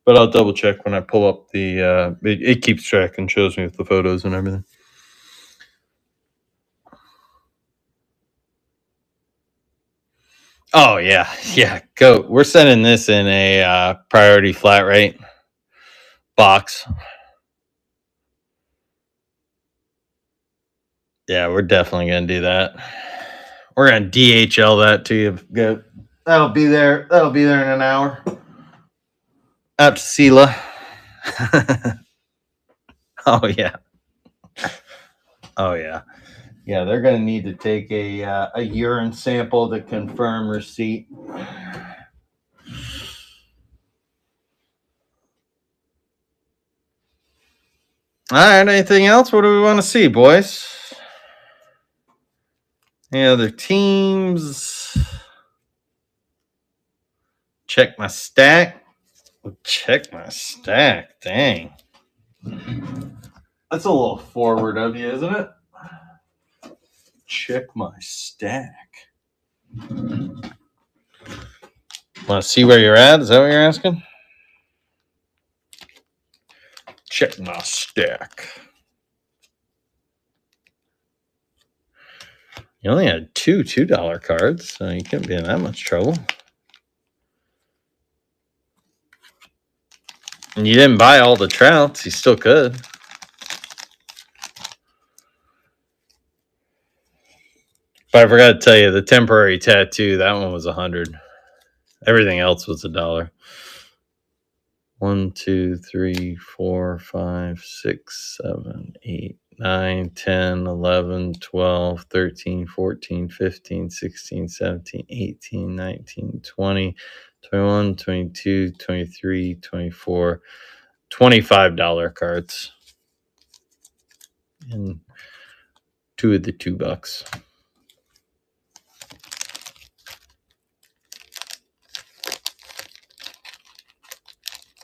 But I'll double check when I pull up the. It keeps track and shows me with the photos and everything. Oh yeah, yeah. Go. We're sending this in a priority flat rate box. Yeah, we're definitely gonna do that. We're gonna DHL that to you. Go. That'll be there. That'll be there in an hour. Out to Sela. Oh yeah. Oh yeah. Yeah, they're gonna need to take a urine sample to confirm receipt. All right. Anything else? What do we want to see, boys? Any other teams? Check my stack. Check my stack. Dang. That's a little forward of you, isn't it? Check my stack. Want to see where you're at? Is that what you're asking? Check my stack. You only had two $2 cards, so you couldn't be in that much trouble. And you didn't buy all the Trouts. You still could. But I forgot to tell you, the temporary tattoo, that one was $100. Everything else was $1. 1, 2, 3, 4, 5, 6, 7, 8, 9, 10, 11, 12, 13, 14, 15, 16, 17, 18, 19, 20, 21, 22, 23, 24, $25 cards. And two of the $2.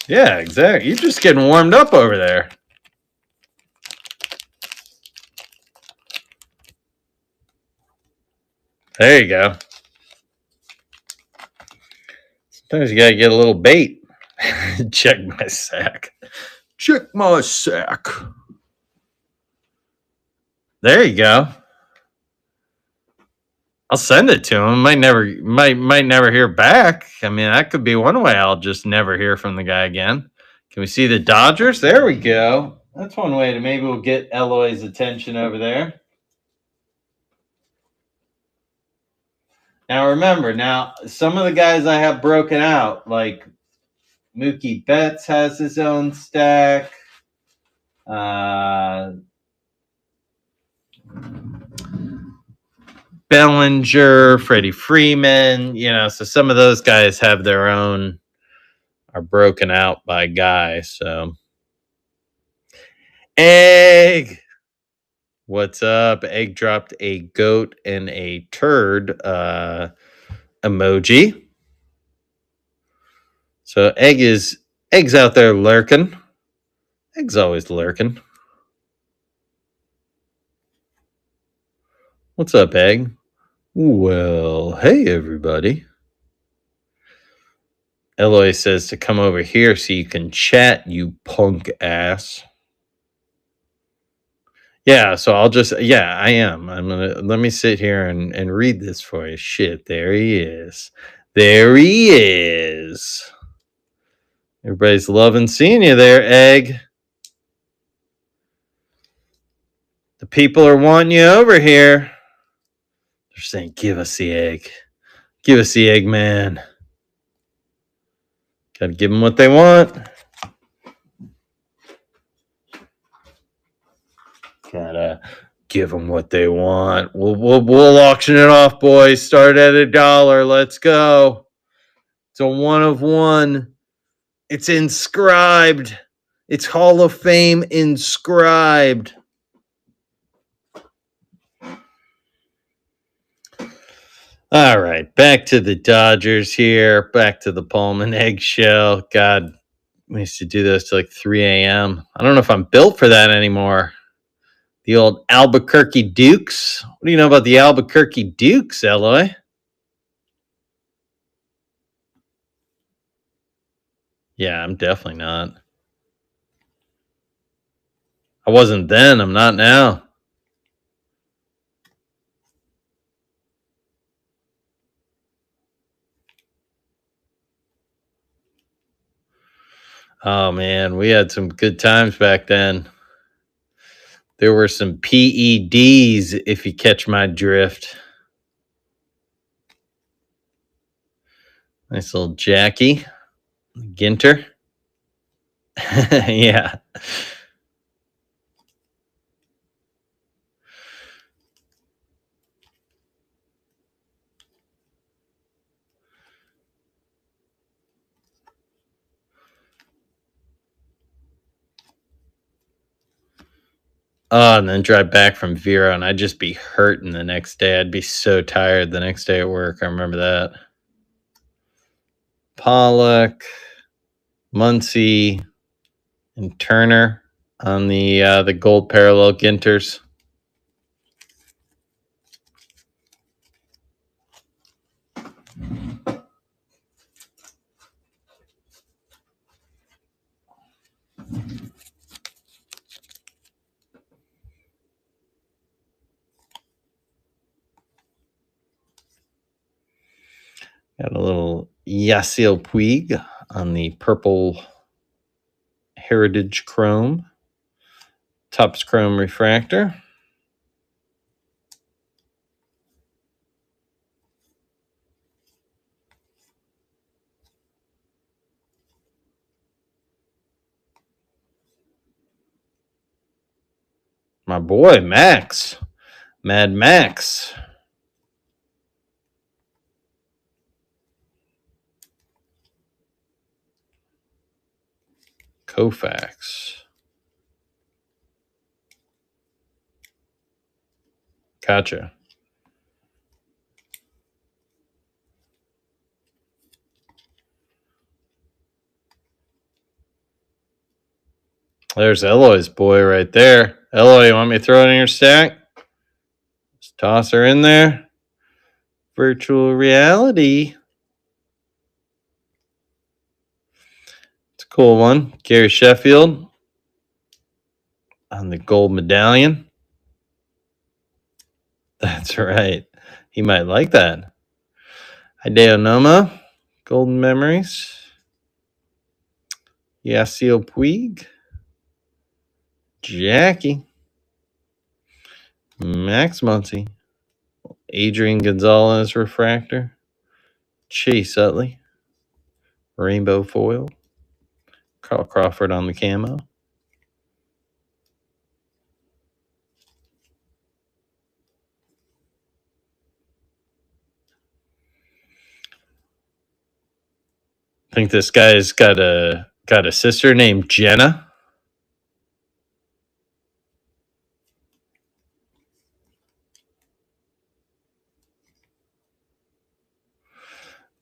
Yeah, exactly. You're just getting warmed up over there. There you go. Sometimes you gotta get a little bait. Check my sack. Check my sack. There you go. I'll send it to him. Might never hear back. I mean, that could be one way. I'll just never hear from the guy again. Can we see the Dodgers? There we go. That's one way to maybe we'll get Eloy's attention over there. Now remember, some of the guys I have broken out, like Mookie Betts has his own stack. Bellinger, Freddie Freeman, so some of those guys have their own, are broken out by guys. So, Egg, what's up? Egg dropped a goat and a turd emoji. So Egg's out there lurking. Egg's always lurking. What's up, Egg? Well, hey, everybody. Eloy says to come over here so you can chat, you punk ass. Yeah, so I am. Let me sit here and read this for you. Shit, there he is. There he is. Everybody's loving seeing you there, Egg. The people are wanting you over here. They're saying, give us the egg. Give us the egg, man. Gotta give them what they want. Gotta give them what they want. We'll auction it off, boys. Start at $1. Let's go. It's a 1 of 1. It's inscribed. It's Hall of Fame inscribed. All right, back to the Dodgers here. Back to the Pullman eggshell. God, we used to do this till like 3 a.m. I don't know if I'm built for that anymore. The old Albuquerque Dukes. What do you know about the Albuquerque Dukes, Eloy? Yeah, I'm definitely not. I wasn't then. I'm not now. Oh, man. We had some good times back then. There were some PEDs, if you catch my drift. Nice little Jackie. Ginter. Yeah. Oh, and then drive back from Vero, and I'd just be hurting the next day. I'd be so tired the next day at work. I remember that. Pollock, Muncie, and Turner on the gold parallel Ginters. Got a little Yasiel Puig on the purple Heritage Chrome. Topps Chrome Refractor. My boy, Max. Mad Max. Koufax. Gotcha. There's Eloy's boy right there. Eloy, you want me to throw it in your stack? Just toss her in there. Virtual reality. It's a cool one. Gary Sheffield on the gold medallion. That's right. He might like that. Hideo Noma, Golden Memories. Yasiel Puig. Jackie. Max Muncy. Adrian Gonzalez Refractor. Chase Utley. Rainbow Foil. Carl Crawford on the camo. I think this guy's got a sister named Jenna.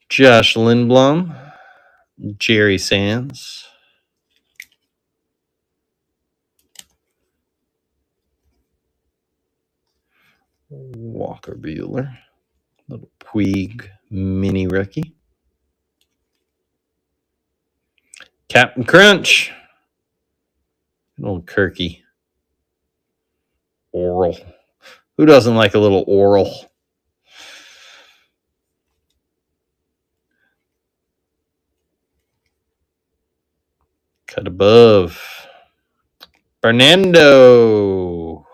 Josh Lindblom. Jerry Sands. Walker Buehler. Little Puig mini rookie. Captain Crunch. An old Kirky. Oral. Who doesn't like a little oral? Cut above. Fernando.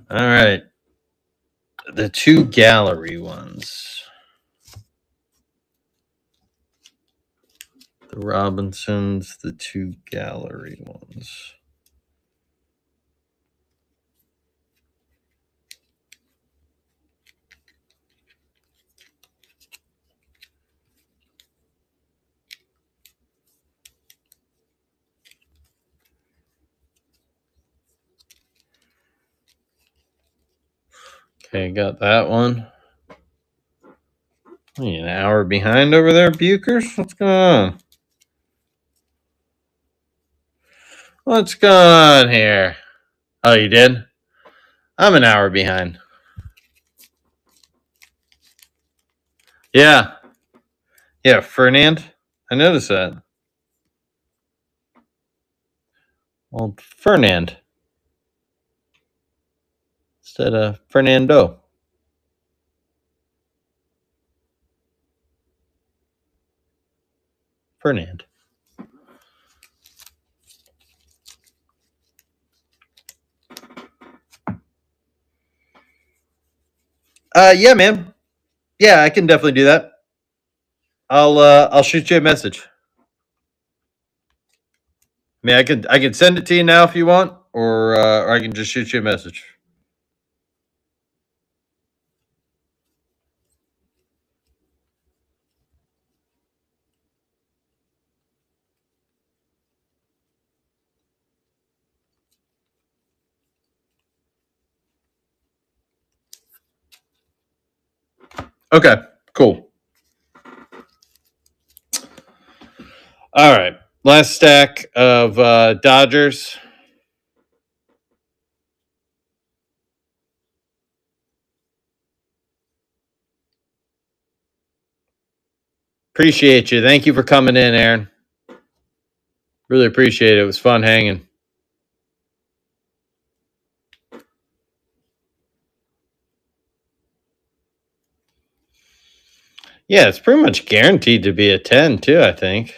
All right. The two gallery ones. The Robinsons, the two gallery ones. Okay, got that one. You an hour behind over there, Bukers? What's going on? What's going on here? Oh, you did? I'm an hour behind. Yeah. Yeah, Fernand. I noticed that. Well, Fernand. Instead of Fernando. Fernand. Yeah, man. Yeah, I can definitely do that. I'll shoot you a message. I mean, I can send it to you now if you want, or I can just shoot you a message. Okay, cool. All right, last stack of Dodgers. Appreciate you. Thank you for coming in, Aaron. Really appreciate it. It was fun hanging. Yeah, it's pretty much guaranteed to be a 10, too, I think.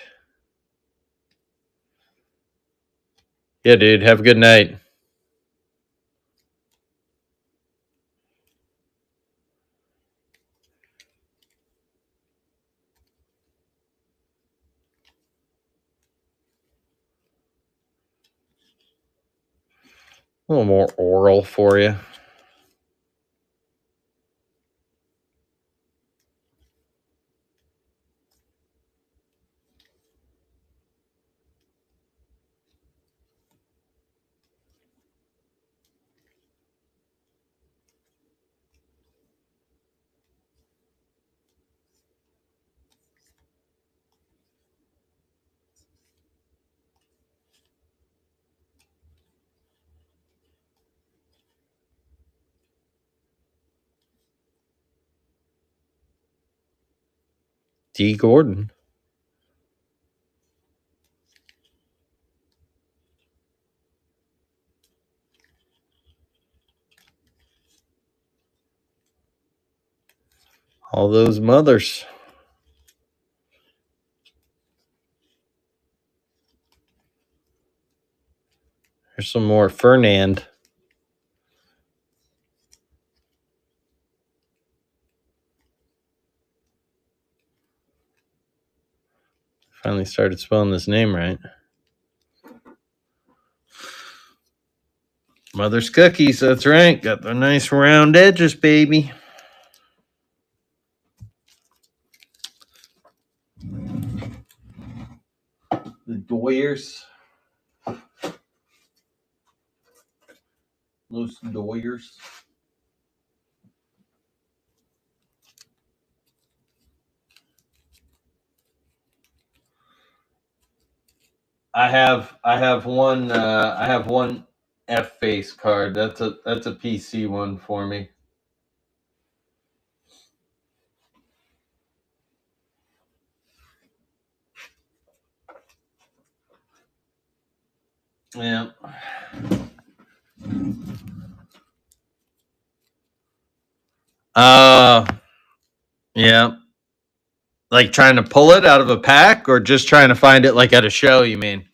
Yeah, dude. Have a good night. A little more oral for you. D. Gordon. All those mothers. Here's some more Fernand. Finally started spelling this name right. Mother's Cookies, that's right. Got the nice round edges, baby. The Doyers. Los Doyers. I have one F face card. That's a PC one for me. Yeah. Yeah. Like trying to pull it out of a pack or just trying to find it like at a show, you mean?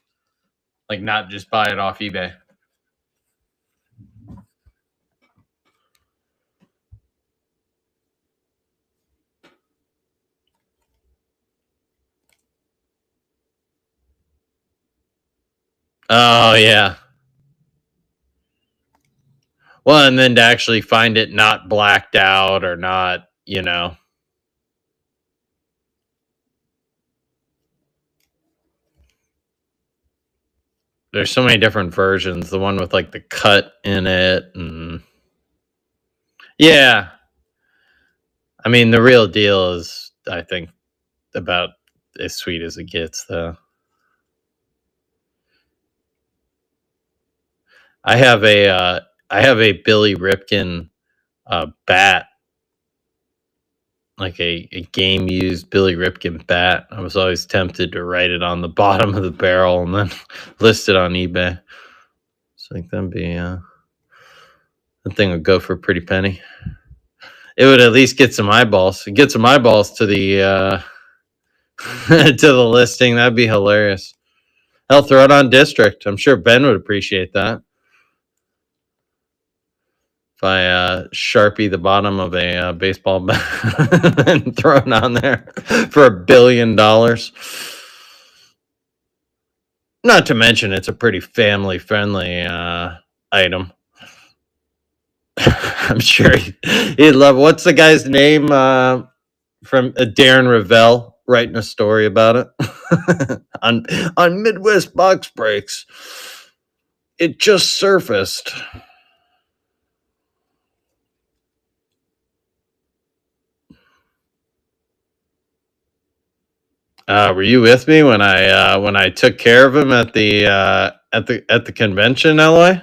Like not just buy it off eBay. Oh yeah. Well, and then to actually find it not blacked out or not, there's so many different versions. The one with like the cut in it, and Yeah. I mean, the real deal is, I think, about as sweet as it gets, though. I have a I have a Billy Ripken bat, like a game used Billy Ripken bat. I was always tempted to write it on the bottom of the barrel and then list it on eBay. So I think that'd be that thing would go for a pretty penny. It would at least get some eyeballs. Get some eyeballs to the to the listing. That'd be hilarious. I'll throw it on District. I'm sure Ben would appreciate that. If I Sharpie the bottom of a baseball bat and throw it on there for $1 billion. Not to mention, it's a pretty family friendly item. I'm sure he'd love. What's the guy's name from Darren Ravel writing a story about it on Midwest Box Breaks? It just surfaced. Were you with me when I took care of him at the convention, LA?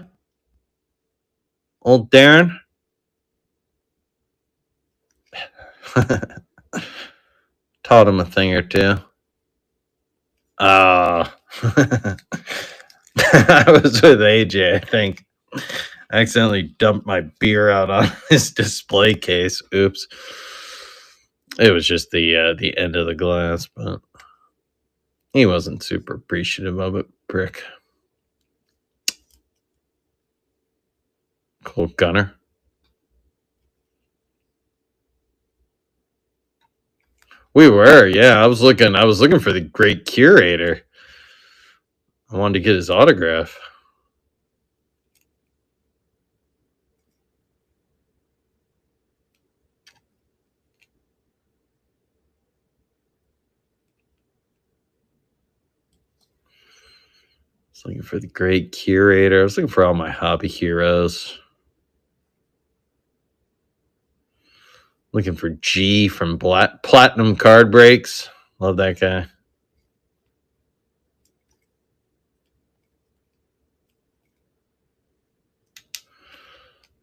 Old Darren. Taught him a thing or two. I was with AJ, I think. I accidentally dumped my beer out on his display case. Oops. It was just the end of the glass, but he wasn't super appreciative of it, prick. Cool Gunner. We were, yeah. I was looking for the great curator. I wanted to get his autograph. I was looking for the great curator. I was looking for all my hobby heroes. Looking for G from Platinum Card Breaks. Love that guy.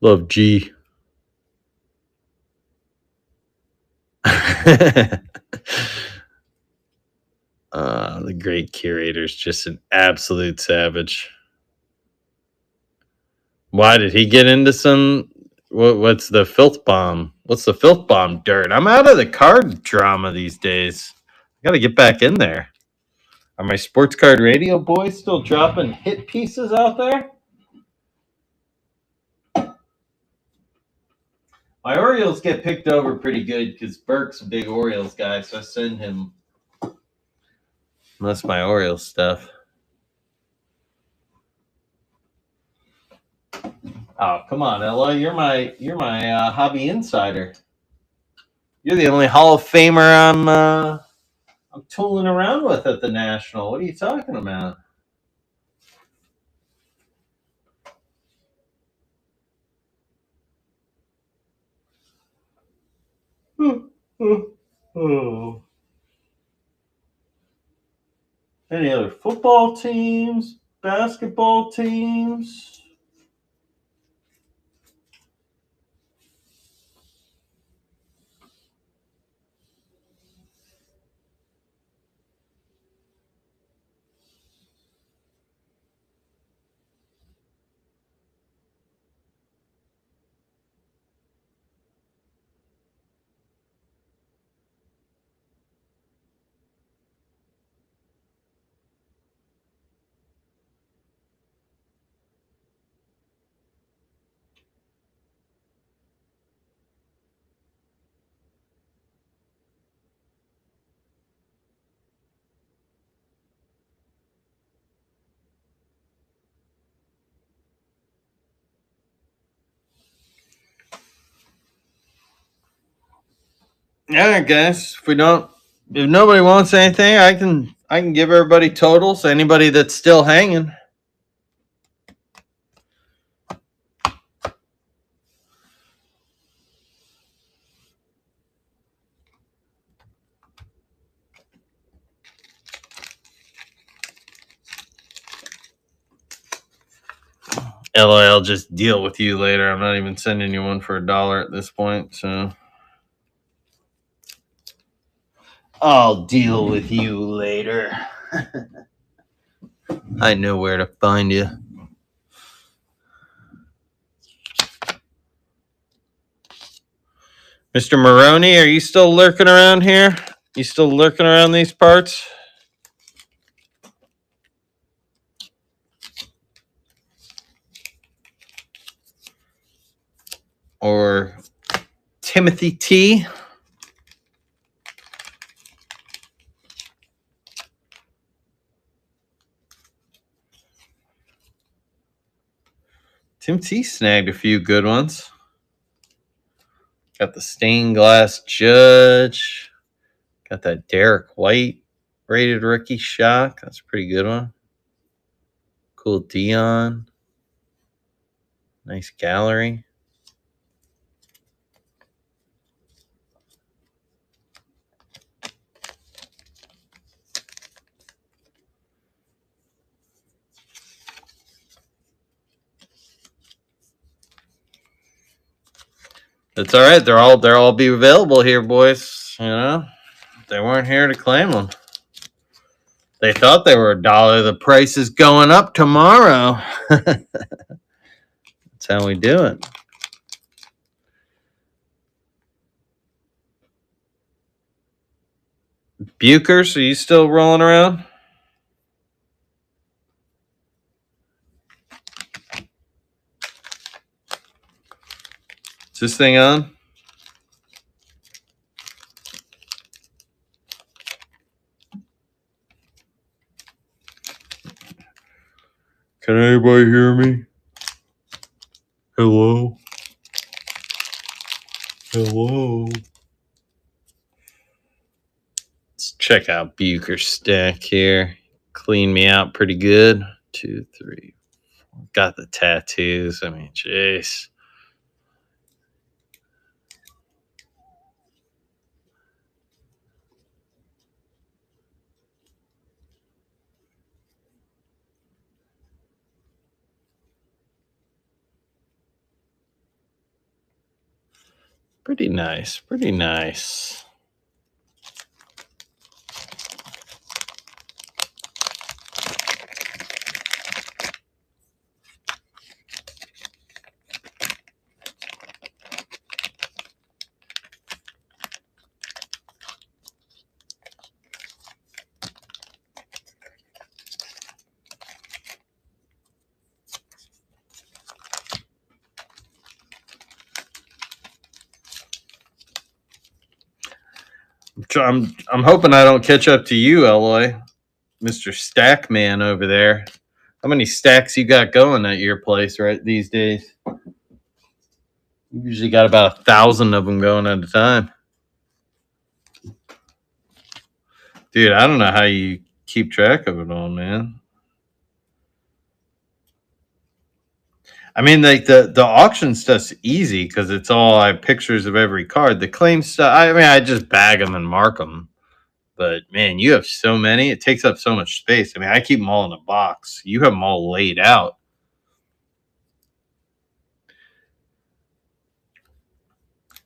Love G. The great curator's just an absolute savage. Why did he get into some? What's the filth bomb? What's the filth bomb dirt? I'm out of the card drama these days. I got to get back in there. Are my sports card radio boys still dropping hit pieces out there? My Orioles get picked over pretty good because Burke's a big Orioles guy, so I send him. That's my Orioles stuff. Oh, come on, Ella. You're my hobby insider. You're the only Hall of Famer I'm tooling around with at the National. What are you talking about? Oh. Any other football teams? Basketball teams? Yeah, guys. If nobody wants anything, I can give everybody totals. Anybody that's still hanging. LA, I'll just deal with you later. I'm not even sending you one for $1 at this point, so I'll deal with you later. I know where to find you. Mr. Maroney, are you still lurking around here? You still lurking around these parts? Or Timothy T? Tim T snagged a few good ones. Got the stained glass Judge. Got that Derek White rated rookie shock. That's a pretty good one. Cool Dion. Nice gallery. It's all right. They'll all be available here, boys. You know, they weren't here to claim them. They thought they were $1. The price is going up tomorrow. That's how we do it. Buchers, are you still rolling around? Is this thing on? Can anybody hear me? Hello? Hello? Let's check out Bucher's stack here. Clean me out pretty good. 2, 3, 4. Got the tattoos. I mean, jeez. Pretty nice. Pretty nice. I'm hoping I don't catch up to you, Eloy, Mr. Stack Man over there. How many stacks you got going at your place right these days? You usually got about 1,000 of them going at a time. Dude, I don't know how you keep track of it all, man. I mean, like the auction stuff's easy because it's all I have pictures of every card. The claim stuff, I mean, I just bag them and mark them. But man, you have so many; it takes up so much space. I mean, I keep them all in a box. You have them all laid out.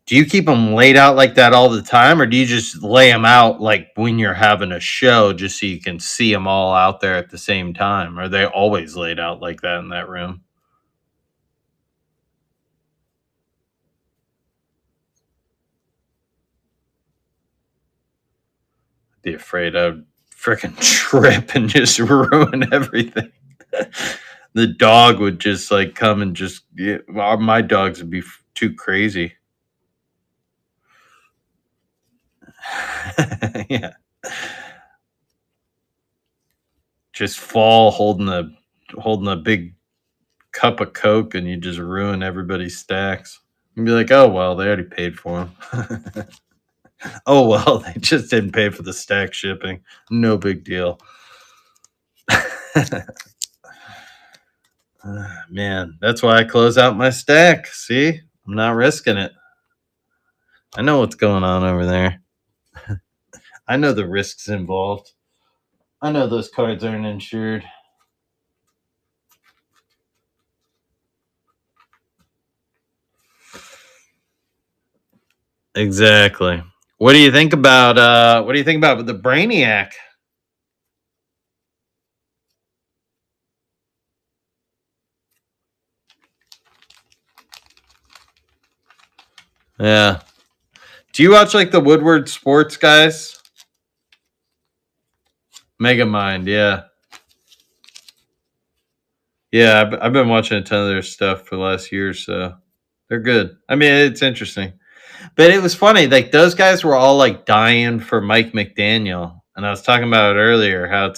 Do you keep them laid out like that all the time, or do you just lay them out like when you're having a show, just so you can see them all out there at the same time? Or are they always laid out like that in that room? Be afraid I'd freaking trip and just ruin everything. The dog would just like come and just my dogs would be too crazy. Yeah, just fall holding a big cup of Coke and you just ruin everybody's stacks. You'd be like, oh well, they already paid for them. Oh well, they just didn't pay for the stack shipping. No big deal. Man, that's why I close out my stack. See, I'm not risking it. I know what's going on over there. I know the risks involved. I know those cards aren't insured. Exactly. What do you think about the Brainiac? Yeah. Do you watch like the Woodward Sports guys? Megamind, yeah. Yeah, I've been watching a ton of their stuff for the last year or so. They're good. I mean, it's interesting. But it was funny, like those guys were all like dying for Mike McDaniel. And I was talking about it earlier, how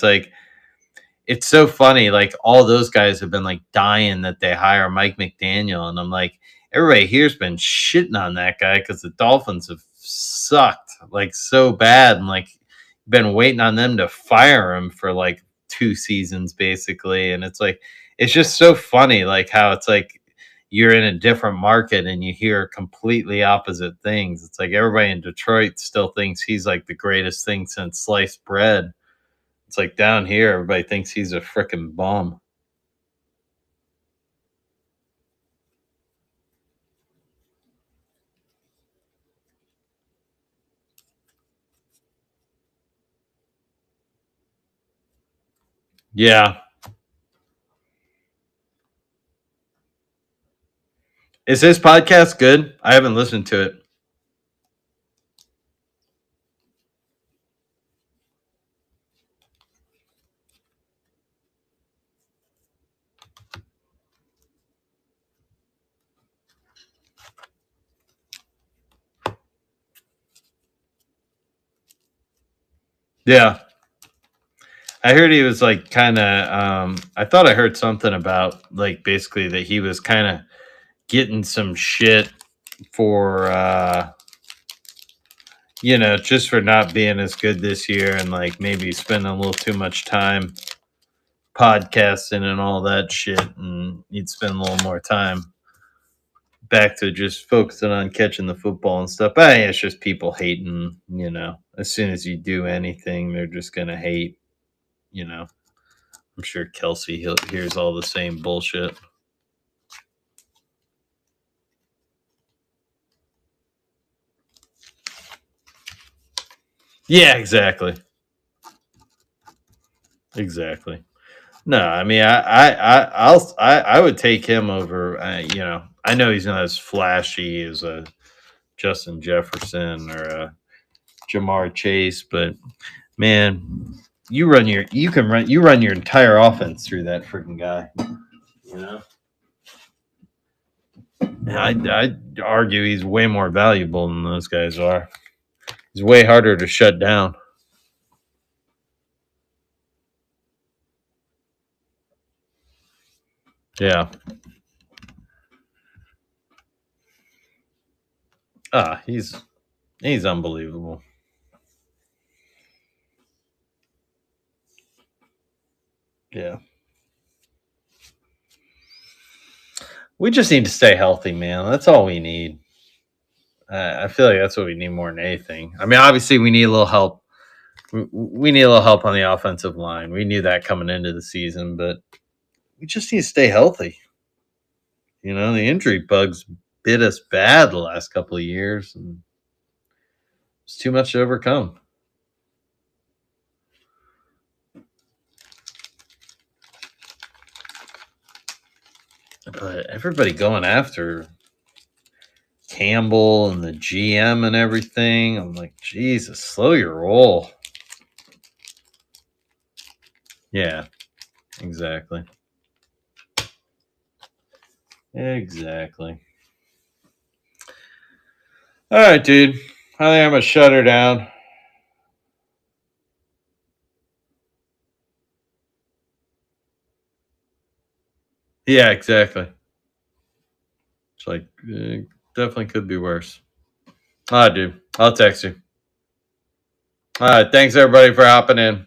it's so funny. Like all those guys have been like dying that they hire Mike McDaniel, and I'm like, everybody here's been shitting on that guy because the Dolphins have sucked like so bad, and like been waiting on them to fire him for like 2 seasons basically. And it's like it's just so funny, like how it's like you're in a different market and you hear completely opposite things. It's like everybody in Detroit still thinks he's like the greatest thing since sliced bread. It's like down here, everybody thinks he's a freaking bum. Yeah. Is his podcast good? I haven't listened to it. Yeah. I heard he was like kind of, I thought I heard something about like basically that he was kind of getting some shit for, just for not being as good this year and like maybe spending a little too much time podcasting and all that shit. And he'd spend a little more time back to just focusing on catching the football and stuff. But it's just people hating, as soon as you do anything, they're just going to hate, you know. I'm sure Kelsey hears all the same bullshit. Yeah, exactly. Exactly. No, I mean, I would take him over. I know he's not as flashy as a Justin Jefferson or a Jamar Chase, but man, you run your entire offense through that freaking guy. You know, I'd argue he's way more valuable than those guys are. He's way harder to shut down. Yeah. He's unbelievable. Yeah. We just need to stay healthy, man. That's all we need. I feel like that's what we need more than anything. I mean, obviously, we need a little help. We need a little help on the offensive line. We knew that coming into the season, but we just need to stay healthy. The injury bugs bit us bad the last couple of years, and it's too much to overcome. But everybody going after Campbell and the GM and everything, I'm like, Jesus, slow your roll. Yeah, exactly. Exactly. All right, dude. I think I'm gonna shut her down. Yeah, exactly. It's like definitely could be worse. All right, dude. I'll text you. All right. Thanks everybody for hopping in.